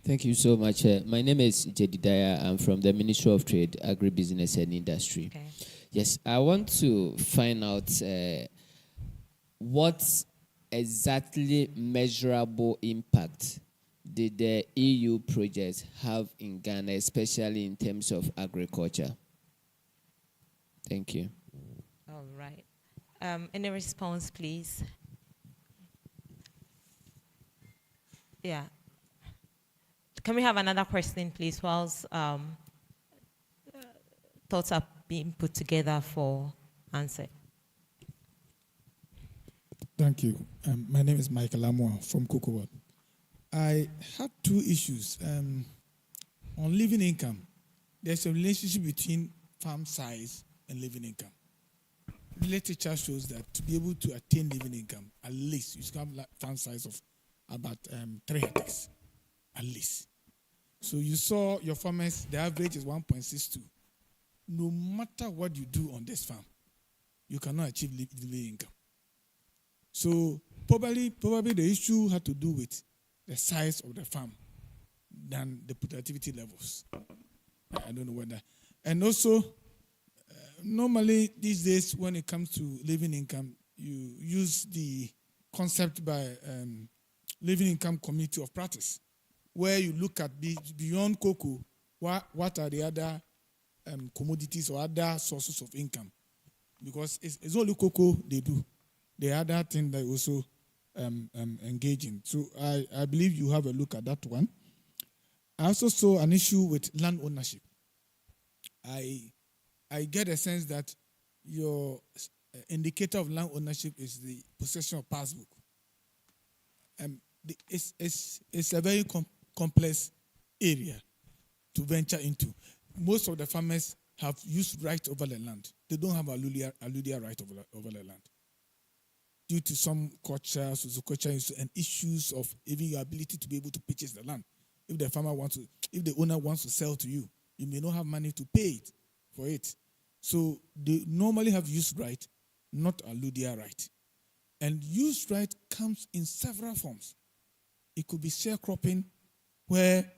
Thank you so much. My name is Jedidiah. I'm from the Ministry of Trade, Agribusiness and Industry. Okay. Yes, I want to find out what exactly measurable impact did the EU project have in Ghana, especially in terms of agriculture? Thank you. All right. Any response, please? Yeah. Can we have another question, please, whilst thoughts are being put together for answer? Thank you. My name is Michael Amwa from Cocoa. I had two issues. On living income, there's a relationship between farm size and living income. The literature shows that to be able to attain living income, at least you should have farm size of about 3 hectares, at least. So you saw your farmers, the average is 1.62. No matter what you do on this farm, you cannot achieve living income. So probably the issue had to do with the size of the farm than the productivity levels. I don't know whether. And also, normally these days when it comes to living income, you use the concept by Living Income Committee of Practice, where you look at beyond cocoa, what are the other commodities or other sources of income? Because it's only cocoa they do. The other thing they also engage in. So I believe you have a look at that one. I also saw an issue with land ownership. I get a sense that your indicator of land ownership is the possession of passbook. It's a very complex area to venture into. Most of the farmers have used right over the land. They don't have alluvial right over the land. Due to some culture, and issues of even your ability to be able to purchase the land. If the owner wants to sell to you, you may not have money to pay it for it. So they normally have use right, not alluvial right. And use right comes in several forms. It could be sharecropping, where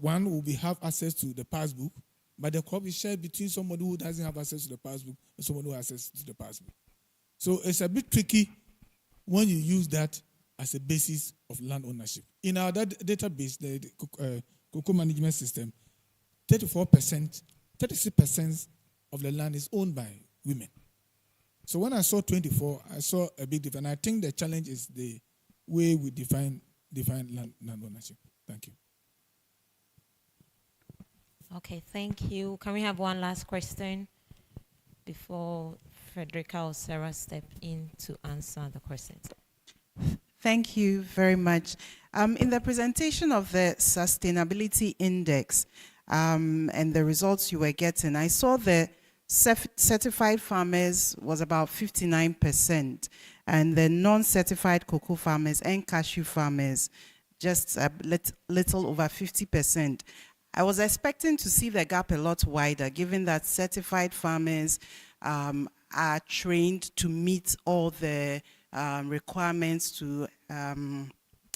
one will have access to the passbook, but the crop is shared between somebody who doesn't have access to the passbook and somebody who has access to the passbook. So it's a bit tricky when you use that as a basis of land ownership. In our database, the cocoa management system, 36% of the land is owned by women. So when I saw 24, I saw a big difference. I think the challenge is the way we define land ownership. Thank you. Okay, thank you. Can we have one last question before Frederica or Sarah step in to answer the questions? Thank you very much. In the presentation of the sustainability index and the results you were getting, I saw the certified farmers was about 59%, and the non-certified cocoa farmers and cashew farmers just a little over 50%. I was expecting to see the gap a lot wider, given that certified farmers are trained to meet all the requirements to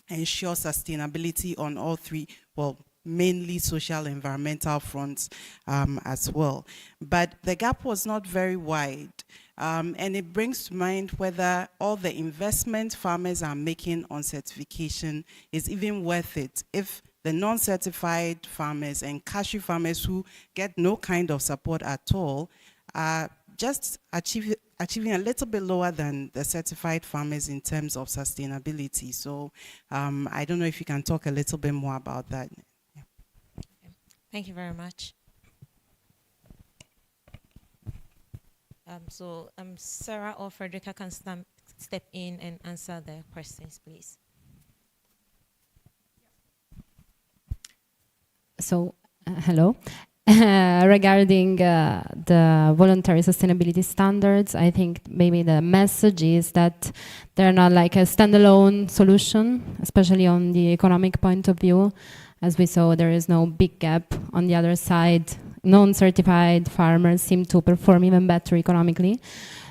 ensure sustainability on all three, well, mainly social environmental fronts as well. But the gap was not very wide. And it brings to mind whether all the investment farmers are making on certification is even worth it if the non-certified farmers and cashew farmers who get no kind of support at all are just achieving a little bit lower than the certified farmers in terms of sustainability. So I don't know if you can talk a little bit more about that. Yeah. Thank you very much. Sarah or Frederica can step in and answer the questions, please. So, hello. Regarding the voluntary sustainability standards, I think maybe the message is that they're not like a standalone solution, especially on the economic point of view. As we saw, there is no big gap. On the other side, non-certified farmers seem to perform even better economically.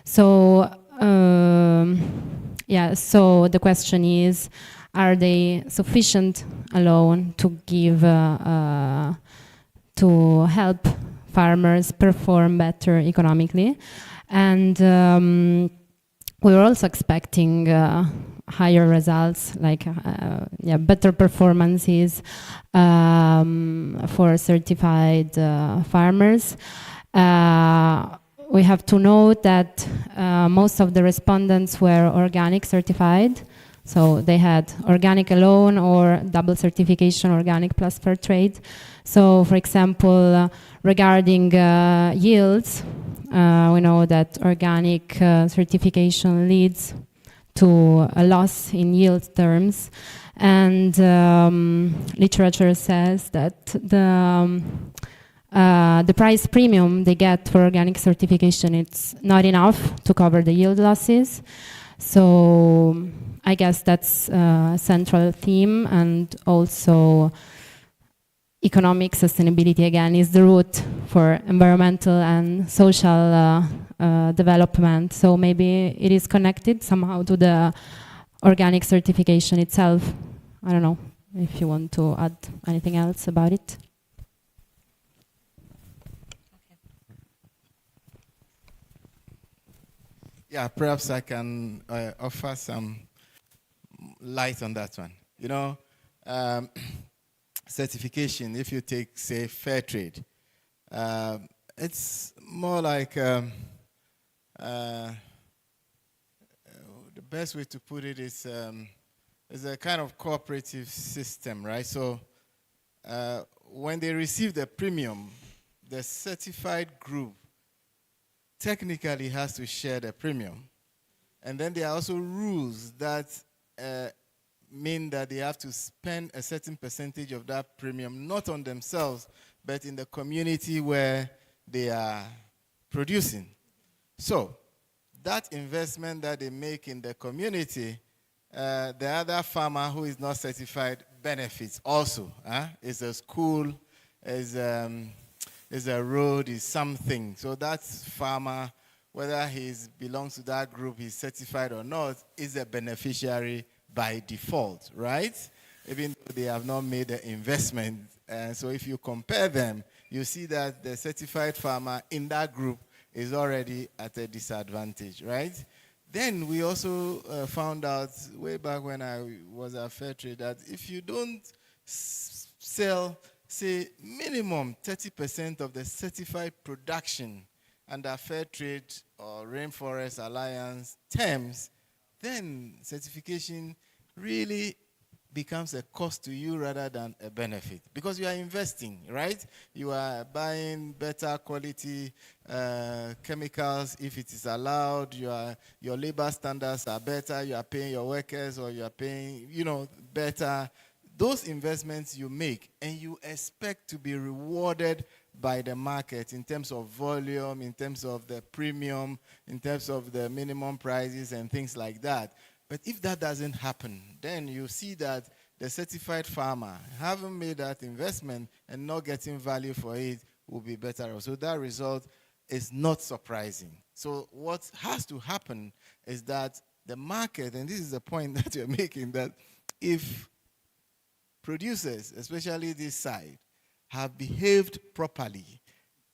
So, so the question is, are they sufficient alone to give, to help farmers perform better economically? And we were also expecting higher results, like better performances for certified farmers. We have to note that most of the respondents were organic certified. So they had organic alone or double certification, organic plus fair trade. So for example, regarding yields, we know that organic certification leads to a loss in yield terms. And literature says that the price premium they get for organic certification, it's not enough to cover the yield losses. So I guess that's a central theme, and also economic sustainability, again, is the root for environmental and social development. So maybe it is connected somehow to the organic certification itself. I don't know if you want to add anything else about it. Yeah, perhaps I can offer some light on that one. You know, certification, if you take, say, fair trade, it's more like the best way to put it is a kind of cooperative system, right? So when they receive the premium, the certified group technically has to share the premium. And then there are also rules that mean that they have to spend a certain percentage of that premium, not on themselves, but in the community where they are producing. So that investment that they make in the community, the other farmer who is not certified benefits also. It's a school, it's a road, is something. So that farmer, whether he belongs to that group, he's certified or not, is a beneficiary by default, right? Even though they have not made the investment. So if you compare them, you see that the certified farmer in that group is already at a disadvantage, right? Then we also found out way back when I was at Fairtrade that if you don't sell, say, minimum 30% of the certified production under Fairtrade or Rainforest Alliance terms, then certification really becomes a cost to you rather than a benefit, because you are investing, right? You are buying better quality chemicals if it is allowed. Your labor standards are better. You are paying your workers, or you are paying, better. Those investments you make, and you expect to be rewarded by the market in terms of volume, in terms of the premium, in terms of the minimum prices and things like that. But if that doesn't happen, then you see that the certified farmer, having made that investment and not getting value for it, will be better. So that result is not surprising. So what has to happen is that the market, and this is the point that you're making, that if producers, especially this side, have behaved properly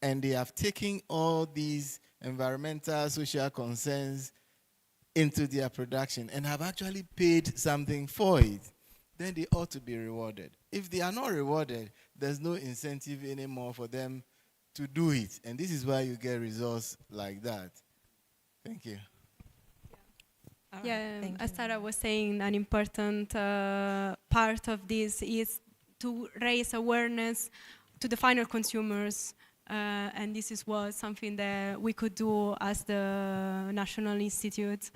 and they have taken all these environmental, social concerns into their production and have actually paid something for it, then they ought to be rewarded. If they are not rewarded, there's no incentive anymore for them to do it. And this is why you get results like that. Thank you. Yeah, as Sarah was saying, an important part of this is to raise awareness to the final consumers. And this is something that we could do as the National Institute.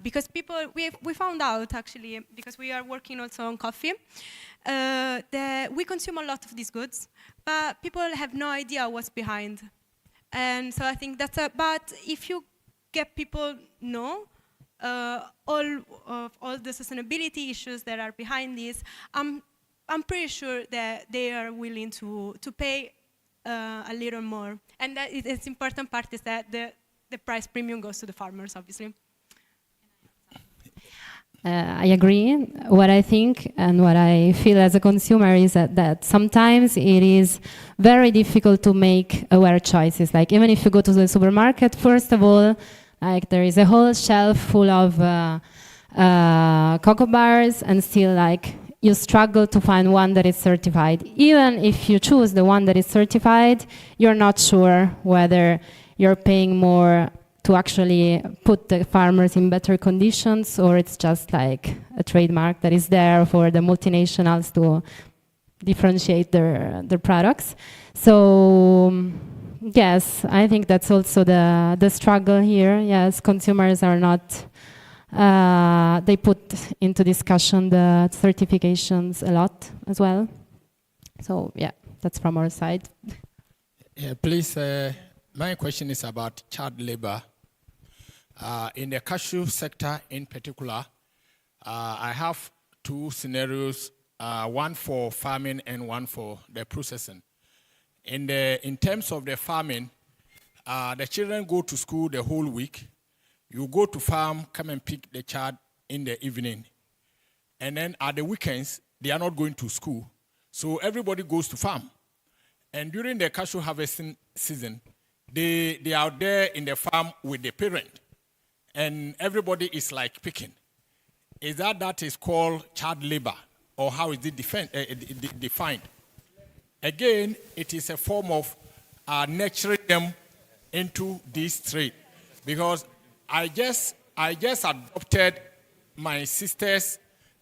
Because we found out actually, because we are working also on coffee, that we consume a lot of these goods, but people have no idea what's behind. And so I think but if you get people know all the sustainability issues that are behind this, I'm pretty sure that they are willing to pay a little more. And that it's important part is that the price premium goes to the farmers, obviously. I agree. What I think and what I feel as a consumer is that sometimes it is very difficult to make aware choices. Like even if you go to the supermarket, first of all, like there is a whole shelf full of cocoa bars, and still like you struggle to find one that is certified. Even if you choose the one that is certified, you're not sure whether you're paying more to actually put the farmers in better conditions, or it's just like a trademark that is there for the multinationals to differentiate their products. So yes, I think that's also the struggle here. Yes, consumers are not, they put into discussion the certifications a lot as well. So yeah, that's from our side. Yeah, please, my question is about child labor. In the cashew sector in particular, I have two scenarios one for farming and one for the processing. In terms of the farming, the children go to school the whole week. You go to farm, come and pick the child in the evening. And then at the weekends, they are not going to school. So everybody goes to farm. And during the cashew harvesting season, they are there in the farm with the parent. And everybody is like picking. Is that is called child labor? Or how is it defined? Again, it is a form of nurturing them into this trade. Because I just adopted my sister's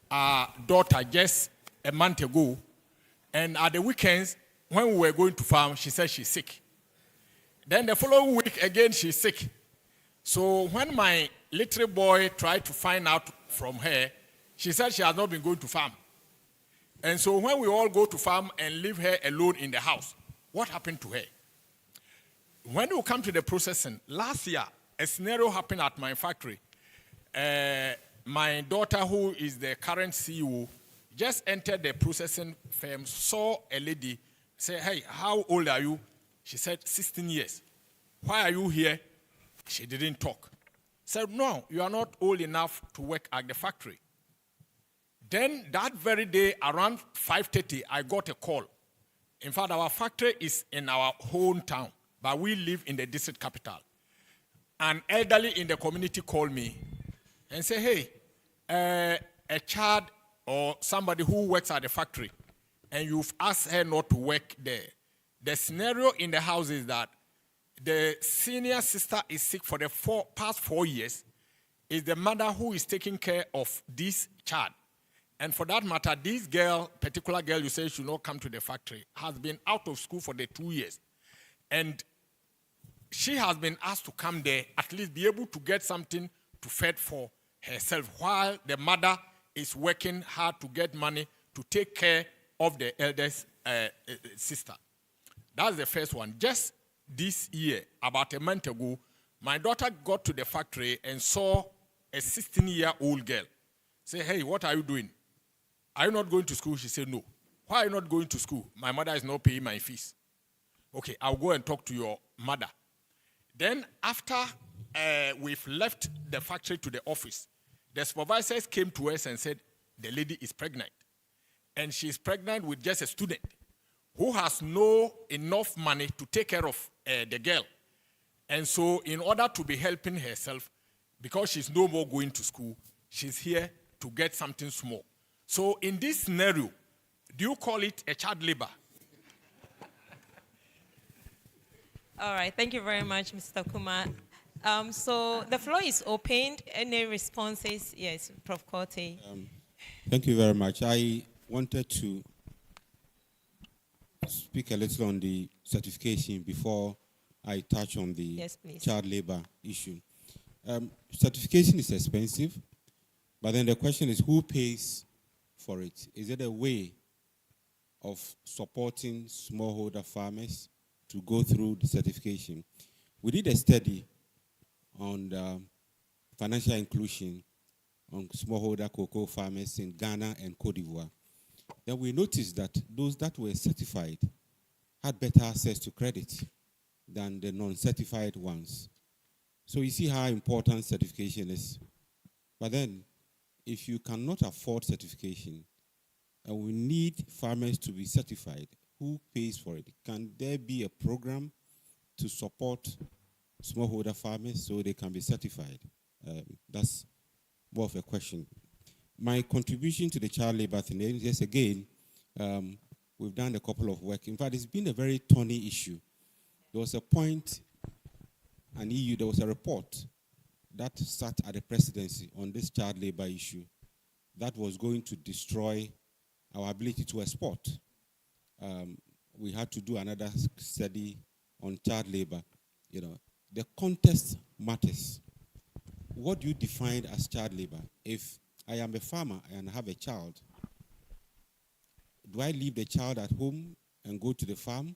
daughter just a month ago. And at the weekends, when we were going to farm, she said she's sick. Then the following week, again, she's sick. So when my little boy tried to find out from her, she said she has not been going to farm. And so when we all go to farm and leave her alone in the house, what happened to her? When we come to the processing, last year, a scenario happened at my factory. My daughter, who is the current CEO, just entered the processing firm, saw a lady, said, "Hey, how old are you?" She said, 16 years. "Why are you here?" She didn't talk. Said, "No, you are not old enough to work at the factory." Then that very day, around 5:30, I got a call. In fact, our factory is in our hometown, but we live in the district capital. An elderly in the community called me and said, "Hey, a child or somebody who works at the factory, and you've asked her not to work there. The scenario in the house is that the senior sister is sick for the past 4 years. It's the mother who is taking care of this child. And for that matter, this girl, particular girl you say should not come to the factory, has been out of school for the 2 years. And she has been asked to come there, at least be able to get something to feed for herself, while the mother is working hard to get money to take care of the eldest sister." That's the first one. Just this year, about a month ago, my daughter got to the factory and saw a 16-year-old girl. Say, "Hey, what are you doing? Are you not going to school?" She said, "No." "Why are you not going to school?" "My mother is not paying my fees." "Okay, I'll go and talk to your mother." Then after we've left the factory to the office, the supervisors came to us and said, "The lady is pregnant. And she's pregnant with just a student who has no enough money to take care of the girl. And so in order to be helping herself, because she's no more going to school, she's here to get something small." So in this scenario, do you call it a child labor? All right, thank you very much, Mr. Kumar. So the floor is opened. Any responses? Yes, Prof. Korte. Thank you very much. I wanted to speak a little on the certification before I touch on the child labor issue. Certification is expensive, but then the question is who pays for it? Is it a way of supporting smallholder farmers to go through the certification? We did a study on financial inclusion on smallholder cocoa farmers in Ghana and Cote d'Ivoire. Then we noticed that those that were certified had better access to credit than the non-certified ones. So you see how important certification is. But then, if you cannot afford certification, and we need farmers to be certified, who pays for it? Can there be a program to support smallholder farmers so they can be certified? That's more of a question. My contribution to the child labor thing is, yes, again, we've done a couple of work. In fact, it's been a very thorny issue. There was a point, there was a report that sat at the presidency on this child labor issue that was going to destroy our ability to export. We had to do another study on child labor. The context matters. What do you define as child labor? If I am a farmer and I have a child, do I leave the child at home and go to the farm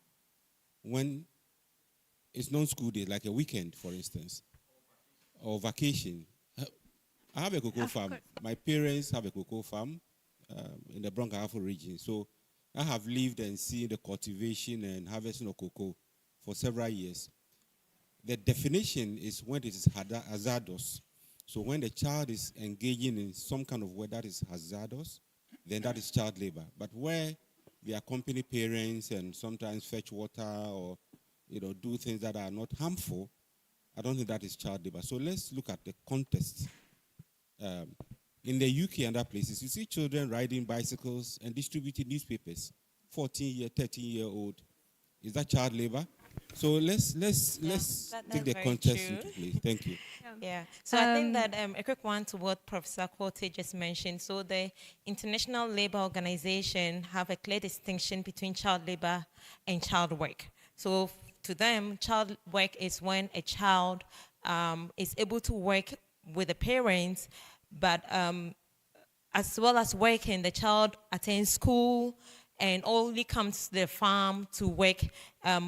when it's non-school day, like a weekend, for instance, or vacation? I have a cocoa farm. My parents have a cocoa farm. in the Broncos region. So I have lived and seen the cultivation and harvesting of cocoa for several years. The definition is when it is hazardous. So when the child is engaging in some kind of work that is hazardous, then that is child labor. But where they accompany parents and sometimes fetch water or do things that are not harmful, I don't think that is child labor. So let's look at the context. In the UK and other places, you see children riding bicycles and distributing newspapers. 14-year, 13-year-old. Is that child labor? So let's take the context into place. Thank you. Yeah. So I think that a quick one to what Professor Quote just mentioned. So the International Labour Organization have a clear distinction between child labor and child work. So to them, child work is when a child is able to work with the parents, but as well as working, the child attends school and only comes to the farm to work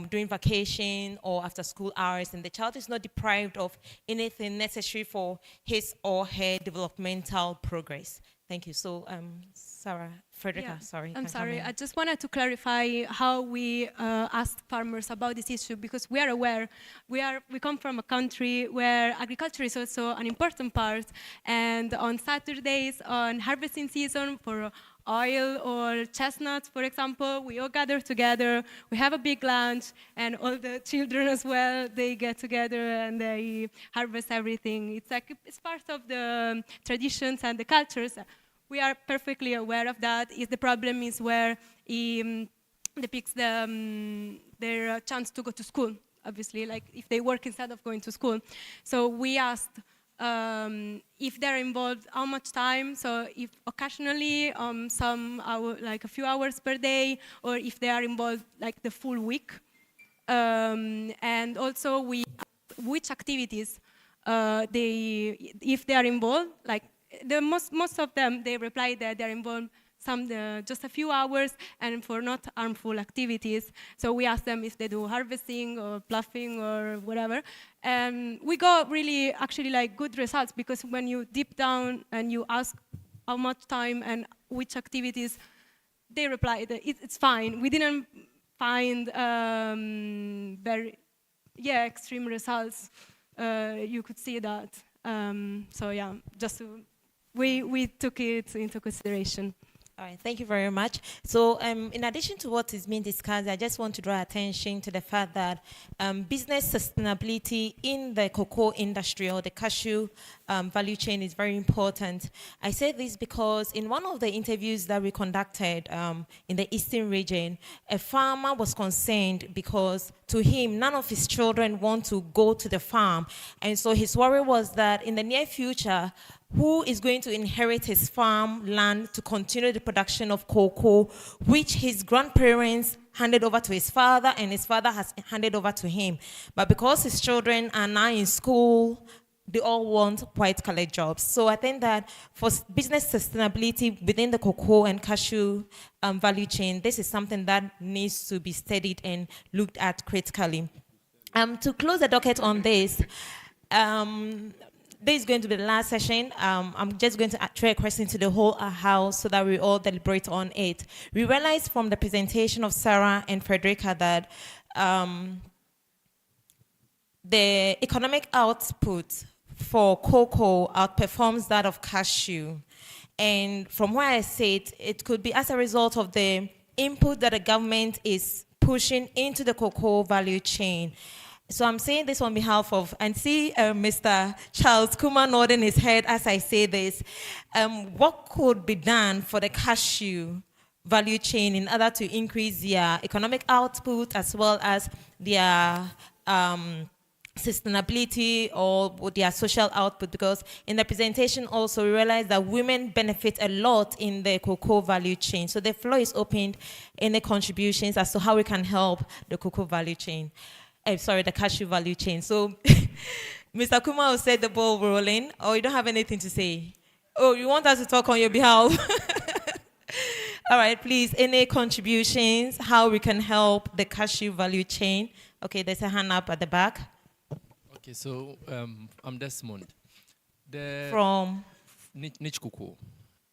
during vacation or after school hours, and the child is not deprived of anything necessary for his or her developmental progress. Thank you. So, Sarah, Frederica, sorry. I'm sorry. I just wanted to clarify how we ask farmers about this issue, because we are aware. We come from a country where agriculture is also an important part, and on Saturdays, on harvesting season for oil or chestnuts, for example, we all gather together, we have a big lunch, and all the children as well, they get together and they harvest everything. It's part of the traditions and the cultures. We are perfectly aware of that. The problem is where it depicts their chance to go to school, obviously, like if they work instead of going to school. So we asked if they're involved, how much time, so if occasionally some hour, like a few hours per day, or if they are involved like the full week. And also we asked which activities if they are involved, like most of them, they reply that they're involved just a few hours and for not harmful activities. So we ask them if they do harvesting or ploughing or whatever. And we got really actually like good results, because when you deep down and you ask how much time and which activities, they reply that it's fine. We didn't find very extreme results. You could see that. So yeah, we took it into consideration. All right, thank you very much. So in addition to what is being discussed, I just want to draw attention to the fact that business sustainability in the cocoa industry or the cashew value chain is very important. I say this because in one of the interviews that we conducted in the Eastern region, a farmer was concerned because to him, none of his children want to go to the farm. And so his worry was that in the near future, who is going to inherit his farm land to continue the production of cocoa, which his grandparents handed over to his father and his father has handed over to him. But because his children are now in school, they all want white-collar jobs. So I think that for business sustainability within the cocoa and cashew value chain, this is something that needs to be studied and looked at critically. To close the docket on this, this is going to be the last session. I'm just going to throw a question to the whole house so that we all deliberate on it. We realized from the presentation of Sarah and Frederica that the economic output for cocoa outperforms that of cashew. And from where I sit, it could be as a result of the input that the government is pushing into the cocoa value chain. So I'm saying this on behalf of, and see Mr. Charles Kuma nodding his head as I say this. What could be done for the cashew value chain in order to increase their economic output as well as their sustainability or their social output? Because in the presentation also we realized that women benefit a lot in the cocoa value chain. So the floor is opened. Any contributions as to how we can help the cocoa value chain? The cashew value chain. So Mr. Kuma will set the ball rolling, or you don't have anything to say? Oh, you want us to talk on your behalf? All right, please, any contributions, how we can help the cashew value chain? Okay, there's a hand up at the back. Okay, so I'm Desmond. From? Niche Cocoa.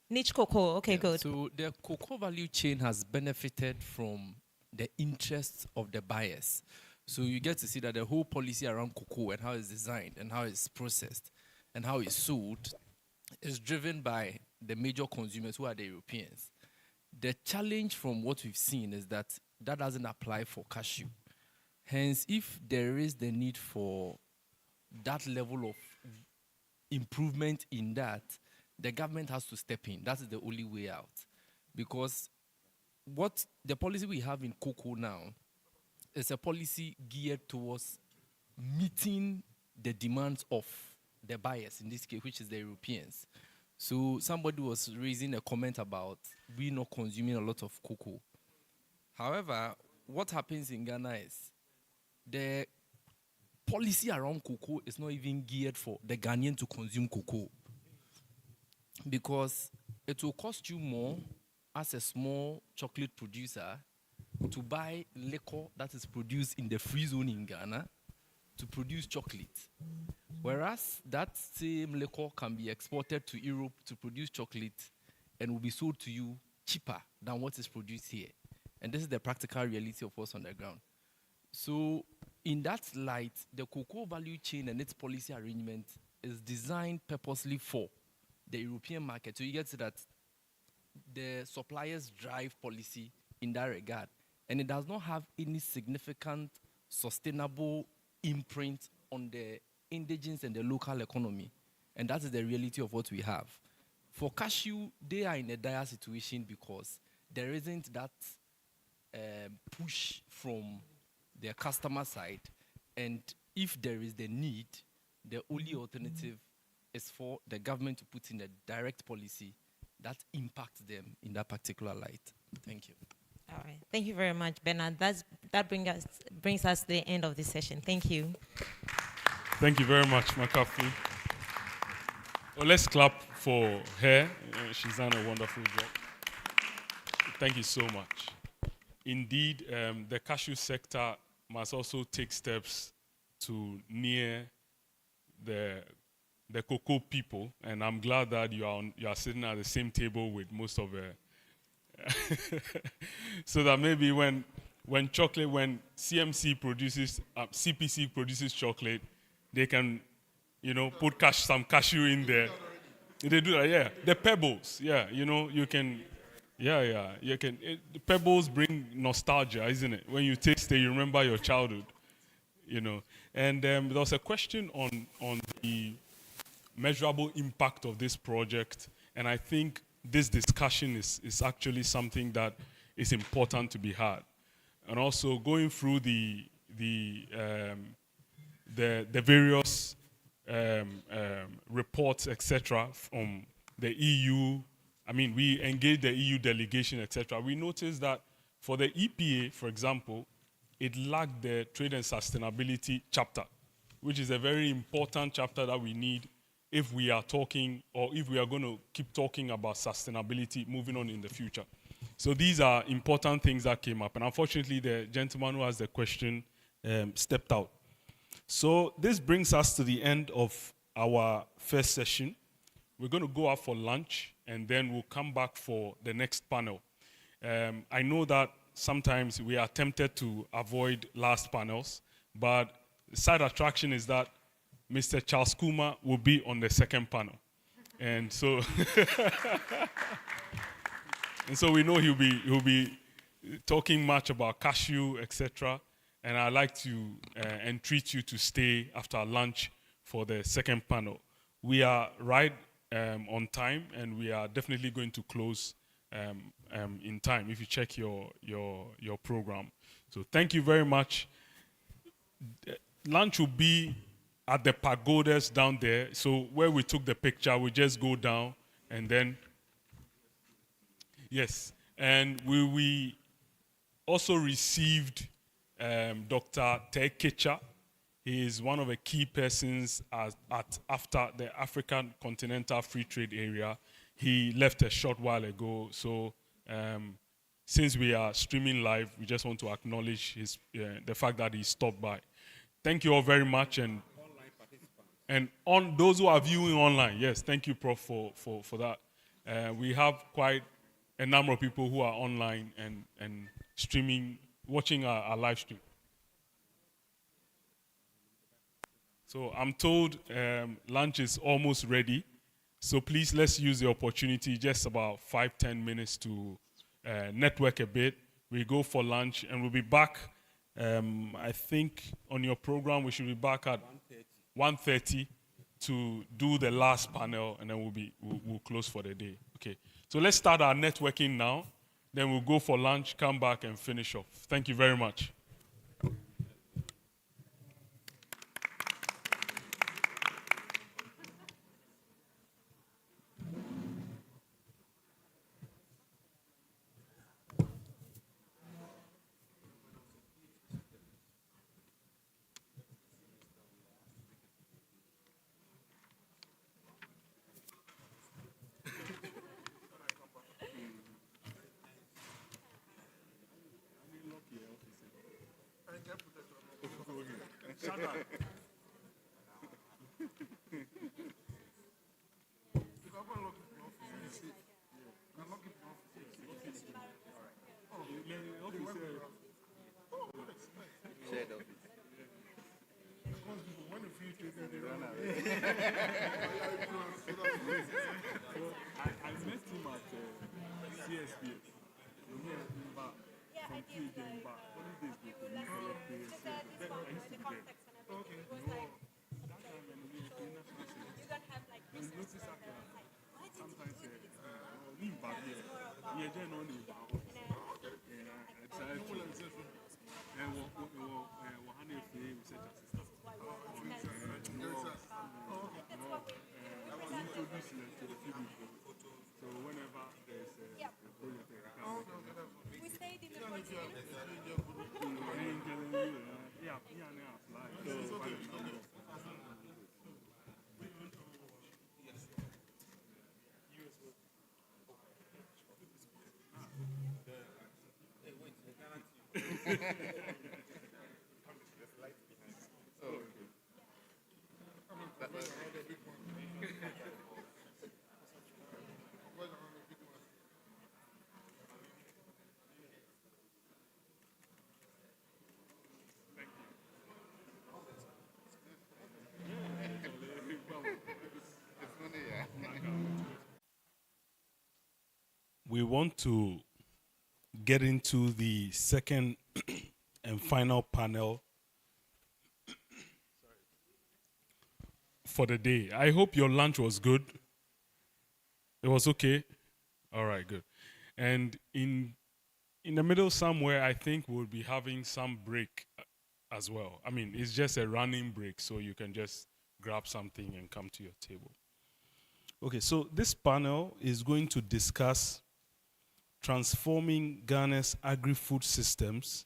Niche cocoa. Okay, good. So the cocoa value chain has benefited from the interests of the buyers. So you get to see that the whole policy around cocoa and how it's designed and how it's processed and how it's sold is driven by the major consumers who are the Europeans. The challenge from what we've seen is that that doesn't apply for cashew. Hence, if there is the need for that level of improvement in that, the government has to step in. That is the only way out. Because what the policy we have in cocoa now is a policy geared towards meeting the demands of the buyers, in this case, which is the Europeans. So somebody was raising a comment about we not consuming a lot of cocoa. However, what happens in Ghana is the policy around cocoa is not even geared for the Ghanaian to consume cocoa, because it will cost you more as a small chocolate producer to buy liquor that is produced in the free zone in Ghana to produce chocolate. Whereas that same liquor can be exported to Europe to produce chocolate and will be sold to you cheaper than what is produced here. And this is the practical reality of what's on the ground. So in that light, the cocoa value chain and its policy arrangement is designed purposely for the European market. So you get to that the suppliers drive policy in that regard. And it does not have any significant sustainable imprint on the indigenous and the local economy. And that is the reality of what we have. For cashew, they are in a dire situation because there isn't that push from their customer side. And if there is the need, the only alternative is for the government to put in a direct policy that impacts them in that particular light. Thank you. All right. Thank you very much, Bernard. That brings us to the end of this session. Thank you. Thank you very much, McAfee. Well, let's clap for her. She's done a wonderful job. Thank you so much. Indeed, the cashew sector must also take steps to near the cocoa people, and I'm glad that you are sitting at the same table with most of the so that maybe when CMC produces CPC produces chocolate, they can put some cashew in there. They do that, yeah. The pebbles, yeah. You can, you can. The pebbles bring nostalgia, isn't it? When you taste it, you remember your childhood, And there was a question on the measurable impact of this project, and I think this discussion is actually something that is important to be had, and also going through the various reports, etc., from the EU. I mean, we engaged the EU delegation, etc. We noticed that for the EPA, for example, it lacked the trade and sustainability chapter, which is a very important chapter that we need if we are talking, or if we are going to keep talking about sustainability moving on in the future. So these are important things that came up. And unfortunately, the gentleman who has the question stepped out. So this brings us to the end of our first session. We're going to go out for lunch, and then we'll come back for the next panel. I know that sometimes we are tempted to avoid last panels, but the side attraction is that Mr. Charles Kuma will be on the second panel. And so we know he'll be talking much about cashew, etc. And I'd like to entreat you to stay after lunch for the second panel. We are right on time, and we are definitely going to close in time if you check your program. So thank you very much. Lunch will be at the pagodas down there. So where we took the picture, we just go down, and then, yes. And we also received Dr. Ted Kecha. He is one of the key persons after the African Continental Free Trade Area. He left a short while ago. So since we are streaming live, we just want to acknowledge the fact that he stopped by. Thank you all very much. And on those who are viewing online, yes, thank you, Prof, for that. We have quite a number of people who are online and streaming, watching our live stream. So I'm told lunch is almost ready. So please, let's use the opportunity, just about 5-10 minutes to network a bit. We go for lunch and we'll be back. I think on your program, we should be back at 1:30 to do the last panel, and then we'll close for the day. Okay. So let's start our networking now. Then we'll go for lunch, come back, and finish off. Thank you very much. We want to get into the second and final panel for the day. I hope your lunch was good. It was okay? All right, good. And in the middle somewhere, I think we'll be having some break as well. I mean, it's just a running break, so you can just grab something and come to your table. Okay, so this panel is going to discuss transforming Ghana's agri-food systems,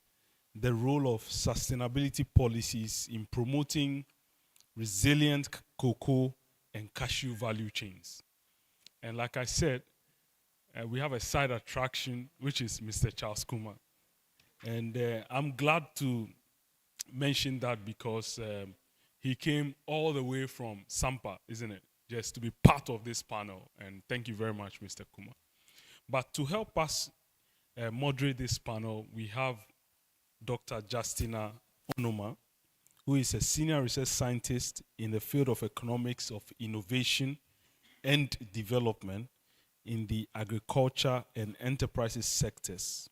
the role of sustainability policies in promoting resilient cocoa and cashew value chains. And like I said, we have a side attraction, which is Mr. Charles Kuma. And I'm glad to mention that because he came all the way from Sampa, isn't it? Just to be part of this panel. And thank you very much, Mr. Kuma. But to help us moderate this panel, we have Dr. Justina Onoma, who is a senior research scientist in the field of economics of innovation and development in the agriculture and enterprises sectors.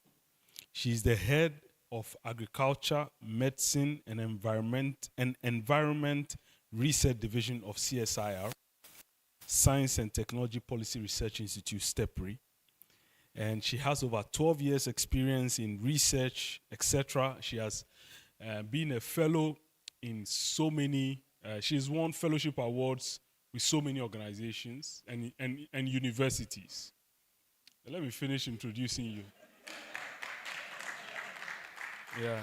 She is the head of agriculture, medicine, and environment research division of CSIR, Science and Technology Policy Research Institute, STEPRI. And she has over 12 years experience in research, etc. She has been a fellow in so many, she's won fellowship awards with so many organizations and universities. Let me finish introducing you. Yeah.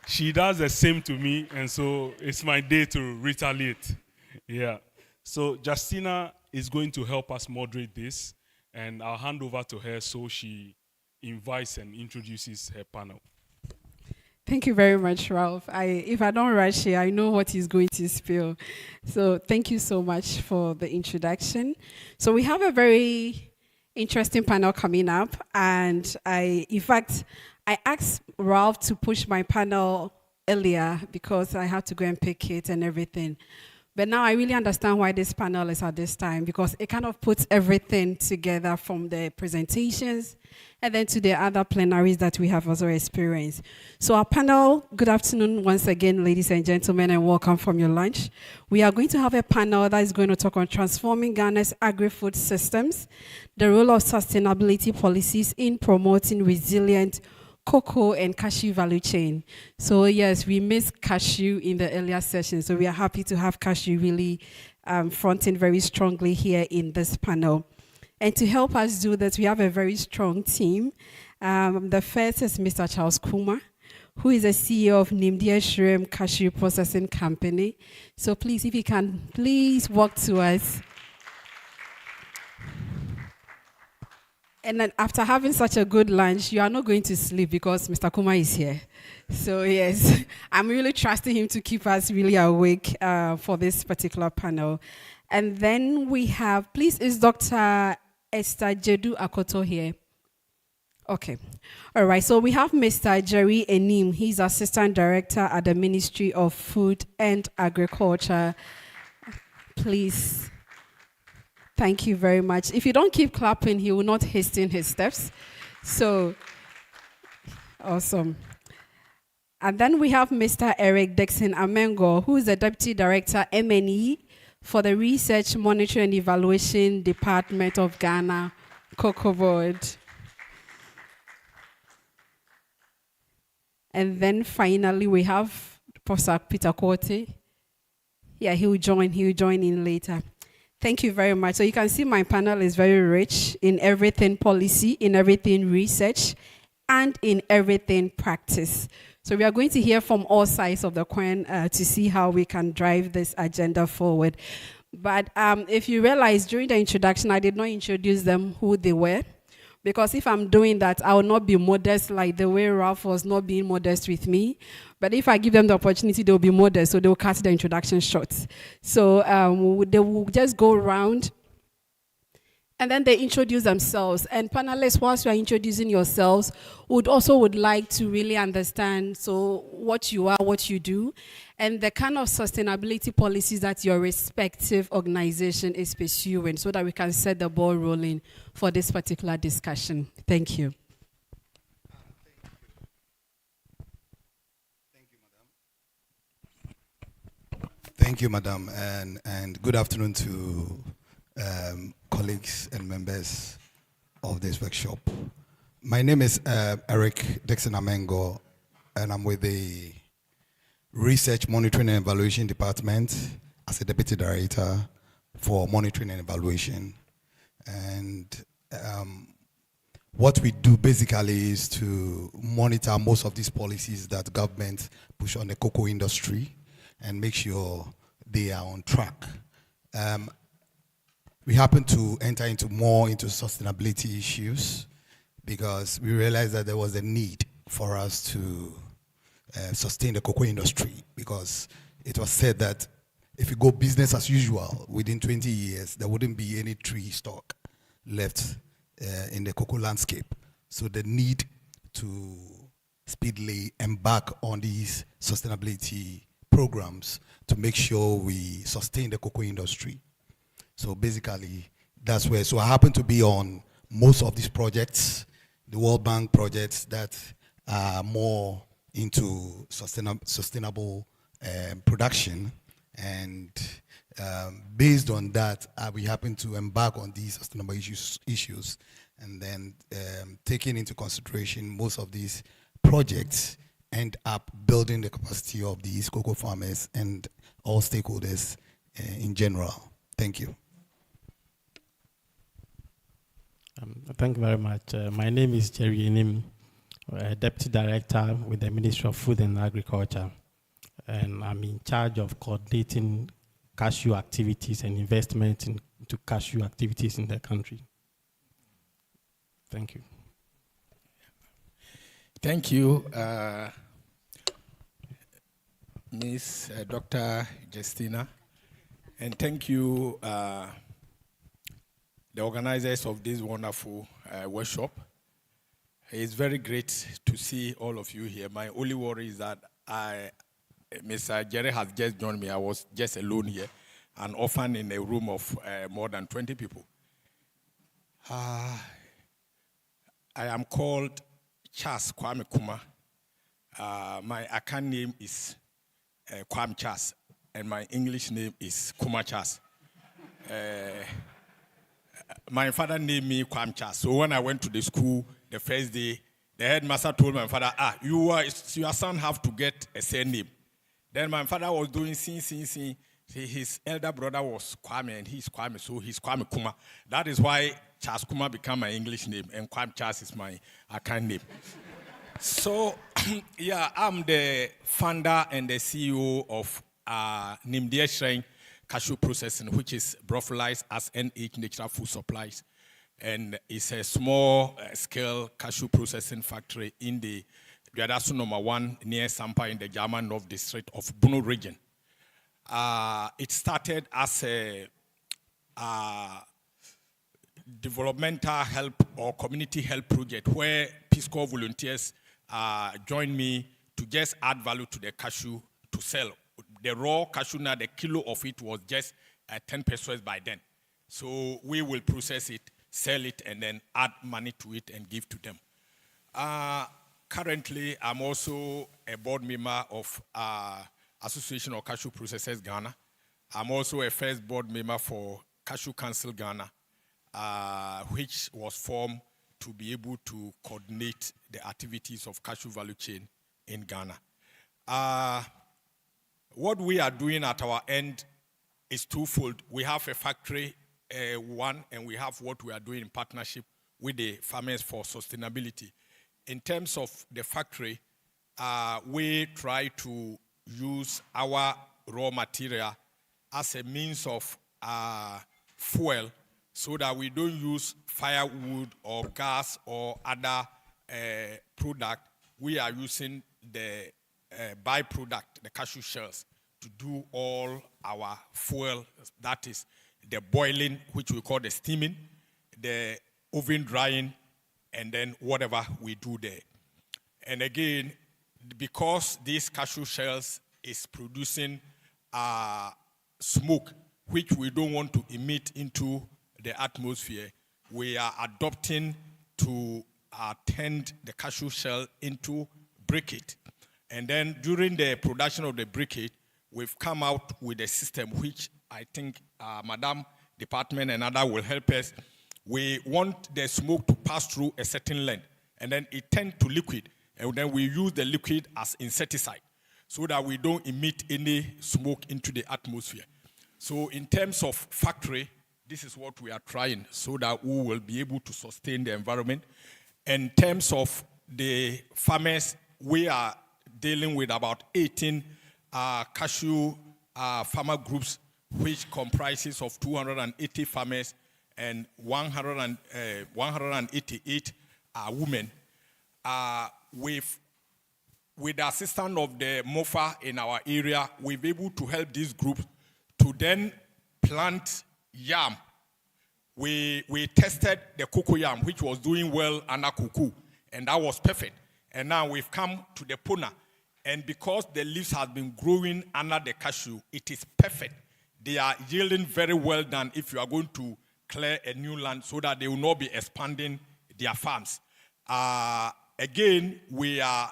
She does the same to me, and so it's my day to retaliate. Yeah. So Justina is going to help us moderate this, and I'll hand over to her so she invites and introduces her panel. Thank you very much, Ralph. If I don't rush here, I know what he's going to spill. So thank you so much for the introduction. So we have a very interesting panel coming up, and in fact, I asked Ralph to push my panel earlier because I had to go and pick it and everything. But now I really understand why this panel is at this time, because it kind of puts everything together from the presentations and then to the other plenaries that we have also experienced. So our panel, good afternoon once again, ladies and gentlemen, and welcome from your lunch. We are going to have a panel that is going to talk on transforming Ghana's agri-food systems, the role of sustainability policies in promoting resilient cocoa and cashew value chain. So yes, we missed cashew in the earlier session, so we are happy to have cashew really fronting very strongly here in this panel. And to help us do that, we have a very strong team. The first is Mr. Charles Kuma, who is the CEO of Nimdia Shrimp Cashew Processing Company. So please, if you can, please walk to us. And then after having such a good lunch, you are not going to sleep because Mr. Kuma is here. So yes, I'm really trusting him to keep us really awake for this particular panel. And then we have, please, is Dr. Esther Jedu Akoto here? Okay. All right, so we have Mr. Jerry Enim. He's Assistant Director at the Ministry of Food and Agriculture. Please. Thank you very much. If you don't keep clapping, he will not hasten his steps. So, awesome. And then we have Mr. Eric Dixon Amengo, who is the Deputy Director, MNE, for the Research, Monitoring and Evaluation Department of Ghana, Cocoa Board. And then finally, we have Professor Peter Korte. Yeah, he will join in later. Thank you very much. So you can see my panel is very rich in everything policy, in everything research, and in everything practice. So we are going to hear from all sides of the coin to see how we can drive this agenda forward. But if you realize during the introduction, I did not introduce them who they were, because if I'm doing that, I will not be modest like the way Ralph was not being modest with me. But if I give them the opportunity, they'll be modest, so they'll cut the introduction short. So they will just go around, and then they introduce themselves. And panelists, whilst you are introducing yourselves, would like to really understand what you are, what you do, and the kind of sustainability policies that your respective organization is pursuing, so that we can set the ball rolling for this particular discussion. Thank you. Thank you, Madam, and good afternoon to colleagues and members of this workshop. My name is Eric Dixon Amengo, and I'm with the Research, Monitoring and Evaluation Department as a Deputy Director for Monitoring and Evaluation. And what we do basically is to monitor most of these policies that government push on the cocoa industry and make sure they are on track. We happen to enter into sustainability issues because we realized that there was a need for us to sustain the cocoa industry, because it was said that if you go business as usual, within 20 years, there wouldn't be any tree stock left in the cocoa landscape. So the need to speedily embark on these sustainability programs to make sure we sustain the cocoa industry. So basically, that's where, so I happen to be on most of these projects, the World Bank projects that are more into sustainable production. And based on that, we happen to embark on these sustainable issues, and then taking into consideration most of these projects end up building the capacity of these cocoa farmers and all stakeholders in general. Thank you. Thank you very much. My name is Jerry Enim, Deputy Director with the Ministry of Food and Agriculture, and I'm in charge of coordinating cashew activities and investment into cashew activities in the country. Thank you. Thank you. Miss Dr. Justina, and thank you, the organizers of this wonderful workshop. It's very great to see all of you here. My only worry is that Mr. Jerry has just joined me. I was just alone here, an orphan in a room of more than 20 people. I am called Charles Kwame Kuma. My account name is Kwame Charles, and my English name is Kuma Charles. My father named me Kwame Charles. So when I went to the school the first day, the headmaster told my father, your son have to get a surname. Then my father was doing sing. His elder brother was Kwame, and he's Kwame, so he's Kwame Kuma. That is why Charles Kuma became my English name, and Kwame Charles is my account name. So, yeah, I'm the founder and the CEO of Nimdeɛ Shrine Cashew Processing, which is brofalized as NH Natural Food Supplies. And it's a small scale cashew processing factory in the Duadasu #1 near Sampa in the German North District of Bunu region. It started as a developmental help or community help project where Peace Corps volunteers joined me to just add value to the cashew to sell. The raw cashew nut, the kilo of it was just 10 pesos by then. So we will process it, sell it, and then add money to it and give to them. Currently, I'm also a board member of Association of Cashew Processors Ghana. I'm also a first board member for Cashew Council Ghana, which was formed to be able to coordinate the activities of cashew value chain in Ghana. What we are doing at our end is twofold. We have a factory, one, and we have what we are doing in partnership with the Farmers for Sustainability. In terms of the factory, we try to use our raw material as a means of fuel so that we don't use firewood or gas or other product. We are using the byproduct, the cashew shells, to do all our fuel. That is the boiling, which we call the steaming, the oven drying, and then whatever we do there. And again, because these cashew shells is producing smoke, which we don't want to emit into the atmosphere, we are adopting to turn the cashew shell into briquette. And then during the production of the briquette, we've come out with a system which I think Madam Department and other will help us. We want the smoke to pass through a certain length, and then it turns to liquid, and then we use the liquid as insecticide so that we don't emit any smoke into the atmosphere. So in terms of factory, this is what we are trying so that we will be able to sustain the environment. In terms of the farmers, we are dealing with about 18 cashew farmer groups, which comprises of 280 farmers and 188 women. With the assistance of the MOFA in our area, we've been able to help these groups to then plant yam. We tested the cocoa yam, which was doing well under cocoa, and that was perfect. And now we've come to the puna, and because the leaves have been growing under the cashew, it is perfect. They are yielding very well done if you are going to clear a new land so that they will not be expanding their farms. Again, we are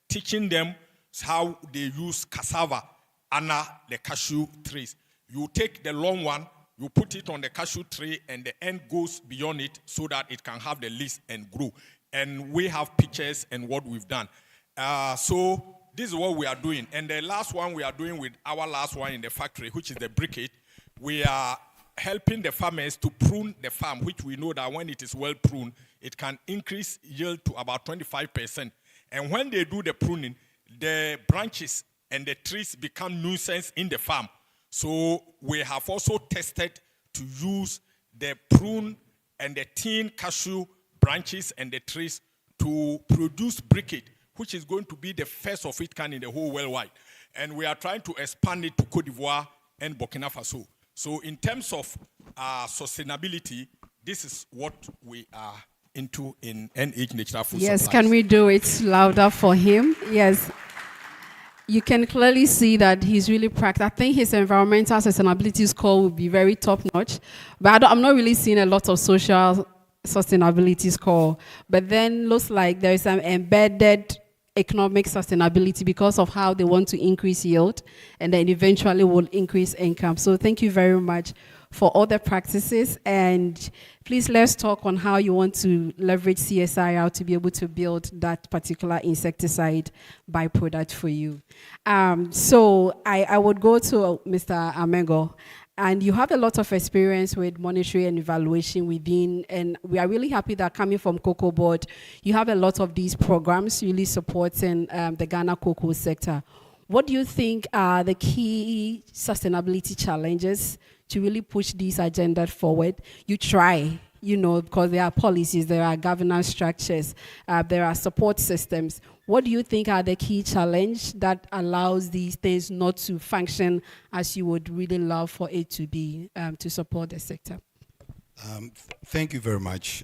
teaching them how they use cassava under the cashew trees. You take the long one, you put it on the cashew tree, and the end goes beyond it so that it can have the leaves and grow. And we have pictures and what we've done. So this is what we are doing. And the last one we are doing with our last one in the factory, which is the briquette, we are helping the farmers to prune the farm, which we know that when it is well pruned, it can increase yield to about 25%. And when they do the pruning, the branches and the trees become nuisance in the farm. So we have also tested to use the prune and the thin cashew branches and the trees to produce briquette, which is going to be the first of its kind in the whole worldwide. And we are trying to expand it to Cote d'Ivoire and Burkina Faso. So in terms of sustainability, this is what we are into in NH Natural Food Yes, Supplies. can we do it louder for him? Yes. You can clearly see that he's really practiced. I think his environmental sustainability score will be very top-notch. But I'm not really seeing a lot of social sustainability score. But then looks like there is some embedded economic sustainability because of how they want to increase yield and then eventually will increase income. So thank you very much for all the practices, and please let's talk on how you want to leverage CSIR to be able to build that particular insecticide byproduct for you. So I would go to Mr. Amengo, and you have a lot of experience with monitoring and evaluation within, and we are really happy that coming from Cocoa Board, you have a lot of these programs really supporting the Ghana cocoa sector. What do you think are the key sustainability challenges to really push these agendas forward? You try, you know, because there are policies, there are governance structures, there are support systems. What do you think are the key challenges that allows these things not to function as you would really love for it to be to support the sector? Thank you very much.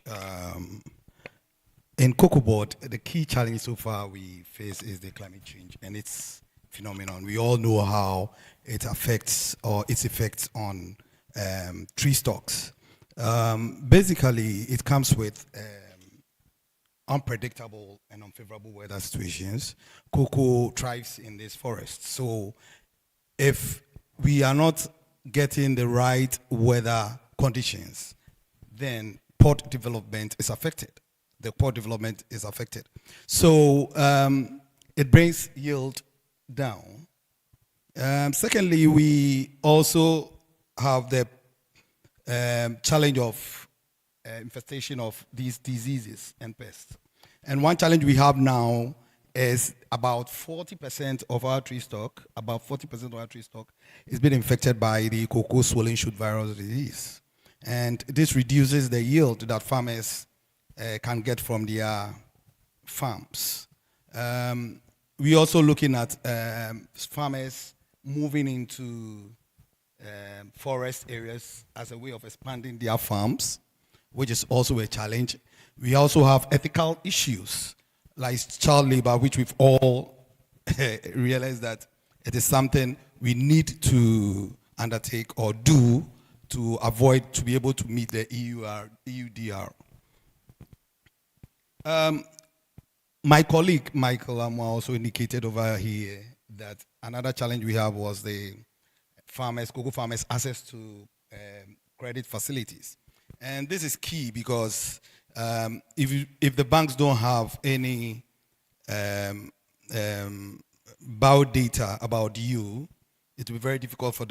In Cocoa Board, the key challenge so far we face is the climate change and its phenomenon. We all know how it affects or its effects on tree stocks. Basically, it comes with unpredictable and unfavorable weather situations. Cocoa thrives in this forest. So if we are not getting the right weather conditions, then port development is affected. The port development is affected. So it brings yield down. Secondly, we also have the challenge of infestation of these diseases and pests. And one challenge we have now is about 40% of our tree stock, is being infected by the cocoa swollen shoot virus disease. And this reduces the yield that farmers can get from their farms. We're also looking at farmers moving into forest areas as a way of expanding their farms, which is also a challenge. We also have ethical issues like child labor, which we've all realized that it is something we need to undertake or do to avoid, to be able to meet the EUDR. My colleague, Michael Amwa, also indicated over here that another challenge we have was the cocoa farmers' access to credit facilities. And this is key because if the banks don't have any bio-data about you, it will be very difficult for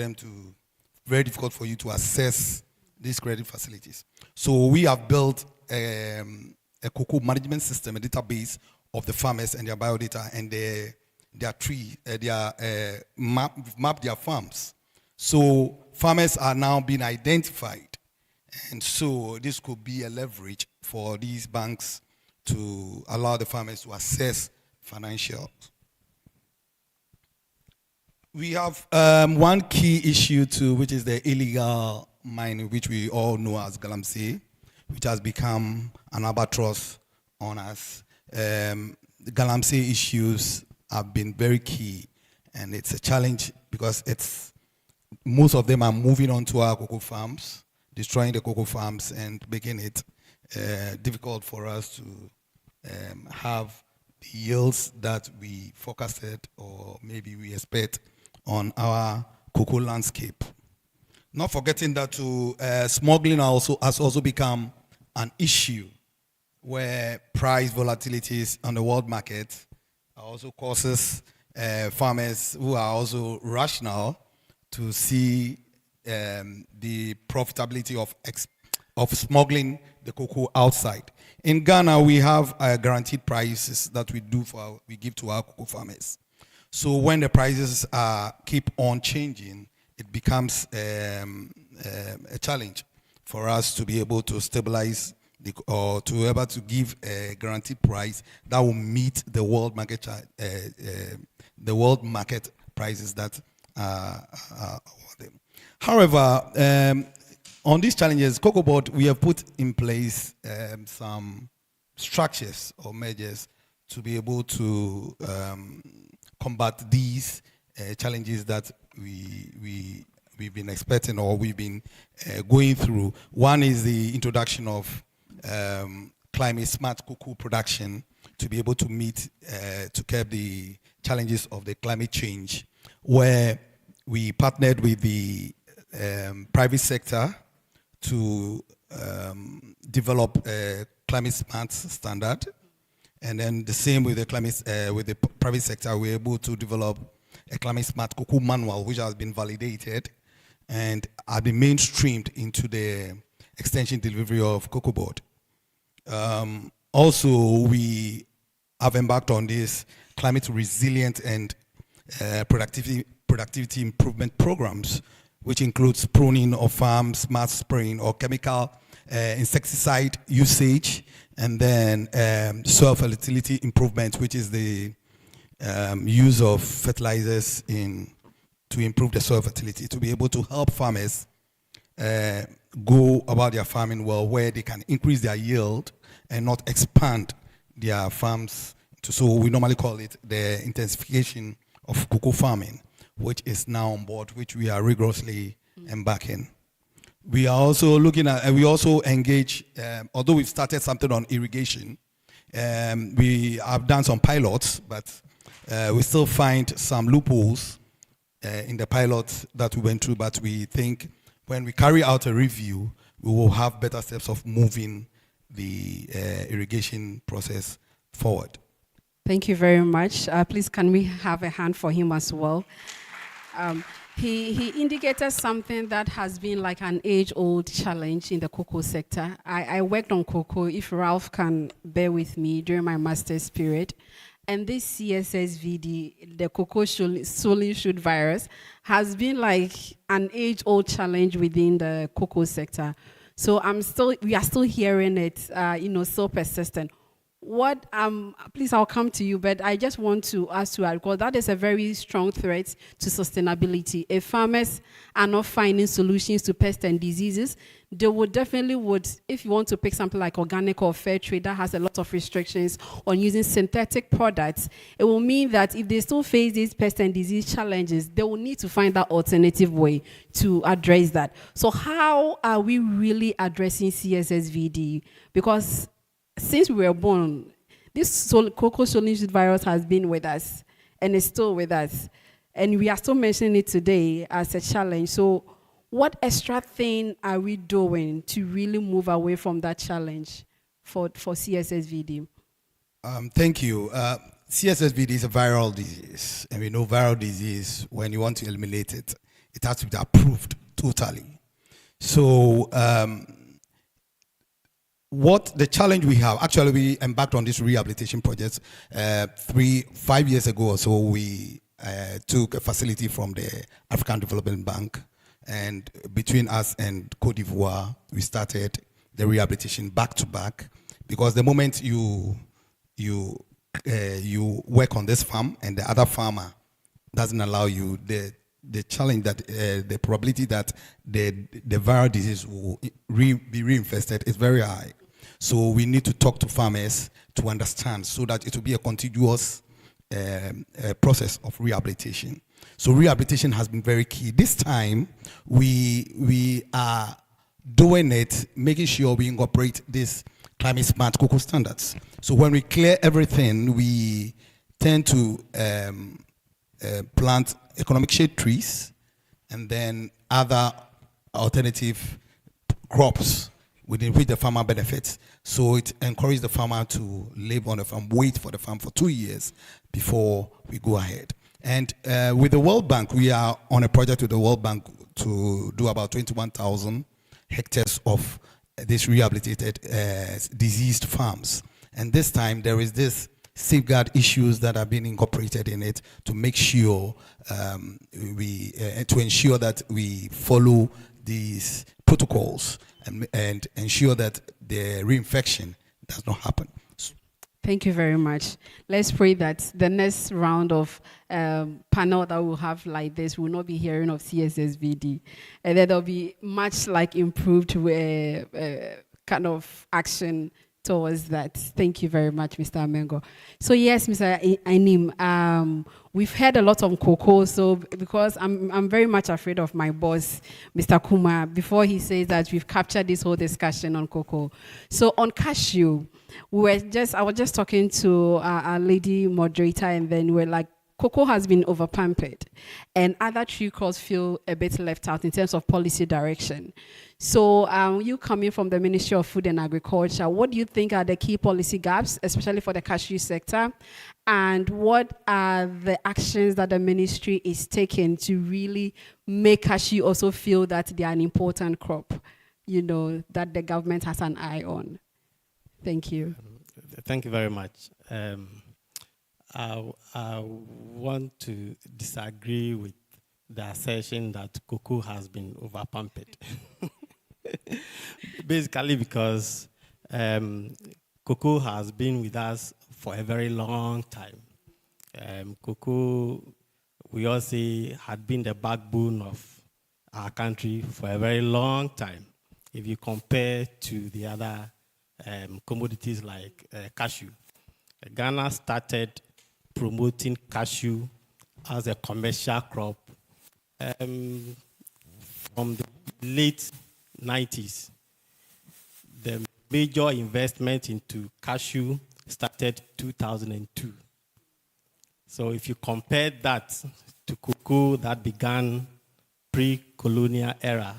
you to access these credit facilities. So we have built a cocoa management system, a database of the farmers and their biodata and map their farms. So farmers are now being identified. And so this could be a leverage for these banks to allow the farmers to access financials. We have one key issue too, which is the illegal mining, which we all know as galamsey, which has become an albatross on us. The galamsey issues have been very key, and it's a challenge because most of them are moving onto our cocoa farms, destroying the cocoa farms and making it difficult for us to have the yields that we forecasted or maybe we expect on our cocoa landscape. Not forgetting that smuggling has also become an issue where price volatilities on the world market also causes farmers who are also rational to see the profitability of smuggling the cocoa outside. In Ghana, we have guaranteed prices that we give to our cocoa farmers. So when the prices keep on changing, it becomes a challenge for us to be able to stabilize or to be able to give a guaranteed price that will meet the world market prices that are there. However, on these challenges, Cocoa Board, we have put in place some structures or measures to be able to combat these challenges that we've been expecting or we've been going through. One is the introduction of climate smart cocoa production to be able to meet, to curb the challenges of the climate change, where we partnered with the private sector to develop a climate smart standard. And then the same with the private sector, we're able to develop a climate smart cocoa manual, which has been validated and have been mainstreamed into the extension delivery of Cocoa Board. Also, we have embarked on this climate resilient and productivity improvement programs, which includes pruning of farms, smart spraying or chemical insecticide usage, and then soil fertility improvement, which is the use of fertilizers to improve the soil fertility, to be able to help farmers go about their farming well, where they can increase their yield and not expand their farms. So we normally call it the intensification of cocoa farming, which is now on board, which we are rigorously embarking. We are also looking at, and we also engage, although we've started something on irrigation, we have done some pilots, but we still find some loopholes in the pilot that we went through, but we think when we carry out a review, we will have better steps of moving the irrigation process forward. Thank you very much. Please, can we have a hand for him as well? He indicated something that has been like an age-old challenge in the cocoa sector. I worked on cocoa, if Ralph can bear with me, during my master's period. And this CSSVD, the cocoa swollen shoot virus, has been like an age-old challenge within the cocoa sector. So we are still hearing it, so persistent. Please, I'll come to you, but I just want to ask you, because that is a very strong threat to sustainability. If farmers are not finding solutions to pests and diseases, they would definitely if you want to pick something like organic or fair trade that has a lot of restrictions on using synthetic products, it will mean that if they still face these pest and disease challenges, they will need to find that alternative way to address that. So how are we really addressing CSSVD? Because since we were born, this cocoa swollen shoot virus has been with us and is still with us. And we are still mentioning it today as a challenge. So what extra thing are we doing to really move away from that challenge for CSSVD? Thank you. CSSVD is a viral disease. And we know viral disease, when you want to eliminate it, it has to be approved totally. So what the challenge we have, actually we embarked on this rehabilitation project 5 years ago or so. We took a facility from the African Development Bank, and between us and Cote d'Ivoire, we started the rehabilitation back to back, because the moment you work on this farm and the other farmer doesn't allow you, the challenge that the probability that the viral disease will be reinfested is very high. So we need to talk to farmers to understand, so that it will be a continuous process of rehabilitation. So rehabilitation has been very key. This time we are doing it, making sure we incorporate this climate smart cocoa standards. So when we clear everything, we tend to plant economic shade trees and then other alternative crops within which the farmer benefits. So it encourages the farmer to live on the farm, wait for the farm for 2 years before we go ahead. And with the World Bank, we are on a project with the World Bank to do about 21,000 hectares of these rehabilitated diseased farms. And this time there is this safeguard issues that have been incorporated in it to make sure to ensure that we follow these protocols and ensure that the reinfection does not happen. Thank you very much. Let's pray that the next round of panel that we'll have like this will not be hearing of CSSVD. And then there'll be much like improved kind of action towards that. Thank you very much, Mr. Amengo. So yes, Mr. Anim, we've heard a lot on cocoa, so because I'm very much afraid of my boss, Mr. Kuma, before he says that we've captured this whole discussion on cocoa. So on cashew, I was just talking to our lady moderator, and then we're like, cocoa has been over-pampered, and other tree crops feel a bit left out in terms of policy direction. So you coming from the Ministry of Food and Agriculture, what do you think are the key policy gaps, especially for the cashew sector? And what are the actions that the ministry is taking to really make cashew also feel that they are an important crop, that the government has an eye on? Thank you. Thank you very much. I want to disagree with the assertion that cocoa has been over-pampered. Basically because cocoa has been with us for a very long time. Cocoa, we all say, had been the backbone of our country for a very long time. If you compare to the other commodities like cashew. Ghana started promoting cashew as a commercial crop from the late 90s. The major investment into cashew started 2002. So if you compare that to cocoa that began pre-colonial era,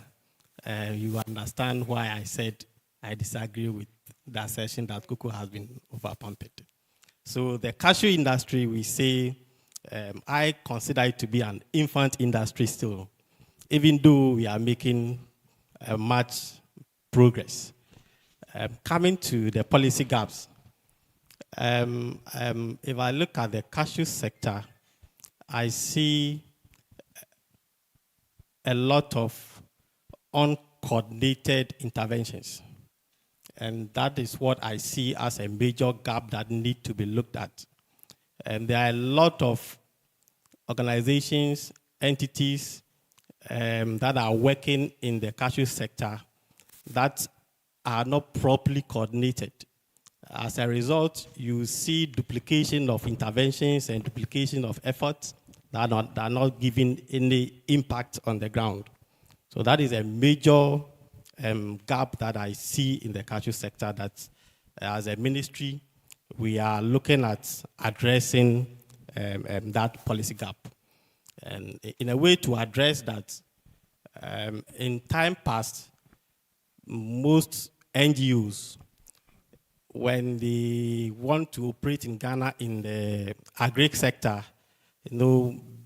you understand why I said I disagree with the assertion that cocoa has been over-pumped. So the cashew industry, we say, I consider it to be an infant industry still, even though we are making much progress. Coming to the policy gaps, if I look at the cashew sector, I see a lot of uncoordinated interventions. And that is what I see as a major gap that need to be looked at. And there are a lot of organizations, entities that are working in the cashew sector that are not properly coordinated. As a result, you see duplication of interventions and duplication of efforts that are not giving any impact on the ground. So that is a major gap that I see in the cashew sector that as a ministry, we are looking at addressing that policy gap. And in a way to address that, in time past, most NGOs, when they want to operate in Ghana in the agri sector,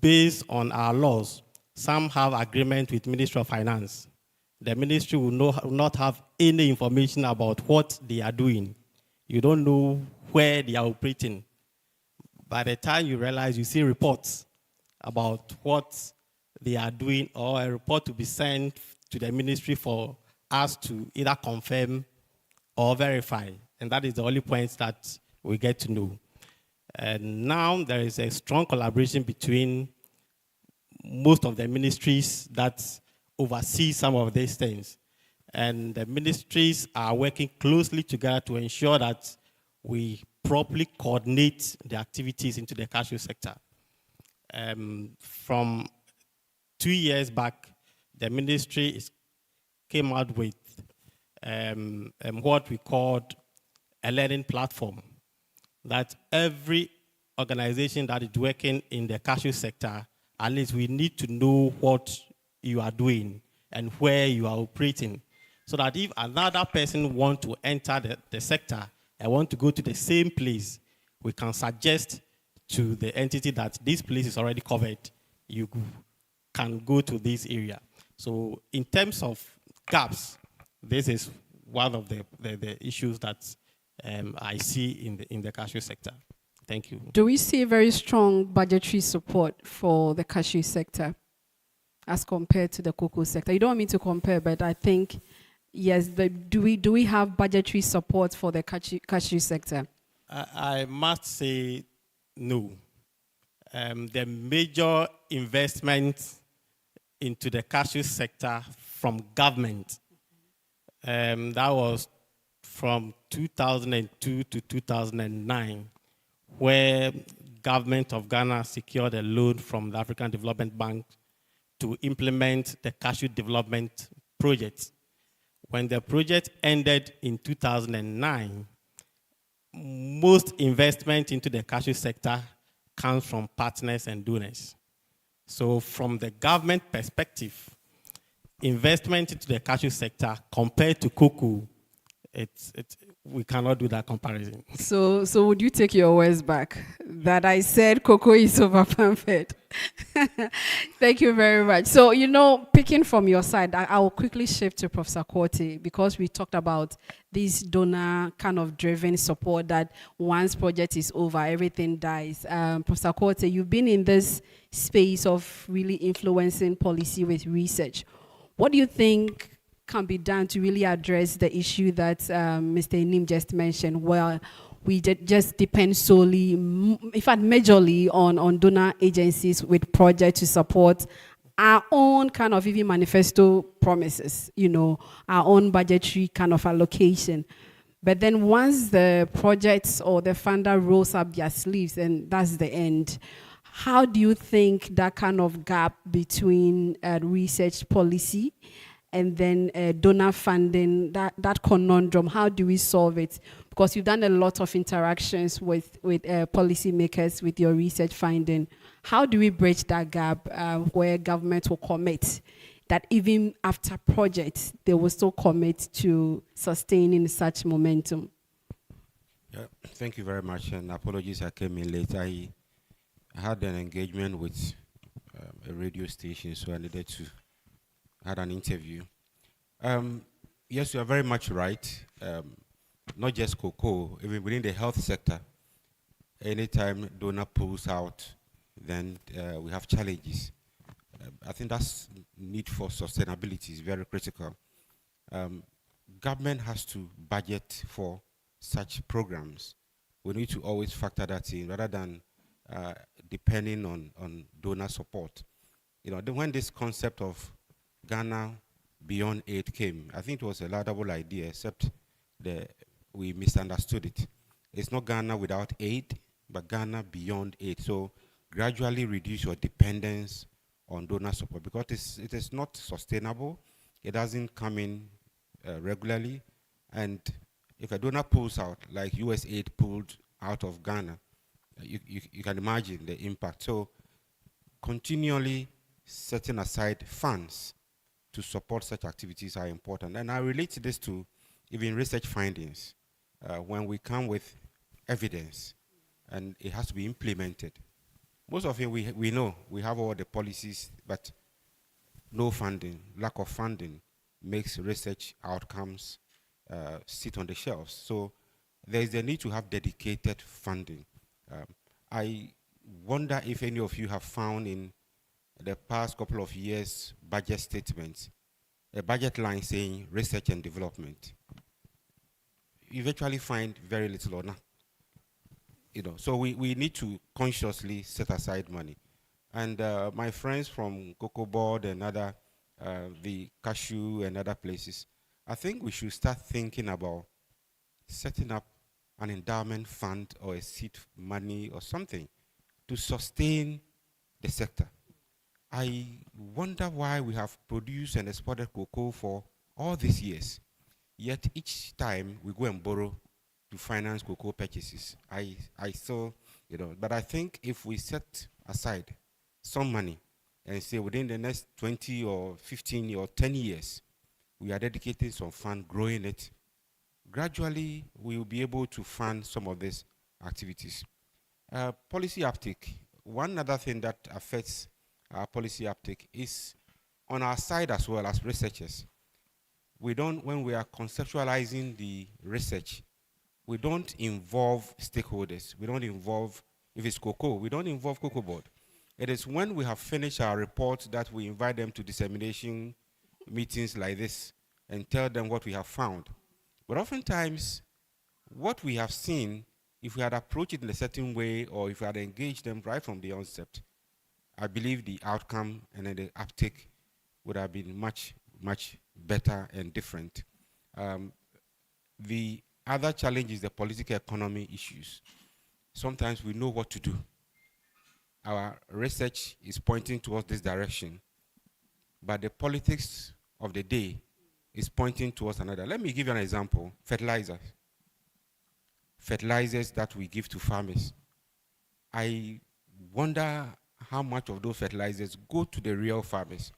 based on our laws, some have agreement with Ministry of Finance. The ministry will not have any information about what they are doing. You don't know where they are operating. By the time you realize, you see reports about what they are doing, or a report to be sent to the ministry for us to either confirm or verify. And that is the only point that we get to know. And now there is a strong collaboration between most of the ministries that oversee some of these things. And the ministries are working closely together to ensure that we properly coordinate the activities into the cashew sector. From 2 years back, the ministry came out with what we called a learning platform, that every organization that is working in the cashew sector, at least we need to know what you are doing and where you are operating, so that if another person wants to enter the sector and want to go to the same place, we can suggest to the entity that this place is already covered, you can go to this area. So in terms of gaps, this is one of the issues that I see in the cashew sector. Thank you. Do we see very strong budgetary support for the cashew sector? as compared to the cocoa sector? You don't want me to compare, but I think, yes, do we have budgetary support for the cashew sector? I must say no. The major investment into the cashew sector from government, that was from 2002 to 2009, where government of Ghana secured a loan from the African Development Bank to implement the cashew development project. When the project ended in 2009, most investment into the cashew sector comes from partners and donors. So from the government perspective, investment into the cashew sector compared to cocoa, we cannot do that comparison. So would you take your words back that I said cocoa is over-pampered? Thank you very much. So, picking from your side, I will quickly shift to Professor Korte, because we talked about this donor kind of driven support that once project is over, everything dies. Professor Korte, you've been in this space of really influencing policy with research. What do you think can be done to really address the issue that Mr. Enim just mentioned, where we just depend solely, in fact, majorly on donor agencies with projects to support our own kind of even manifesto promises, our own budgetary kind of allocation. But then once the projects or the funder rolls up their sleeves, and that's the end, how do you think that kind of gap between research policy and then donor funding, that conundrum, how do we solve it? Because you've done a lot of interactions with policymakers with your research finding. How do we bridge that gap where government will commit that even after projects, they will still commit to sustaining such momentum? Yeah, thank you very much, and apologies I came in late. I had an engagement with a radio station, so I needed to had an interview. Yes, you are very much right. Not just cocoa, even within the health sector, anytime donor pulls out, then we have challenges. I think that's need for sustainability is very critical. Government has to budget for such programs. We need to always factor that in rather than depending on donor support. When this concept of Ghana Beyond Aid came, I think it was a laudable idea, except we misunderstood it. It's not Ghana without aid, but Ghana Beyond Aid. So gradually reduce your dependence on donor support, because it is not sustainable. It doesn't come in regularly. And if a donor pulls out, like USAID pulled out of Ghana, you can imagine the impact. So continually setting aside funds to support such activities are important. And I relate this to even research findings. When we come with evidence and it has to be implemented, most of it we know, we have all the policies, but no funding, lack of funding makes research outcomes sit on the shelves. So there is a need to have dedicated funding. I wonder if any of you have found in the past couple of years budget statements a budget line saying research and development. You virtually find very little or none. So we need to consciously set aside money. And my friends from Cocoa Board and other, the cashew and other places, I think we should start thinking about setting up an endowment fund or a seed money or something to sustain the sector. I wonder why we have produced and exported cocoa for all these years, yet each time we go and borrow to finance cocoa purchases. I still, but I think if we set aside some money and say within the next 20 or 15 or 10 years, we are dedicating some fund, growing it, gradually we will be able to fund some of these activities. Policy uptake. One other thing that affects our policy uptake is on our side as well as researchers. When we are conceptualizing the research, we don't involve stakeholders. We don't involve, if it's cocoa, we don't involve Cocoa Board. It is when we have finished our report that we invite them to dissemination meetings like this and tell them what we have found. But oftentimes, what we have seen, if we had approached it in a certain way or if we had engaged them right from the onset, I believe the outcome and then the uptake would have been much, much better and different. The other challenge is the political economy issues. Sometimes we know what to do. Our research is pointing towards this direction, but the politics of the day is pointing towards another. Let me give you an example. Fertilizers. Fertilizers that we give to farmers. I wonder how much of those fertilizers go to the real farmers.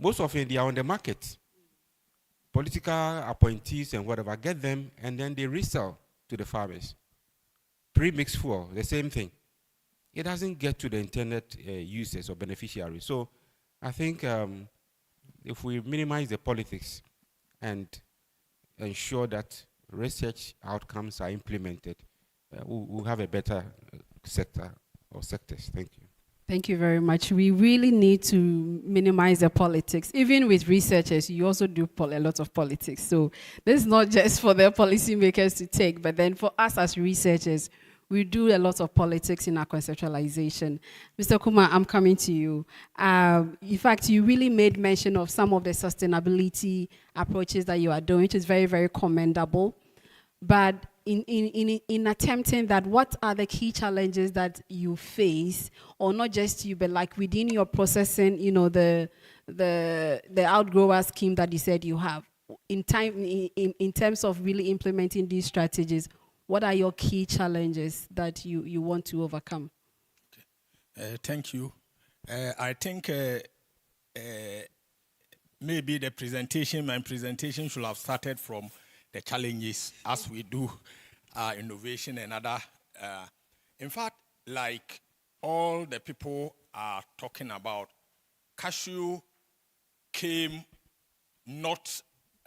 Most of it, they are on the market. Political appointees and whatever get them, and then they resell to the farmers. Pre-mixed fuel, the same thing. It doesn't get to the intended users or beneficiaries. So I think if we minimize the politics and ensure that research outcomes are implemented, we'll have a better sector or sectors. Thank you. Thank you very much. We really need to minimize the politics. Even with researchers, you also do a lot of politics. So this is not just for the policymakers to take, but then for us as researchers, we do a lot of politics in our conceptualization. Mr. Kumar, I'm coming to you. In fact, you really made mention of some of the sustainability approaches that you are doing, which is very, very commendable. But in attempting that, what are the key challenges that you face, or not just you, but like within your processing, you know, the outgrower scheme that you said you have, in terms of really implementing these strategies, what are your key challenges that you want to overcome? Thank you. I think maybe my presentation should have started from the challenges as we do innovation and other. In fact, like all the people are talking about, cashew came not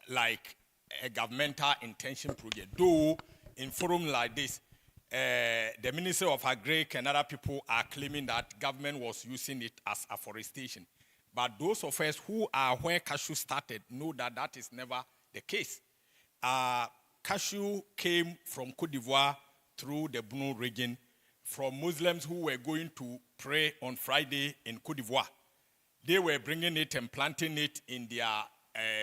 like a governmental intention project, though in forum like this, the Minister of Agri and other people are claiming that government was using it as afforestation. But those of us who are where cashew started know that that is never the case. Cashew came from Côte d'Ivoire through the Bunu region, from Muslims who were going to pray on Friday in Côte d'Ivoire. They were bringing it and planting it in their,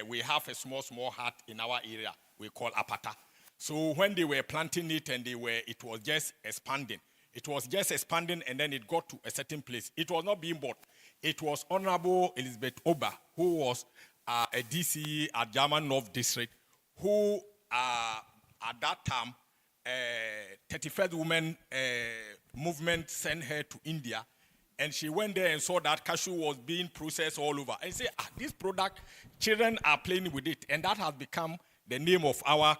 we have a small hut in our area we call Apata. So when they were planting it and it was just expanding. It was just expanding and then it got to a certain place. It was not being bought. It was Honorable Elizabeth Oba, who was a DCE at German North District, who at that time, 31st Women movement sent her to India, and she went there and saw that cashew was being processed all over. And said, this product, children are playing with it, and that has become the name of our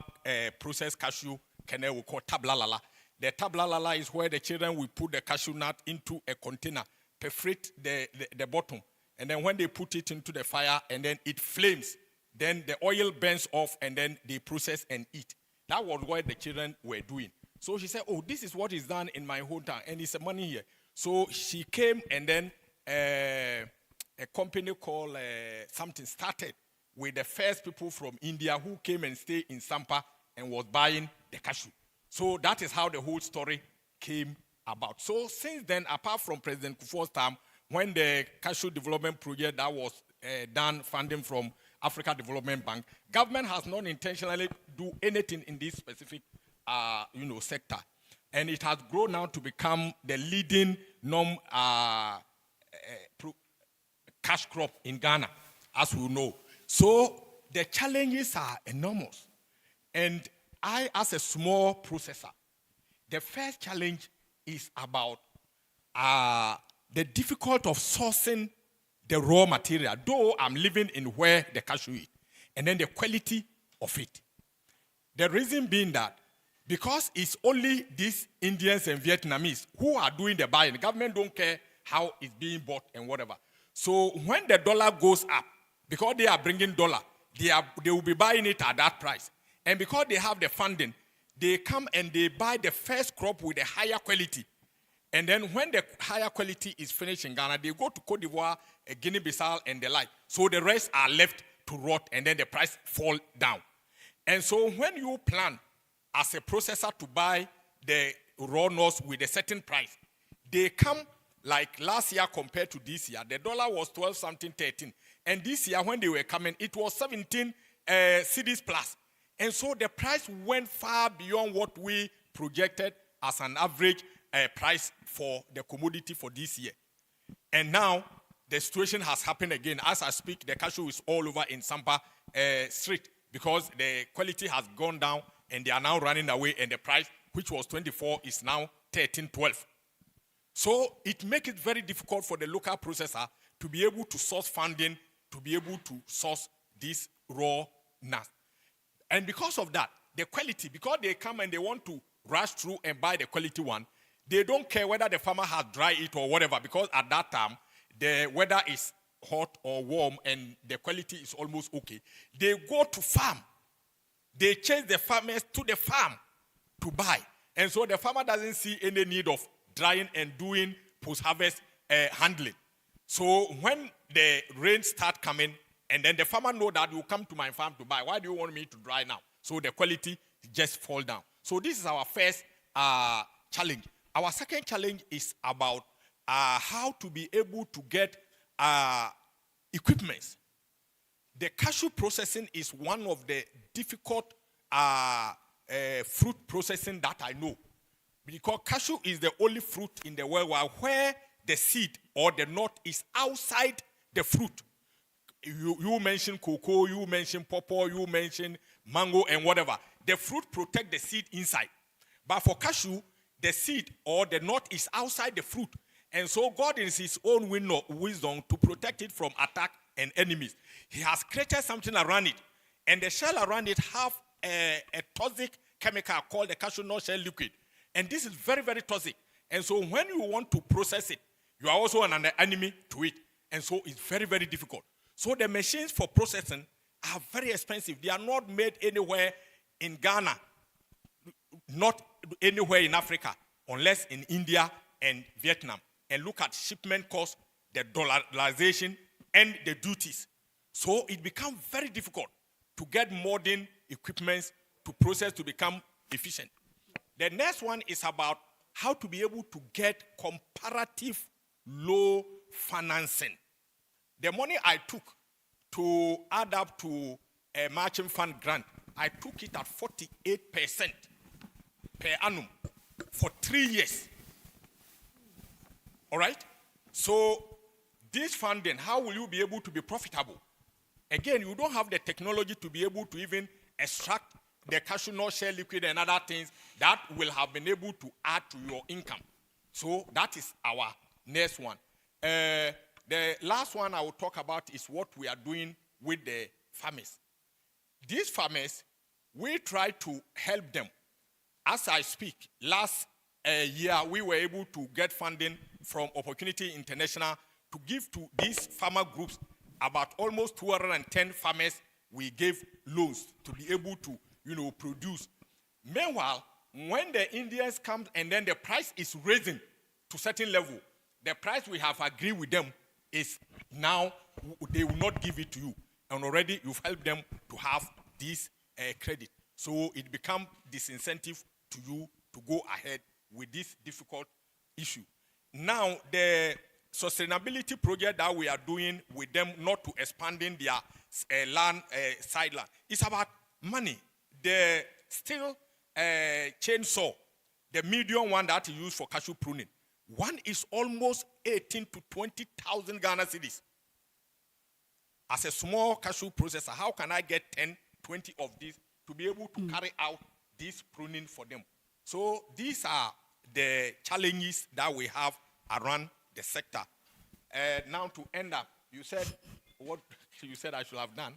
processed cashew kernel we call tablalala. The tablalala is where the children will put the cashew nut into a container, perforate the bottom, and then when they put it into the fire and then it flames, then the oil burns off and then they process and eat. That was what the children were doing. So she said, oh, this is what is done in my hometown and it's money here. So she came and then a company called something started with the first people from India who came and stayed in Sampa and was buying the cashew. So that is how the whole story came about. So since then, apart from President Kufuor's time, when the cashew development project that was done, funding from Africa Development Bank, government has not intentionally do anything in this specific, sector, and it has grown now to become the leading cash crop in Ghana, as we know. So the challenges are enormous, and I, as a small processor, the first challenge is about the difficulty of sourcing the raw material, though I'm living in where the cashew is, and then the quality of it. The reason being that because it's only these Indians and Vietnamese who are doing the buying, the government don't care how it's being bought and whatever. So when the dollar goes up, because they are bringing dollar, they will be buying it at that price. And because they have the funding, they come and they buy the first crop with a higher quality. And then when the higher quality is finished in Ghana, they go to Cote d'Ivoire, Guinea-Bissau, and the like. So the rest are left to rot, and then the price fall down. And so when you plan as a processor to buy the raw nuts with a certain price, they come like last year compared to this year. The dollar was 12 something, 13. And this year when they were coming, it was 17 cedis plus. And so the price went far beyond what we projected as an average price for the commodity for this year. And now the situation has happened again. As I speak, the cashew is all over in Sampa Street because the quality has gone down and they are now running away, and the price, which was 24, is now 13, 12. So it makes it very difficult for the local processor to be able to source funding, to be able to source this raw nuts. And because of that, the quality, because they come and they want to rush through and buy the quality one, they don't care whether the farmer has dried it or whatever, because at that time, the weather is hot or warm and the quality is almost okay. They go to farm. They chase the farmers to the farm to buy. And so the farmer doesn't see any need of drying and doing post-harvest handling. So when the rain start coming, and then the farmer know that you come to my farm to buy, why do you want me to dry now? So the quality just fall down. So this is our first challenge. Our second challenge is about how to be able to get equipment. The cashew processing is one of the difficult fruit processing that I know. Because cashew is the only fruit in the world where the seed or the nut is outside the fruit. You mentioned cocoa, you mentioned pawpaw, you mentioned mango and whatever. The fruit protect the seed inside. But for cashew, the seed or the nut is outside the fruit. And so God is his own wisdom to protect it from attack and enemies. He has created something around it. And the shell around it have a toxic chemical called the cashew nut shell liquid. And this is very, very toxic. And so when you want to process it, you are also an enemy to it. And so it's very, very difficult. So the machines for processing are very expensive. They are not made anywhere in Ghana, not anywhere in Africa, unless in India and Vietnam. And look at shipment costs, the dollarization, and the duties. So it becomes very difficult to get modern equipment to process to become efficient. The next one is about how to be able to get comparative low financing. The money I took to add up to a matching fund grant, I took it at 48% per annum for 3 years. All right? So this funding, how will you be able to be profitable? Again, you don't have the technology to be able to even extract the cashew nut shell liquid and other things that will have been able to add to your income. So that is our next one. The last one I will talk about is what we are doing with the farmers. These farmers, we try to help them. As I speak, last year we were able to get funding from Opportunity International to give to these farmer groups about almost 210 farmers. We gave loans to be able to, produce. Meanwhile, when the Indians come and then the price is raising to a certain level, the price we have agreed with them is now they will not give it to you. And already you've helped them to have this credit. So it becomes disincentive to you to go ahead with this difficult issue. Now, the sustainability project that we are doing with them, not to expanding their land, side land, it's about money. The steel chainsaw, the medium one that is used for cashew pruning, one is almost 18 to 20,000 Ghana cedis. As a small cashew processor, how can I get 10, 20 of these to be able to carry out this pruning for them? So these are the challenges that we have around the sector. Now to end up, you said what you said I should have done.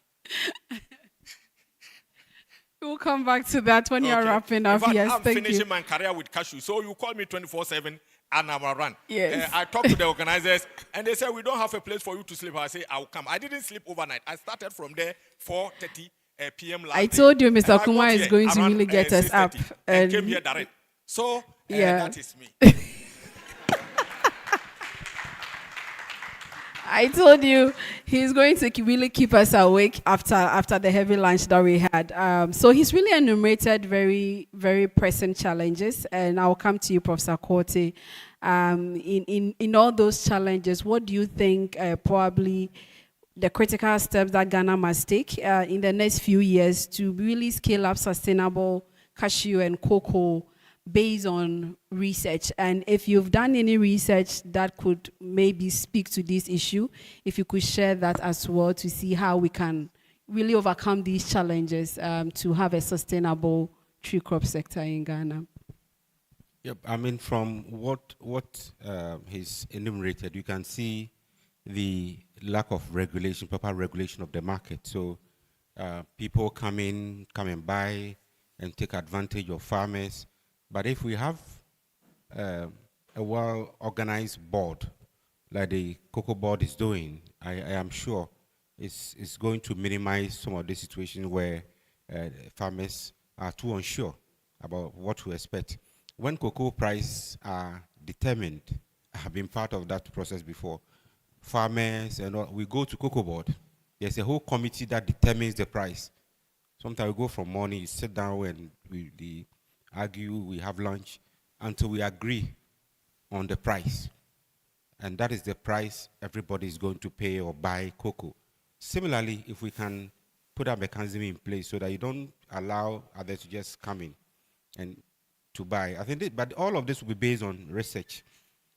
We'll come back to that when you're wrapping up. Yes, I'm thank you. finishing my career with cashew. So you call me 24/7 and I'm around. Yes. I talked to the organizers and they said, we don't have a place for you to sleep. I say, I'll come. I didn't sleep overnight. I started from there 4:30 p.m. last I day. told you Mr. And I Kumar got is here going to around, really get us up. and came here direct. So yeah. that is me. I told you he's going to really keep us awake after the heavy lunch that we had. So he's really enumerated very, very pressing challenges, and I'll come to you, Professor Korte. In all those challenges, what do you think probably the critical steps that Ghana must take in the next few years to really scale up sustainable cashew and cocoa based on research? And if you've done any research that could maybe speak to this issue, if you could share that as well to see how we can really overcome these challenges to have a sustainable tree crop sector in Ghana. Yep, I mean, from what he's enumerated, you can see the lack of regulation, proper regulation of the market. So people come and buy and take advantage of farmers. But if we have a well-organized board, like the Cocoa Board is doing, I am sure it's going to minimize some of the situations where farmers are too unsure about what to expect. When cocoa prices are determined, I have been part of that process before. Farmers and all, we go to Cocoa Board. There's a whole committee that determines the price. Sometimes we go from morning, you sit down and we argue, we have lunch until we agree on the price. And that is the price everybody is going to pay or buy cocoa. Similarly, if we can put a mechanism in place so that you don't allow others to just come in and to buy. I think, but all of this will be based on research.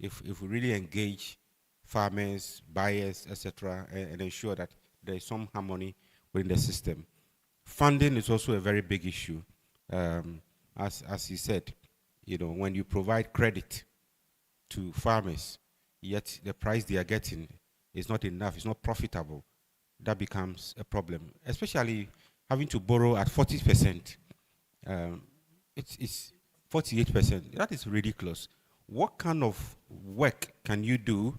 If we really engage farmers, buyers, etc., and ensure that there is some harmony within the system. Funding is also a very big issue. As he said, you know, when you provide credit to farmers, yet the price they are getting is not enough, it's not profitable, that becomes a problem. Especially having to borrow at 40%. It's 48%. That is ridiculous. What kind of work can you do,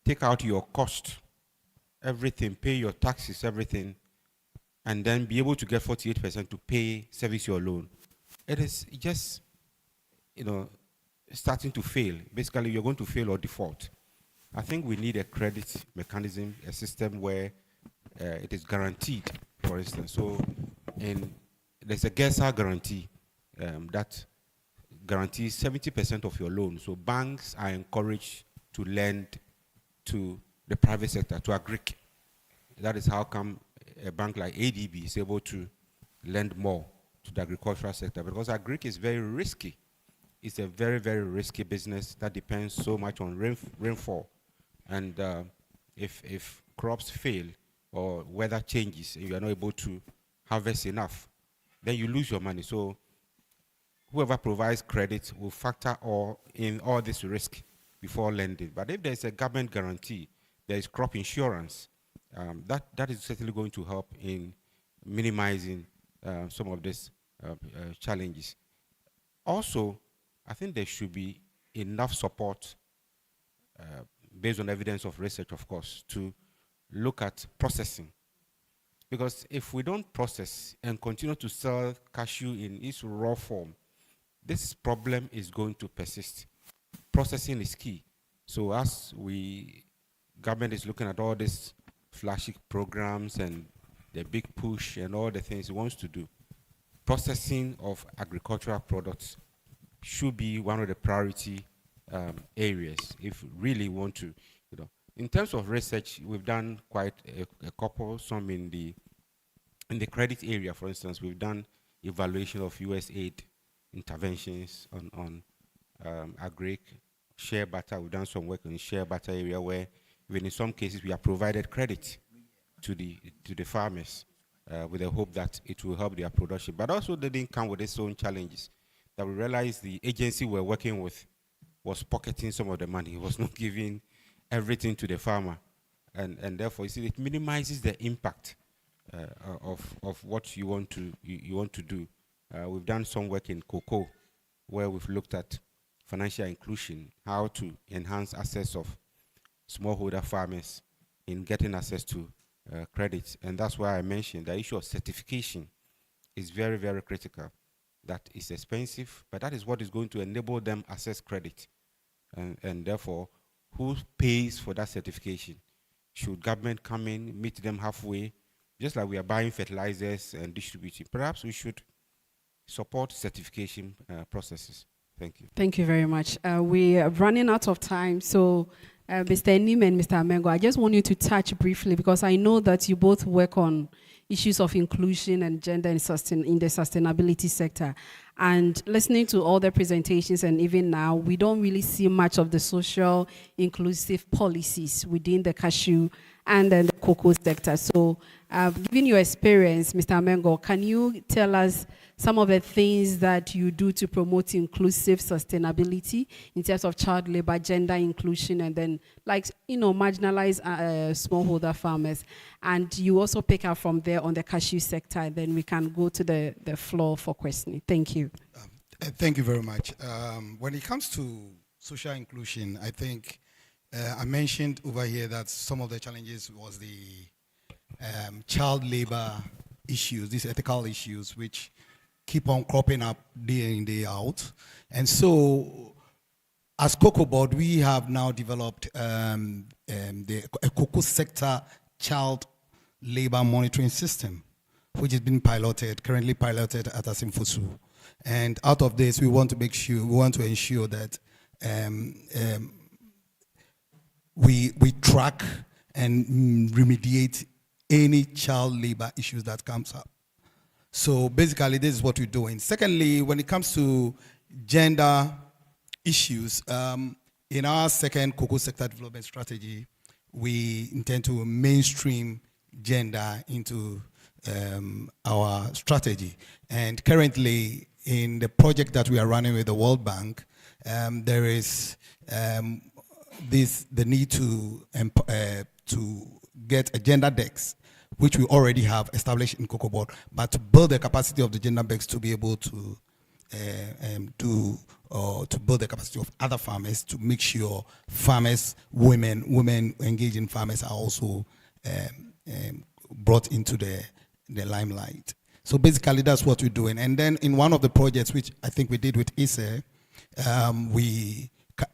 take out your cost, everything, pay your taxes, everything, and then be able to get 48% to pay, service your loan? It is just, you know, starting to fail. Basically, you're going to fail or default. I think we need a credit mechanism, a system where it is guaranteed, for instance. So there's a GESA guarantee that guarantees 70% of your loan. So banks are encouraged to lend to the private sector, to agric. That is how come a bank like ADB is able to lend more to the agricultural sector, because agric is very risky. It's a very, very risky business that depends so much on rainfall. And if crops fail or weather changes and you are not able to harvest enough, then you lose your money. So whoever provides credit will factor in all this risk before lending. But if there's a government guarantee, there is crop insurance, that is certainly going to help in minimizing some of these challenges. Also, I think there should be enough support, based on evidence of research, of course, to look at processing. Because if we don't process and continue to sell cashew in its raw form, this problem is going to persist. Processing is key. So as government is looking at all these flashy programs and the big push and all the things it wants to do, processing of agricultural products should be one of the priority areas if we really want to, you know. In terms of research, we've done quite a couple, some in the credit area, for instance. We've done evaluation of US aid interventions on agric, share butter. We've done some work on share butter area where even in some cases we have provided credit to the farmers with the hope that it will help their production. But also they didn't come with its own challenges. That we realized the agency we're working with was pocketing some of the money. It was not giving everything to the farmer. And therefore, you see, it minimizes the impact of what you want to do. We've done some work in cocoa where we've looked at financial inclusion, how to enhance access of smallholder farmers in getting access to credit. And that's why I mentioned the issue of certification is very, very critical. That is expensive, but that is what is going to enable them access credit. And therefore, who pays for that certification? Should government come in, meet them halfway, just like we are buying fertilizers and distributing? Perhaps we should support certification processes. Thank you. Thank you very much. We are running out of time, so Mr. Enim and Mr. Amengo, I just want you to touch briefly, because I know that you both work on issues of inclusion and gender in the sustainability sector. And listening to all the presentations, and even now, we don't really see much of the social inclusive policies within the cashew and then the cocoa sector. So given your experience, Mr. Amengo, can you tell us some of the things that you do to promote inclusive sustainability in terms of child labor, gender inclusion, and then, like, marginalized smallholder farmers? And you also pick up from there on the cashew sector, and then we can go to the floor for questioning. Thank you. Thank you very much. When it comes to social inclusion, I think I mentioned over here that some of the challenges was the child labor issues, these ethical issues, which keep on cropping up day in, day out. And so, as Cocoa Board, we have now developed the cocoa sector child labor monitoring system, which has been currently piloted at Asimfusu. And out of this, we want to ensure that we track and remediate any child labor issues that comes up. So basically, this is what we're doing. Secondly, when it comes to gender issues, in our second cocoa sector development strategy, we intend to mainstream gender into our strategy. And currently, in the project that we are running with the World Bank, there is the need to get a gender desk, which we already have established in Cocoa Board, but to build the capacity of the gender banks to be able to build the capacity of other farmers, to make sure farmers, women engaged in farmers are also brought into the limelight. So basically, that's what we're doing. And then in one of the projects, which I think we did with ISE,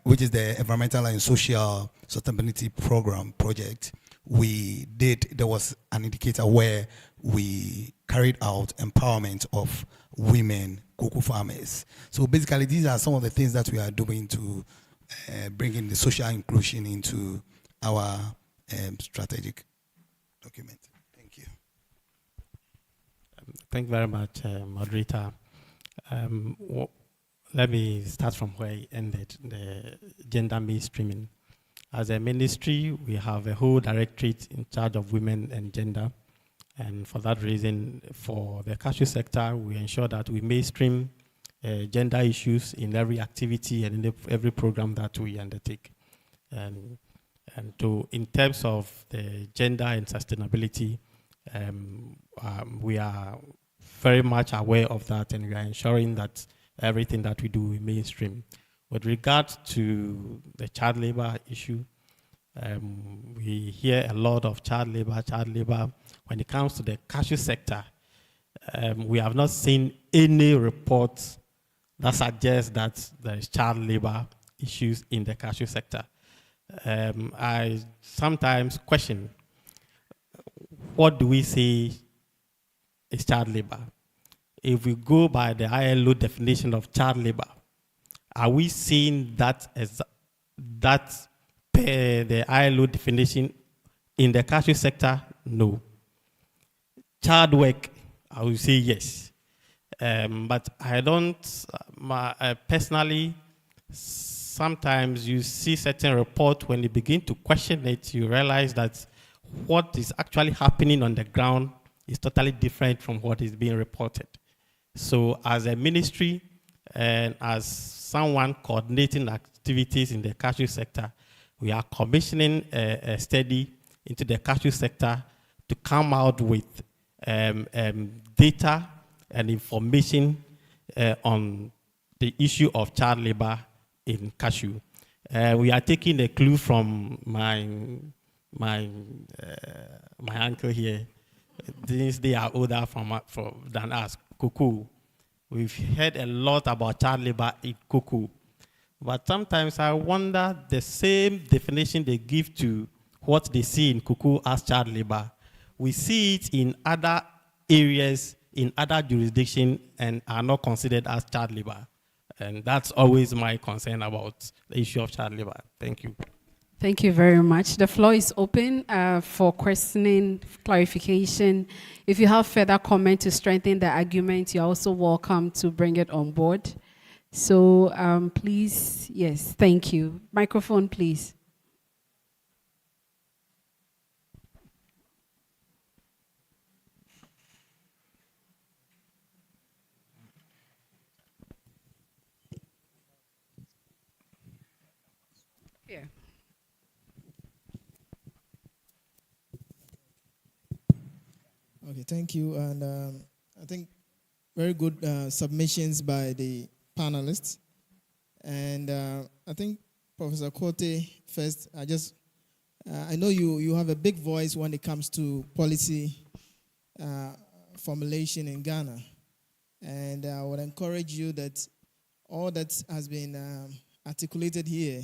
which is the Environmental and Social Sustainability Program project, there was an indicator where we carried out empowerment of women cocoa farmers. So basically, these are some of the things that we are doing to bring in the social inclusion into our strategic document. Thank you. Thank you very much, moderator. Let me start from where I ended, the gender mainstreaming. As a ministry, we have a whole directorate in charge of women and gender. And for that reason, for the cashew sector, we ensure that we mainstream gender issues in every activity and in every program that we undertake. And in terms of the gender and sustainability, we are very much aware of that, and we are ensuring that everything that we do is mainstream. With regard to the child labor issue, we hear a lot of child labor. When it comes to the cashew sector, we have not seen any reports that suggest that there is child labor issues in the cashew sector. I sometimes question, what do we say is child labor? If we go by the ILO definition of child labor, are we seeing that as that per the ILO definition in the cashew sector? No. Child work, I would say yes. But I don't, personally, sometimes you see certain reports, when you begin to question it, you realize that what is actually happening on the ground is totally different from what is being reported. So as a ministry and as someone coordinating activities in the cashew sector, we are commissioning a study into the cashew sector to come out with data and information on the issue of child labor in cashew. We are taking a clue from my uncle here. Since they are older than us, cocoa. We've heard a lot about child labor in cocoa. But sometimes I wonder the same definition they give to what they see in cocoa as child labor. We see it in other areas, in other jurisdictions, and are not considered as child labor. And that's always my concern about the issue of child labor. Thank you. Thank you very much. The floor is open for questioning, clarification. If you have further comment to strengthen the argument, you're also welcome to bring it on board. So please, yes, thank you. Microphone, please. Yeah. Okay, thank you. And I think very good submissions by the panelists. And I think Professor Kote, first, I know you have a big voice when it comes to policy formulation in Ghana. And I would encourage you that all that has been articulated here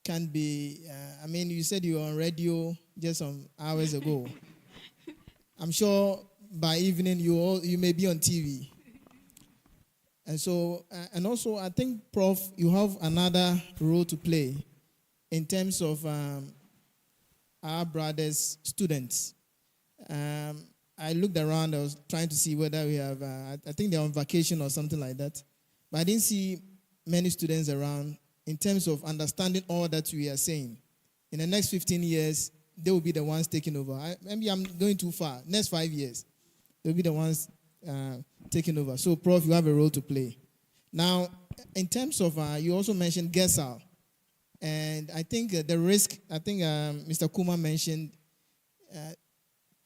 can be, I mean, you said you were on radio just some hours ago. I'm sure by evening you may be on TV. And so, and also I think, Prof, you have another role to play in terms of our brothers, students. I looked around, I was trying to see whether we have, I think they're on vacation or something like that. But I didn't see many students around in terms of understanding all that we are saying. In the next 15 years, they will be the ones taking over. Maybe I'm going too far. Next 5 years, they'll be the ones taking over. So, Prof, you have a role to play. Now, in terms of, you also mentioned GESAL. And I think the risk, I think Mr. Kuma mentioned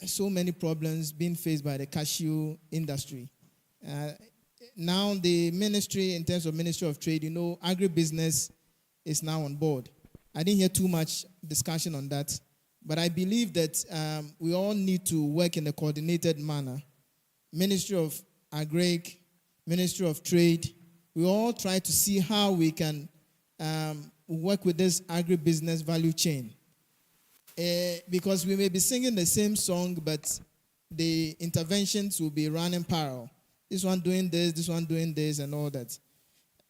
so many problems being faced by the cashew industry. Now the ministry, in terms of Ministry of Trade, agribusiness is now on board. I didn't hear too much discussion on that, but I believe that we all need to work in a coordinated manner. Ministry of Agric, Ministry of Trade, we all try to see how we can work with this agribusiness value chain. Because we may be singing the same song, but the interventions will be running parallel. This one doing this, and all that.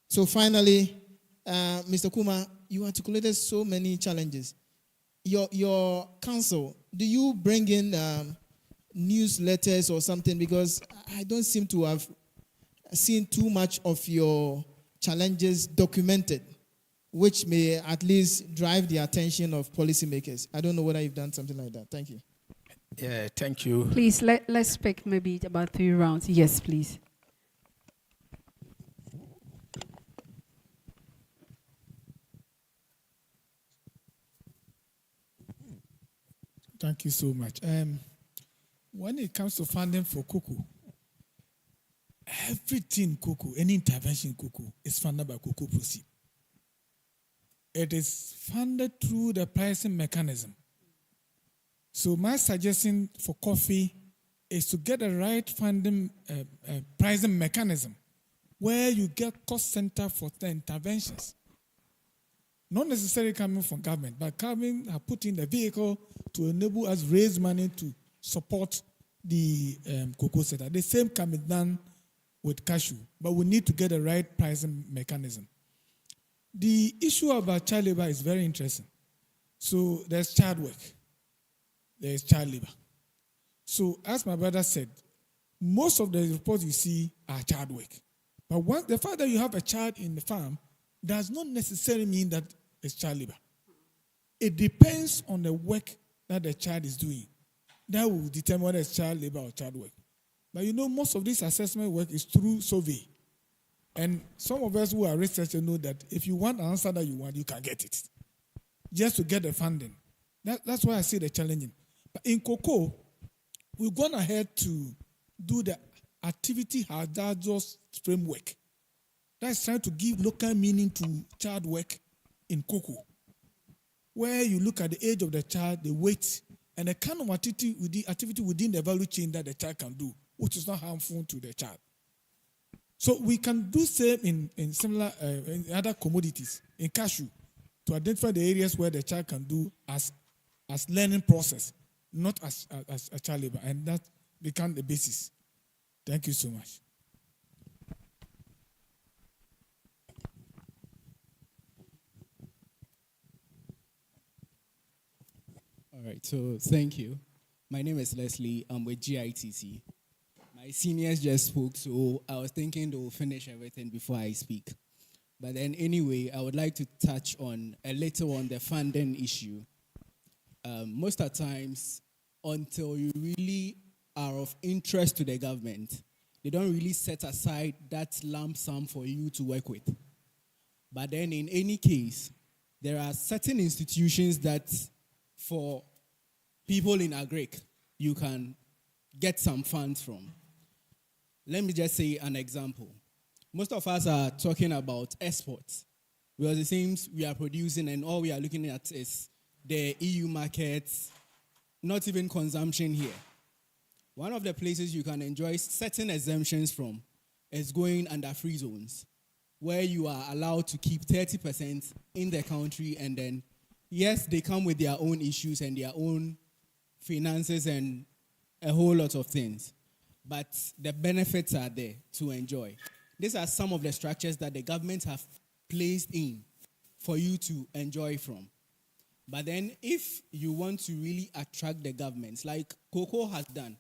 So finally, Mr. Kuma, you articulated so many challenges. Your council, do you bring in newsletters or something? Because I don't seem to have seen too much of your challenges documented, which may at least drive the attention of policymakers. I don't know whether you've done something like that. Thank you. Yeah, thank you. Please, let's speak maybe about 3 rounds. Yes, please. Thank you so much. When it comes to funding for cocoa, everything cocoa, any intervention cocoa, is funded by Cocoa Proceed. It is funded through the pricing mechanism. So my suggestion for coffee is to get the right funding pricing mechanism where you get cost center for the interventions. Not necessarily coming from government, but government have put in the vehicle to enable us raise money to support the cocoa sector. The same can be done with cashew, but we need to get the right pricing mechanism. The issue about child labor is very interesting. So there's child work, there's child labor. So as my brother said, most of the reports you see are child work. But once the fact that you have a child in the farm does not necessarily mean that it's child labor. It depends on the work that the child is doing. That will determine whether it's child labor or child work. But most of this assessment work is through survey. And some of us who are researchers know that if you want an answer that you want, you can get it. Just to get the funding. That's why I say the challenging. But in cocoa, we've gone ahead to do the activity hazardous framework. That's trying to give local meaning to child work in cocoa, where you look at the age of the child, the weight, and the kind of activity within the value chain that the child can do, which is not harmful to the child. So we can do same in similar in other commodities, in cashew, to identify the areas where the child can do as learning process, not as a child labor, and that become the basis. Thank you so much. All right, so thank you. My name is Leslie. I'm with GITC. My seniors just spoke, so I was thinking they will finish everything before I speak. But then anyway, I would like to touch on a little on the funding issue. Most of the times, until you really are of interest to the government, they don't really set aside that lump sum for you to work with. But then in any case, there are certain institutions that for people in agric, you can get some funds from. Let me just say an example. Most of us are talking about exports, because it seems we are producing and all we are looking at is the EU markets, not even consumption here. One of the places you can enjoy certain exemptions from is going under free zones, where you are allowed to keep 30% in the country, and then, yes, they come with their own issues and their own finances and a whole lot of things, but the benefits are there to enjoy. These are some of the structures that the government have placed in for you to enjoy from. But then if you want to really attract the governments, like cocoa has done,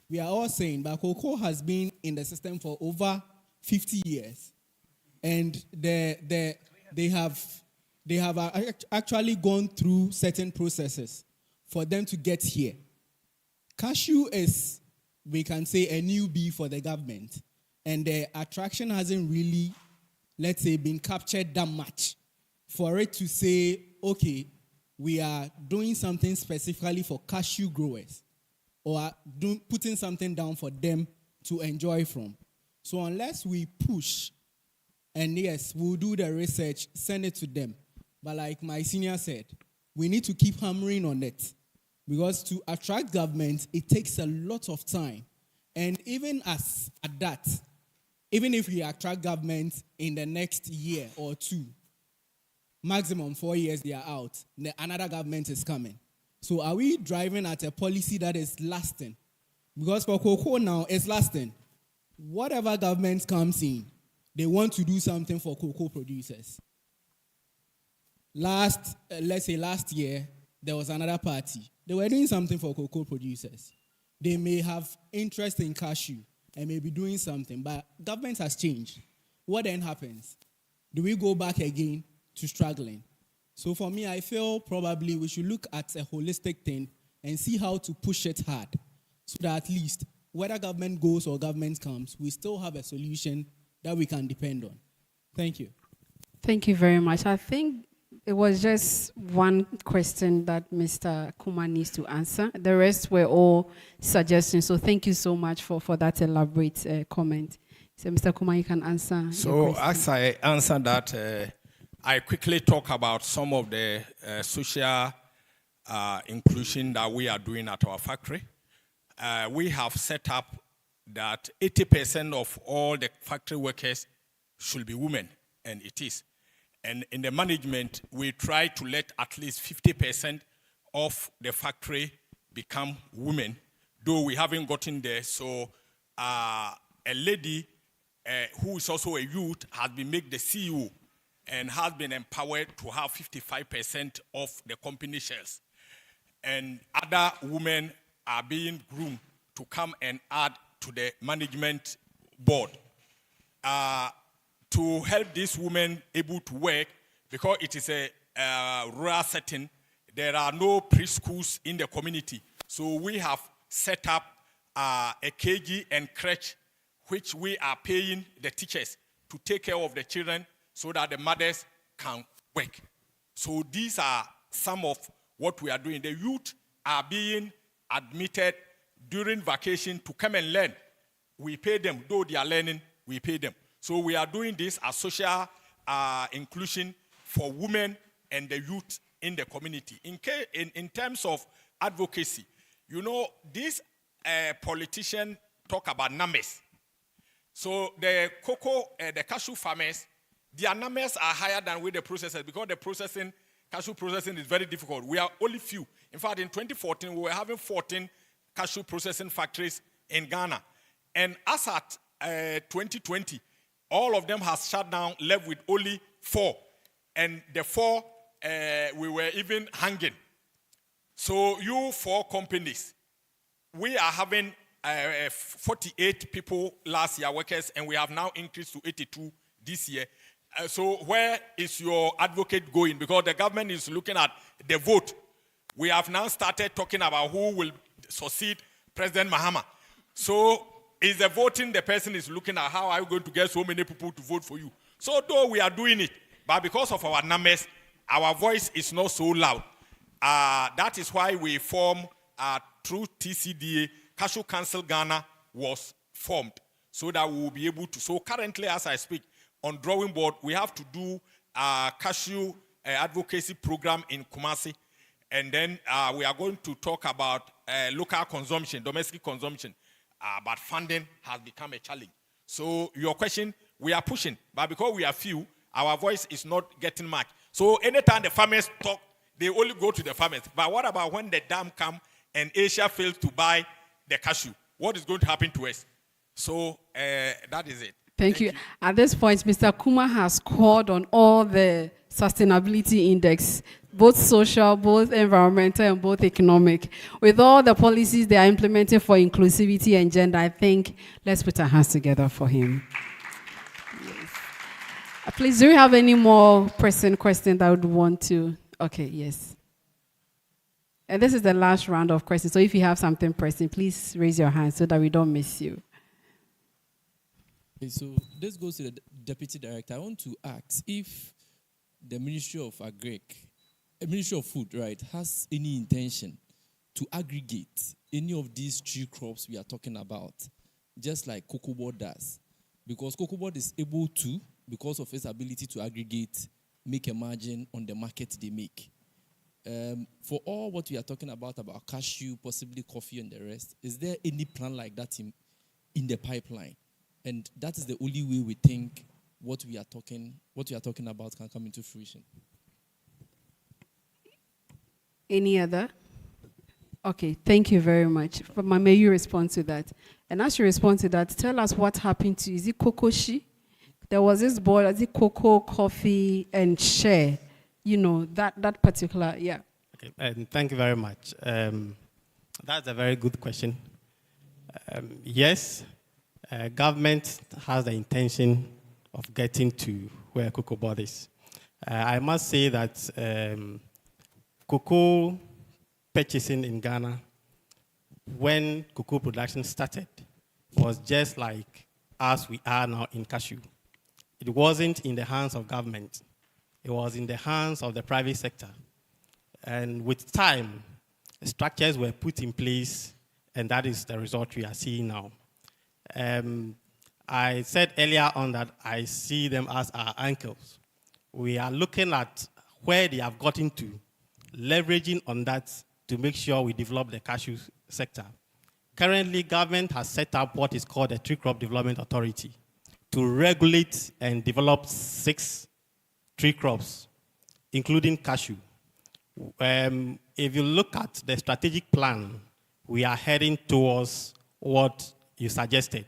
we are all saying, but cocoa has been in the system for over 50 years. And they have actually gone through certain processes for them to get here. Cashew is, we can say, a newbie for the government. And the attraction hasn't really, let's say, been captured that much for it to say, okay, we are doing something specifically for cashew growers, or putting something down for them to enjoy from. So unless we push, and yes, we'll do the research, send it to them. But like my senior said, we need to keep hammering on it, because to attract government, it takes a lot of time. And even at that, even if we attract government in the next year or two, maximum 4 years they are out, another government is coming. So are we driving at a policy that is lasting? Because for cocoa now, it's lasting. Whatever government comes in, they want to do something for cocoa producers. Let's say last year, there was another party. They were doing something for cocoa producers. They may have interest in cashew and may be doing something, but government has changed. What then happens? Do we go back again to struggling? So for me, I feel probably we should look at a holistic thing and see how to push it hard, so that at least whether government goes or government comes, we still have a solution that we can depend on. Thank you. Thank you very much. I think it was just one question that Mr. Kuma needs to answer. The rest were all suggestions. So thank you so much for that elaborate comment. So Mr. Kuma, you can answer. So as I answer that, I quickly talk about some of the social inclusion that we are doing at our factory. We have set up that 80% of all the factory workers should be women, and it is. And in the management, we try to let at least 50% of the factory become women, though we haven't gotten there. So a lady who is also a youth has been made the CEO and has been empowered to have 55% of the company shares. And other women are being groomed to come and add to the management board. To help these women able to work, because it is a rural setting, there are no preschools in the community. So we have set up a KG and crèche, which we are paying the teachers to take care of the children so that the mothers can work. So these are some of what we are doing. The youth are being admitted during vacation to come and learn. We pay them, though they are learning, we pay them. So we are doing this as social inclusion for women and the youth in the community. In terms of advocacy, you know, these politicians talk about numbers. So the cocoa, the cashew farmers, their numbers are higher than with the processors because the processing, cashew processing is very difficult. We are only few. In fact, in 2014, we were having 14 cashew processing factories in Ghana. And as at 2020, all of them has shut down, left with only 4. And the 4, we were even hanging. So you 4 companies, we are having 48 people last year, workers, and we have now increased to 82 this year. So where is your advocate going? Because the government is looking at the vote. We have now started talking about who will succeed President Mahama. So is the voting the person is looking at how are you going to get so many people to vote for you? So though we are doing it, but because of our numbers, our voice is not so loud. That is why we form through TCDA, Cashew Council Ghana was formed so that we will be able to. So currently, as I speak, on drawing board, we have to do a cashew advocacy program in Kumasi. And then we are going to talk about local consumption, domestic consumption. But funding has become a challenge. So your question, we are pushing. But because we are few, our voice is not getting much. So anytime the farmers talk, they only go to the farmers. But what about when the dam comes and Asia fails to buy the cashew? What is going to happen to us? So that is it. Thank you. At this point, Mr. Kuma has scored on all the sustainability index, both social, both environmental, and both economic. With all the policies they are implementing for inclusivity and gender, I think let's put our hands together for him. Yes. Please, do you have any more pressing questions that I would want to? Okay, yes. And this is the last round of questions. So if you have something pressing, please raise your hand so that we don't miss you. Okay, so this goes to the Deputy Director. I want to ask if the Ministry of Ministry of Food, right, has any intention to aggregate any of these 3 crops we are talking about, just like Cocoa Board does. Because Cocoa Board is able to, because of its ability to aggregate, make a margin on the market they make. For all what we are talking about cashew, possibly coffee and the rest, is there any plan like that in the pipeline? And that is the only way we think what we are talking about can come into fruition. Any other? Okay, thank you very much. May you respond to that? And as you respond to that, tell us what happened to, is it Kokoshi? There was this board, is it cocoa, coffee, and share? You know, that particular, yeah. Okay, and thank you very much. That's a very good question. Yes, government has the intention of getting to where cocoa board is. I must say that cocoa purchasing in Ghana, when cocoa production started, was just like as we are now in cashew. It wasn't in the hands of government. It was in the hands of the private sector. And with time, structures were put in place, and that is the result we are seeing now. I said earlier on that I see them as our uncles. We are looking at where they have gotten to, leveraging on that to make sure we develop the cashew sector. Currently, government has set up what is called the Tree Crop Development Authority to regulate and develop 6 tree crops, including cashew. If you look at the strategic plan, we are heading towards what you suggested.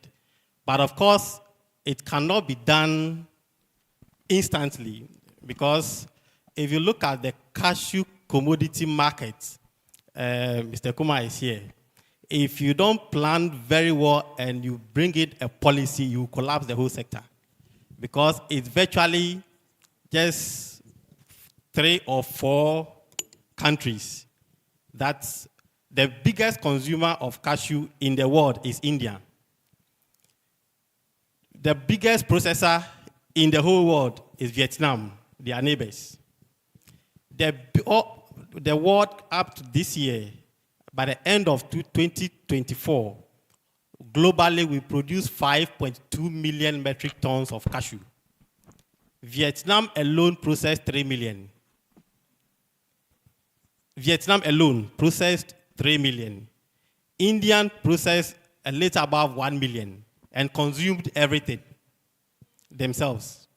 But of course, it cannot be done instantly, because if you look at the cashew commodity market, Mr. Kuma is here. If you don't plan very well and you bring in a policy, you collapse the whole sector, because it's virtually just 3 or 4 countries. That's the biggest consumer of cashew in the world is India. The biggest processor in the whole world is Vietnam, their neighbors. The world up to this year, by the end of 2024, globally we produce 5.2 million metric tons of cashew. Vietnam alone processed 3 million. Vietnam alone processed 3 million. India processed a little above 1 million. and consumed everything themselves.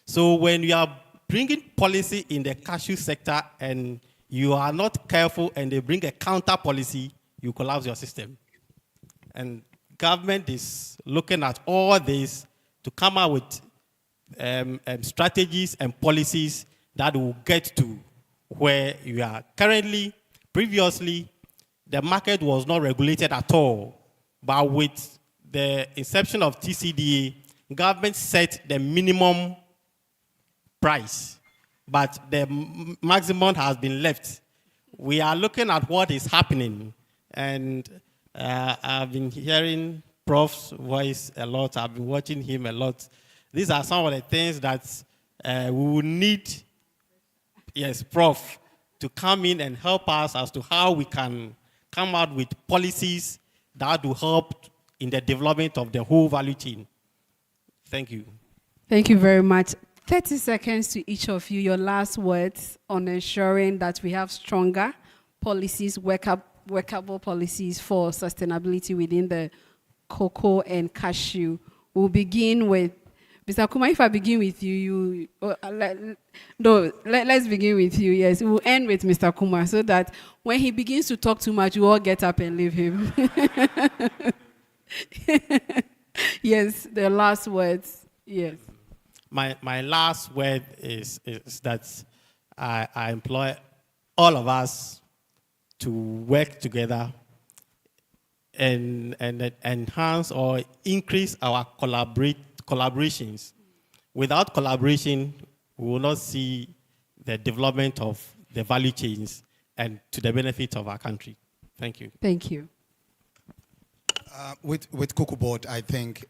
So when you are bringing policy in the cashew sector and you are not careful and they bring a counter policy, you collapse your system. And government is looking at all this to come out with strategies and policies that will get to where you are. Currently, previously, the market was not regulated at all. But with the inception of TCDA, government set the minimum price, but the maximum has been left. We are looking at what is happening, and I've been hearing Prof's voice a lot. I've been watching him a lot. These are some of the things that we will need, yes, Prof, to come in and help us as to how we can come out with policies that will help in the development of the whole value chain. Thank you. Thank you very much. 30 seconds to each of you, your last words on ensuring that we have stronger policies, workable policies for sustainability within the cocoa and cashew. We'll begin with, Mr. Kuma, if I begin with you, let's begin with you, yes. We'll end with Mr. Kuma so that when he begins to talk too much, we all get up and leave him. Yes, the last words, yes. My last word is that I employ all of us to work together and enhance or increase our collaborations. Without collaboration, we will not see the development of the value chains and to the benefit of our country. Thank you. Thank you. With Cocoa Board, I think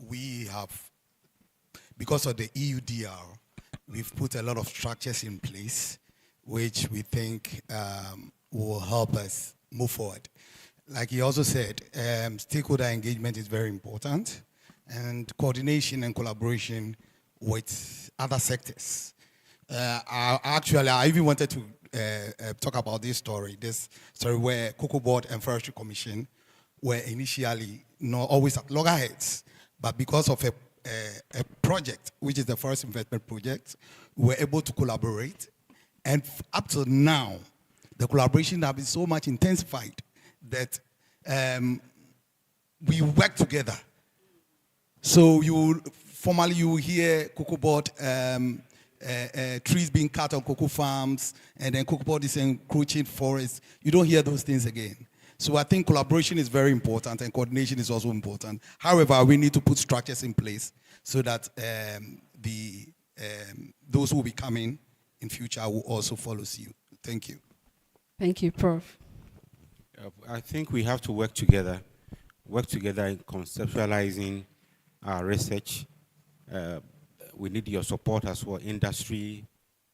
we have, because of the EUDR, we've put a lot of structures in place which we think will help us move forward. Like he also said, stakeholder engagement is very important, and coordination and collaboration with other sectors. I even wanted to talk about this story where Cocoa Board and Forestry Commission were initially not always at loggerheads, but because of a project, which is the Forest Investment Project, we were able to collaborate. And up to now, the collaboration has been so much intensified that we work together. So formally you will hear Cocoa Board trees being cut on cocoa farms, and then Cocoa Board is encroaching forests. You don't hear those things again. So I think collaboration is very important and coordination is also important. However, we need to put structures in place so that those who will be coming in future will also follow suit. Thank you. Thank you, Prof. I think we have to work together in conceptualizing our research. We need your support as well, industry,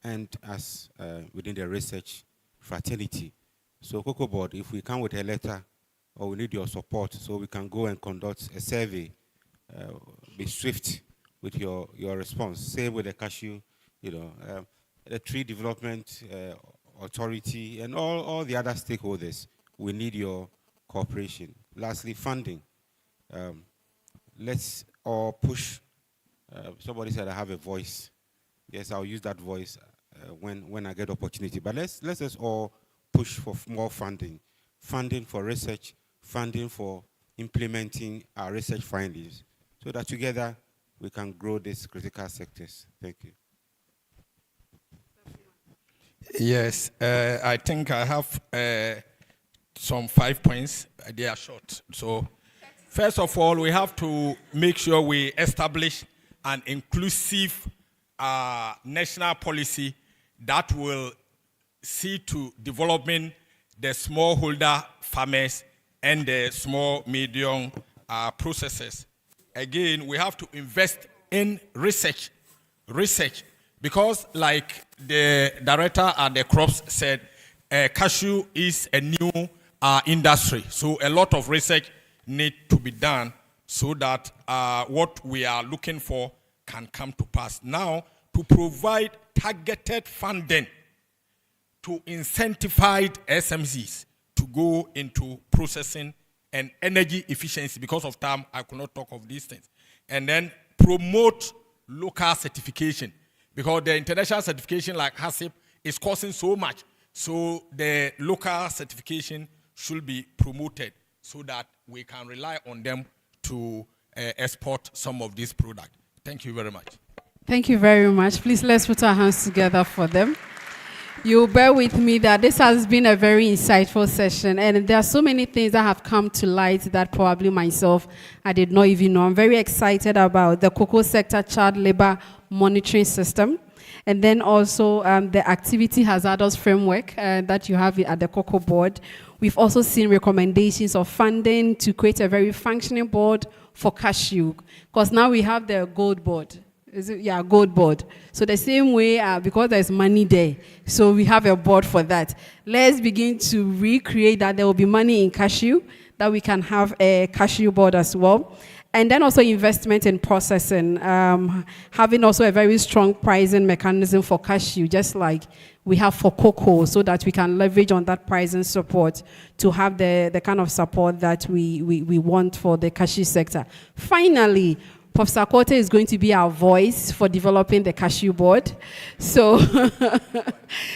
and as within the research fraternity. So Cocoa Board, if we come with a letter, or we need your support so we can go and conduct a survey, be swift with your response. Same with the cashew, the tree development authority, and all the other stakeholders. We need your cooperation. Lastly, funding. Let's all push. Somebody said I have a voice. Yes, I'll use that voice when I get opportunity. But let's just all push for more funding for research, funding for implementing our research findings, so that together we can grow these critical sectors. Thank you. Yes, I think I have some 5 points. They are short. So, first of all, we have to make sure we establish an inclusive national policy that will see to developing the smallholder farmers and the small, medium processors. Again, we have to invest in research, because like the director at the crops said, cashew is a new industry. So a lot of research need to be done so that what we are looking for can come to pass. Now, to provide targeted funding to incentivize SMCs to go into processing and energy efficiency. Because of time, I could not talk of these things. And then promote local certification, because the international certification like HACCP is costing so much. So the local certification should be promoted so that we can rely on them to export some of these products. Thank you very much. Thank you very much. Please, let's put our hands together for them. You bear with me that this has been a very insightful session, and there are so many things that have come to light that probably myself, I did not even know. I'm very excited about the cocoa sector child labor monitoring system, and then also the activity hazardous framework that you have at the cocoa board. We've also seen recommendations of funding to create a very functioning board for cashew, because now we have the gold board. Gold board. So the same way, because there's money there, so we have a board for that. Let's begin to recreate that. There will be money in cashew, that we can have a cashew board as well. And then also investment in processing, having also a very strong pricing mechanism for cashew, just like we have for cocoa, so that we can leverage on that pricing support to have the kind of support that we want for the cashew sector. Finally, Professor Korte is going to be our voice for developing the cashew board. So,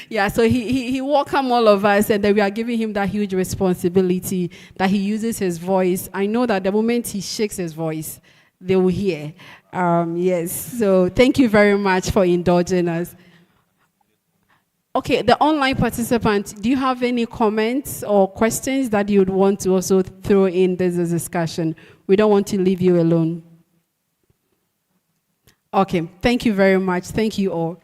yeah, so he welcomed all of us, and then we are giving him that huge responsibility that he uses his voice. I know that the moment he shakes his voice, they will hear. Yes, so thank you very much for indulging us. Okay, the online participant, do you have any comments or questions that you would want to also throw in this discussion? We don't want to leave you alone. Okay, thank you very much. Thank you all.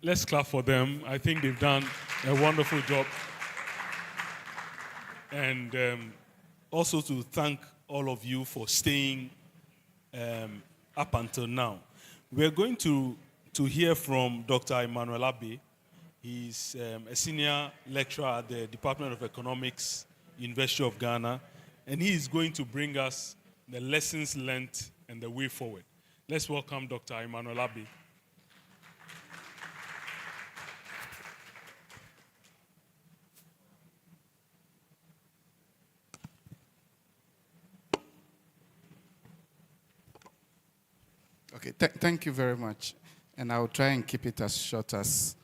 Let's clap for them. I think they've done a wonderful job. And also to thank all of you for staying up until now. We're going to hear from Dr. Emmanuel Abe. He's a senior lecturer at the Department of Economics, University of Ghana, and he is going to bring us the lessons learned and the way forward. Let's welcome Dr. Emmanuel Abe. Okay, thank you very much. And I'll try and keep it as short as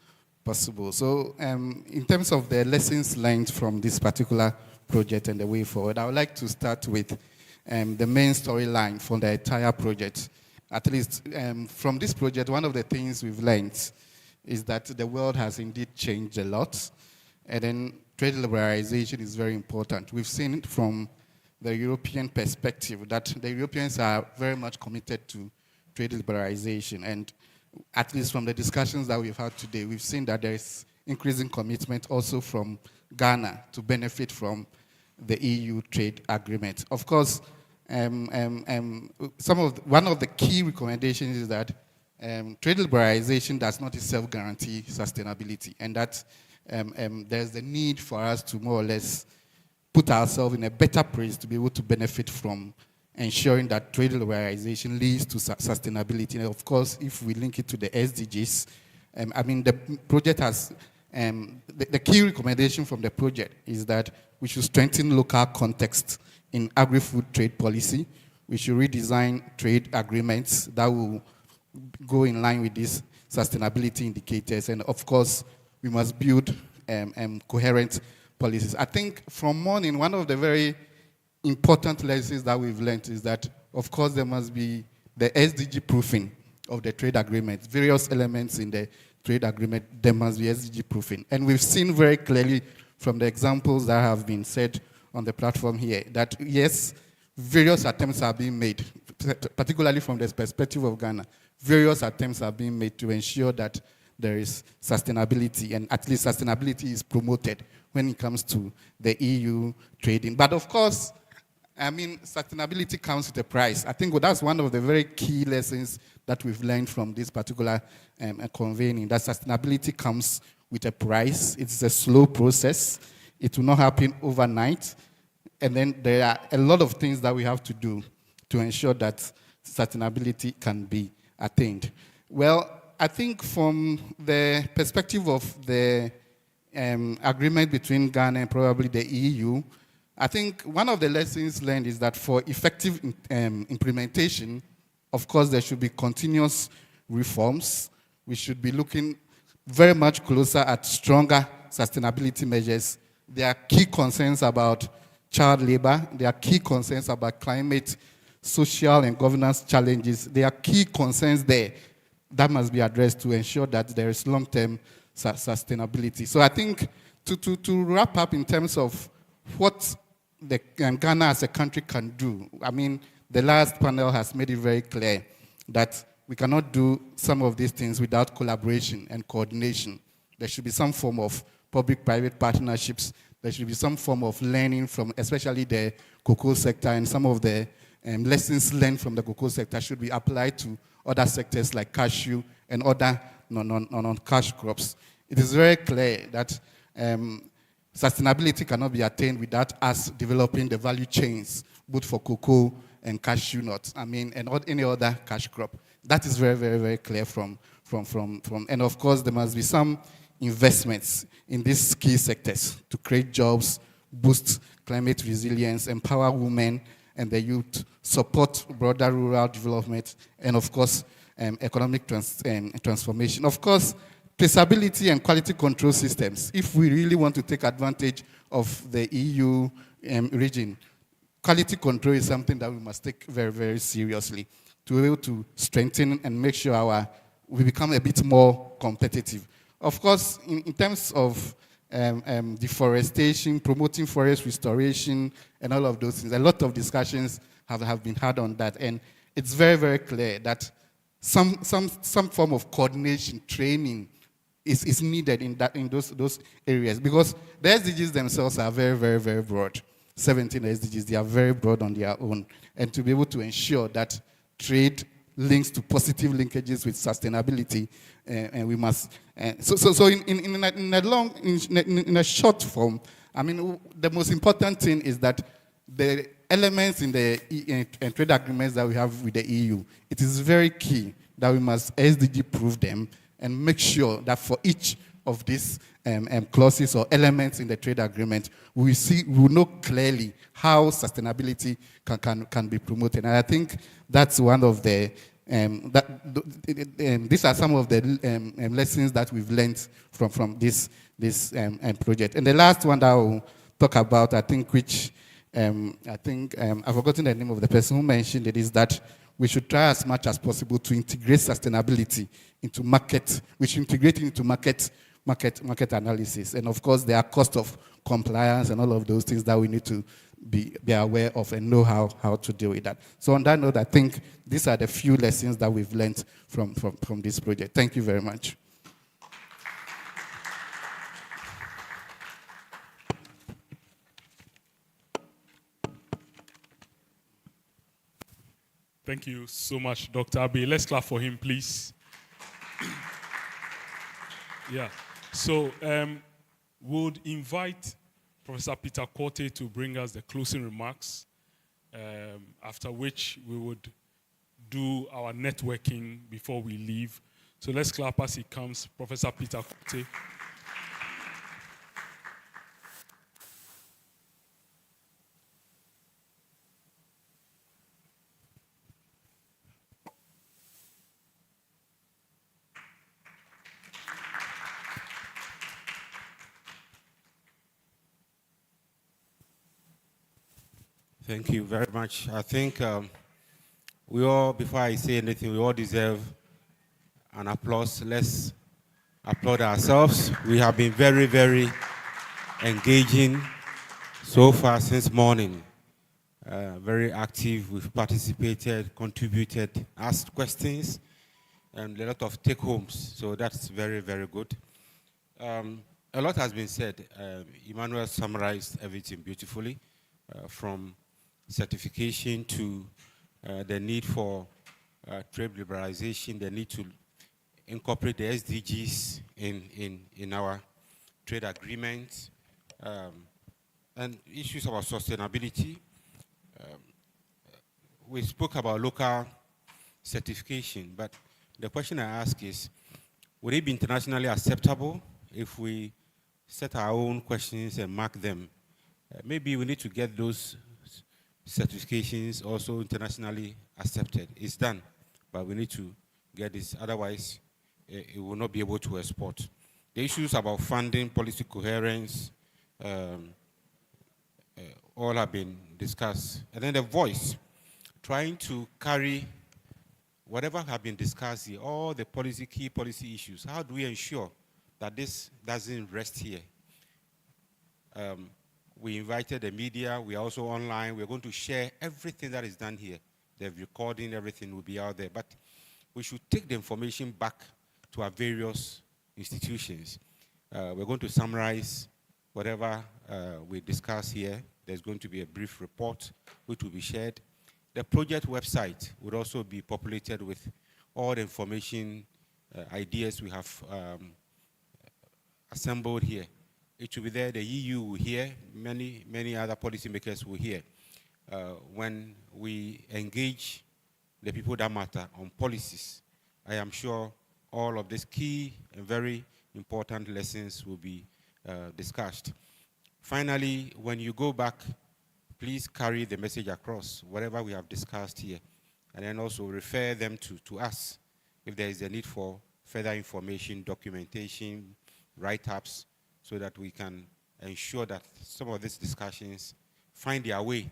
possible. So in terms of the lessons learned from this particular project and the way forward, I would like to start with the main storyline for the entire project. At least from this project, one of the things we've learned is that the world has indeed changed a lot. And then trade liberalization is very important. We've seen it from the European perspective that the Europeans are very much committed to trade liberalization. And at least from the discussions that we've had today, we've seen that there is increasing commitment also from Ghana to benefit from the EU trade agreement. Of course, one of the key recommendations is that trade liberalization does not itself guarantee sustainability, and that there's the need for us to more or less put ourselves in a better place to be able to benefit from ensuring that trade liberalization leads to sustainability. And of course, if we link it to the SDGs, I mean, the project has, the key recommendation from the project is that we should strengthen local context in agri-food trade policy. We should redesign trade agreements that will go in line with these sustainability indicators. And of course, we must build coherent policies. I think from morning, one of the very important lessons that we've learned is that, of course, there must be the SDG proofing of the trade agreement. Various elements in the trade agreement, there must be SDG proofing. And we've seen very clearly from the examples that have been said on the platform here that, yes, various attempts are being made, particularly from the perspective of Ghana. Various attempts are being made to ensure that there is sustainability, and at least sustainability is promoted when it comes to the EU trading. But of course, I mean, sustainability comes with a price. I think that's one of the very key lessons that we've learned from this particular convening, that sustainability comes with a price. It's a slow process. It will not happen overnight. And then there are a lot of things that we have to do to ensure that sustainability can be attained. Well, I think from the perspective of the agreement between Ghana and probably the EU, I think one of the lessons learned is that for effective implementation, of course, there should be continuous reforms. We should be looking very much closer at stronger sustainability measures. There are key concerns about child labor. There are key concerns about climate, social, and governance challenges. There are key concerns there that must be addressed to ensure that there is long-term sustainability. So I think to wrap up in terms of what the Ghana as a country can do, I mean, the last panel has made it very clear that we cannot do some of these things without collaboration and coordination. There should be some form of public-private partnerships. There should be some form of learning from especially the cocoa sector, and some of the lessons learned from the cocoa sector should be applied to other sectors like cashew and other non-cash crops. It is very clear that sustainability cannot be attained without us developing the value chains, both for cocoa and cashew nuts, I mean, and any other cash crop. That is very, very, very clear from, and of course, there must be some investments in these key sectors to create jobs, boost climate resilience, empower women and the youth, support broader rural development, and of course, economic transformation. Of course, traceability and quality control systems. If we really want to take advantage of the EU region, quality control is something that we must take very, very seriously to be able to strengthen and make sure we become a bit more competitive. Of course, in terms of deforestation, promoting forest restoration, and all of those things, a lot of discussions have been had on that. And it's very, very clear that some form of coordination, training is needed in those areas, because the SDGs themselves are very, very, very broad. 17 SDGs, they are very broad on their own. And to be able to ensure that trade links to positive linkages with sustainability, and we must. So in a short form, I mean, the most important thing is that the elements in the trade agreements that we have with the EU, it is very key that we must SDG prove them and make sure that for each of these clauses or elements in the trade agreement, we know clearly how sustainability can be promoted. And I think that's one of the, these are some of the lessons that we've learned from this project. And the last one that I will talk about, I think, which I've forgotten the name of the person who mentioned it, is that we should try as much as possible to integrate sustainability into market. We should integrate it into market analysis. And of course, there are costs of compliance and all of those things that we need to be aware of and know how to deal with that. So on that note, I think these are the few lessons that we've learned from this project. Thank you very much. Thank you so much, Dr. Abe. Let's clap for him, please. Yeah. So would invite Professor Peter Korte to bring us the closing remarks, after which we would do our networking before we leave. So let's clap as he comes. Professor Peter Korte. Thank you very much. I think we all, before I say anything, we all deserve an applause. Let's applaud ourselves. We have been very, very engaging so far since morning. Very active. We've participated, contributed, asked questions, and a lot of take-homes. So that's very, very good. A lot has been said. Emmanuel summarized everything beautifully, from certification to the need for trade liberalization, the need to incorporate the SDGs in our trade agreements, and issues about sustainability. We spoke about local certification, but the question I ask is, would it be internationally acceptable if we set our own questions and mark them? Maybe we need to get those certifications also internationally accepted. It's done, but we need to get this, otherwise it will not be able to export. The issues about funding, policy coherence, all have been discussed. And then the voice, trying to carry whatever have been discussed here, all the key policy issues. How do we ensure that this doesn't rest here? We invited the media. We are also online. We're going to share everything that is done here. The recording, everything will be out there. But we should take the information back to our various institutions. We're going to summarize whatever we discuss here. There's going to be a brief report which will be shared. The project website would also be populated with all the information, ideas we have assembled here. It will be there. The EU will hear. Many other policymakers will hear. When we engage the people that matter on policies, I am sure all of these key and very important lessons will be discussed. Finally, when you go back, please carry the message across, whatever we have discussed here, and then also refer them to us if there is a need for further information, documentation, write-ups, so that we can ensure that some of these discussions find their way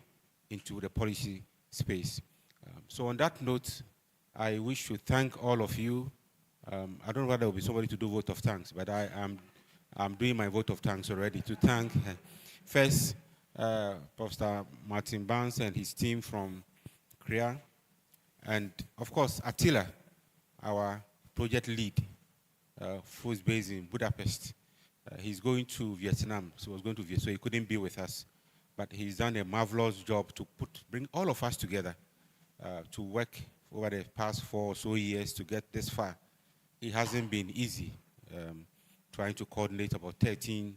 into the policy space. So on that note, I wish to thank all of you. I don't know whether there will be somebody to do vote of thanks, but I'm doing my vote of thanks already to thank first Pastor Martin Barnes and his team from Korea, and of course Attila, our project lead, who is based in Budapest. He's going to Vietnam, so he couldn't be with us, but he's done a marvelous job to bring all of us together to work over the past 4 or so years to get this far. It hasn't been easy, trying to coordinate about 13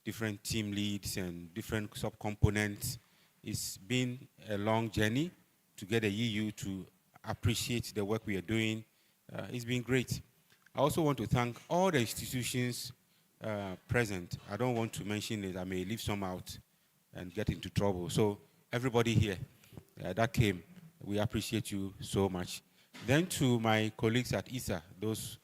different team leads and different subcomponents. It's been a long journey to get the EU to appreciate the work we are doing. It's been great. I also want to thank all the institutions present. I don't want to mention it. I may leave some out and get into trouble. So everybody here that came, we appreciate you so much. Then to my colleagues at ISA, those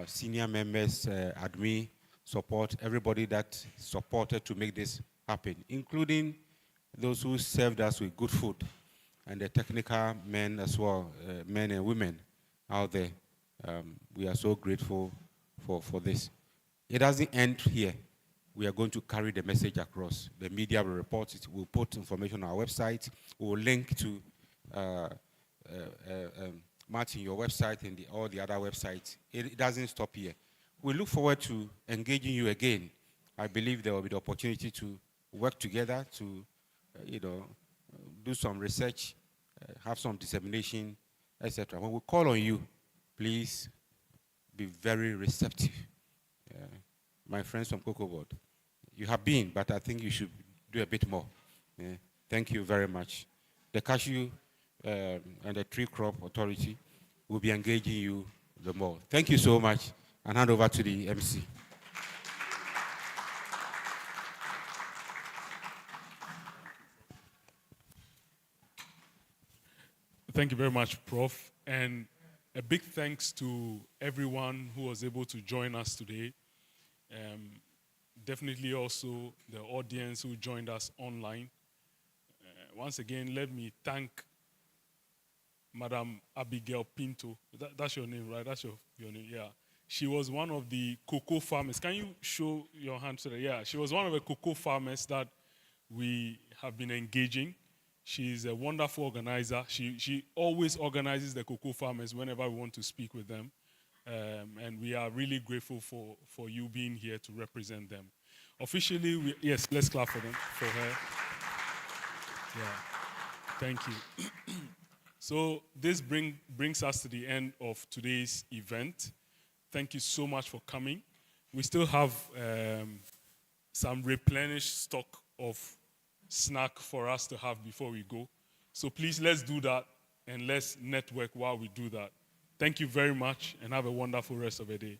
senior members, admin, support, everybody that supported to make this happen, including those who served us with good food, and the technical men as well, men and women out there. We are so grateful for this. It doesn't end here. We are going to carry the message across. The media will report it. We'll put information on our website. We'll link to Martin, your website, and all the other websites. It doesn't stop here. We look forward to engaging you again. I believe there will be the opportunity to work together to, do some research, have some dissemination, etc. When we call on you, please be very receptive. My friends from Cocoa Board, you have been, but I think you should do a bit more. Thank you very much. The Cashew and the Tree Crop Authority will be engaging you the more. Thank you so much, and hand over to the MC. Thank you very much, Prof. And a big thanks to everyone who was able to join us today. Definitely also the audience who joined us online. Once again, let me thank Madam Abigail Pinto. That's your name, right? That's your name, yeah. She was one of the cocoa farmers. Can you show your hand to that? Yeah, she was one of the cocoa farmers that we have been engaging. She's a wonderful organizer. She always organizes the cocoa farmers whenever we want to speak with them. And we are really grateful for you being here to represent them. Officially, yes, let's clap for them, for her. Yeah. Thank you. So this brings us to the end of today's event. Thank you so much for coming. We still have some replenished stock of snack for us to have before we go. So please, let's do that and let's network while we do that. Thank you very much and have a wonderful rest of the day.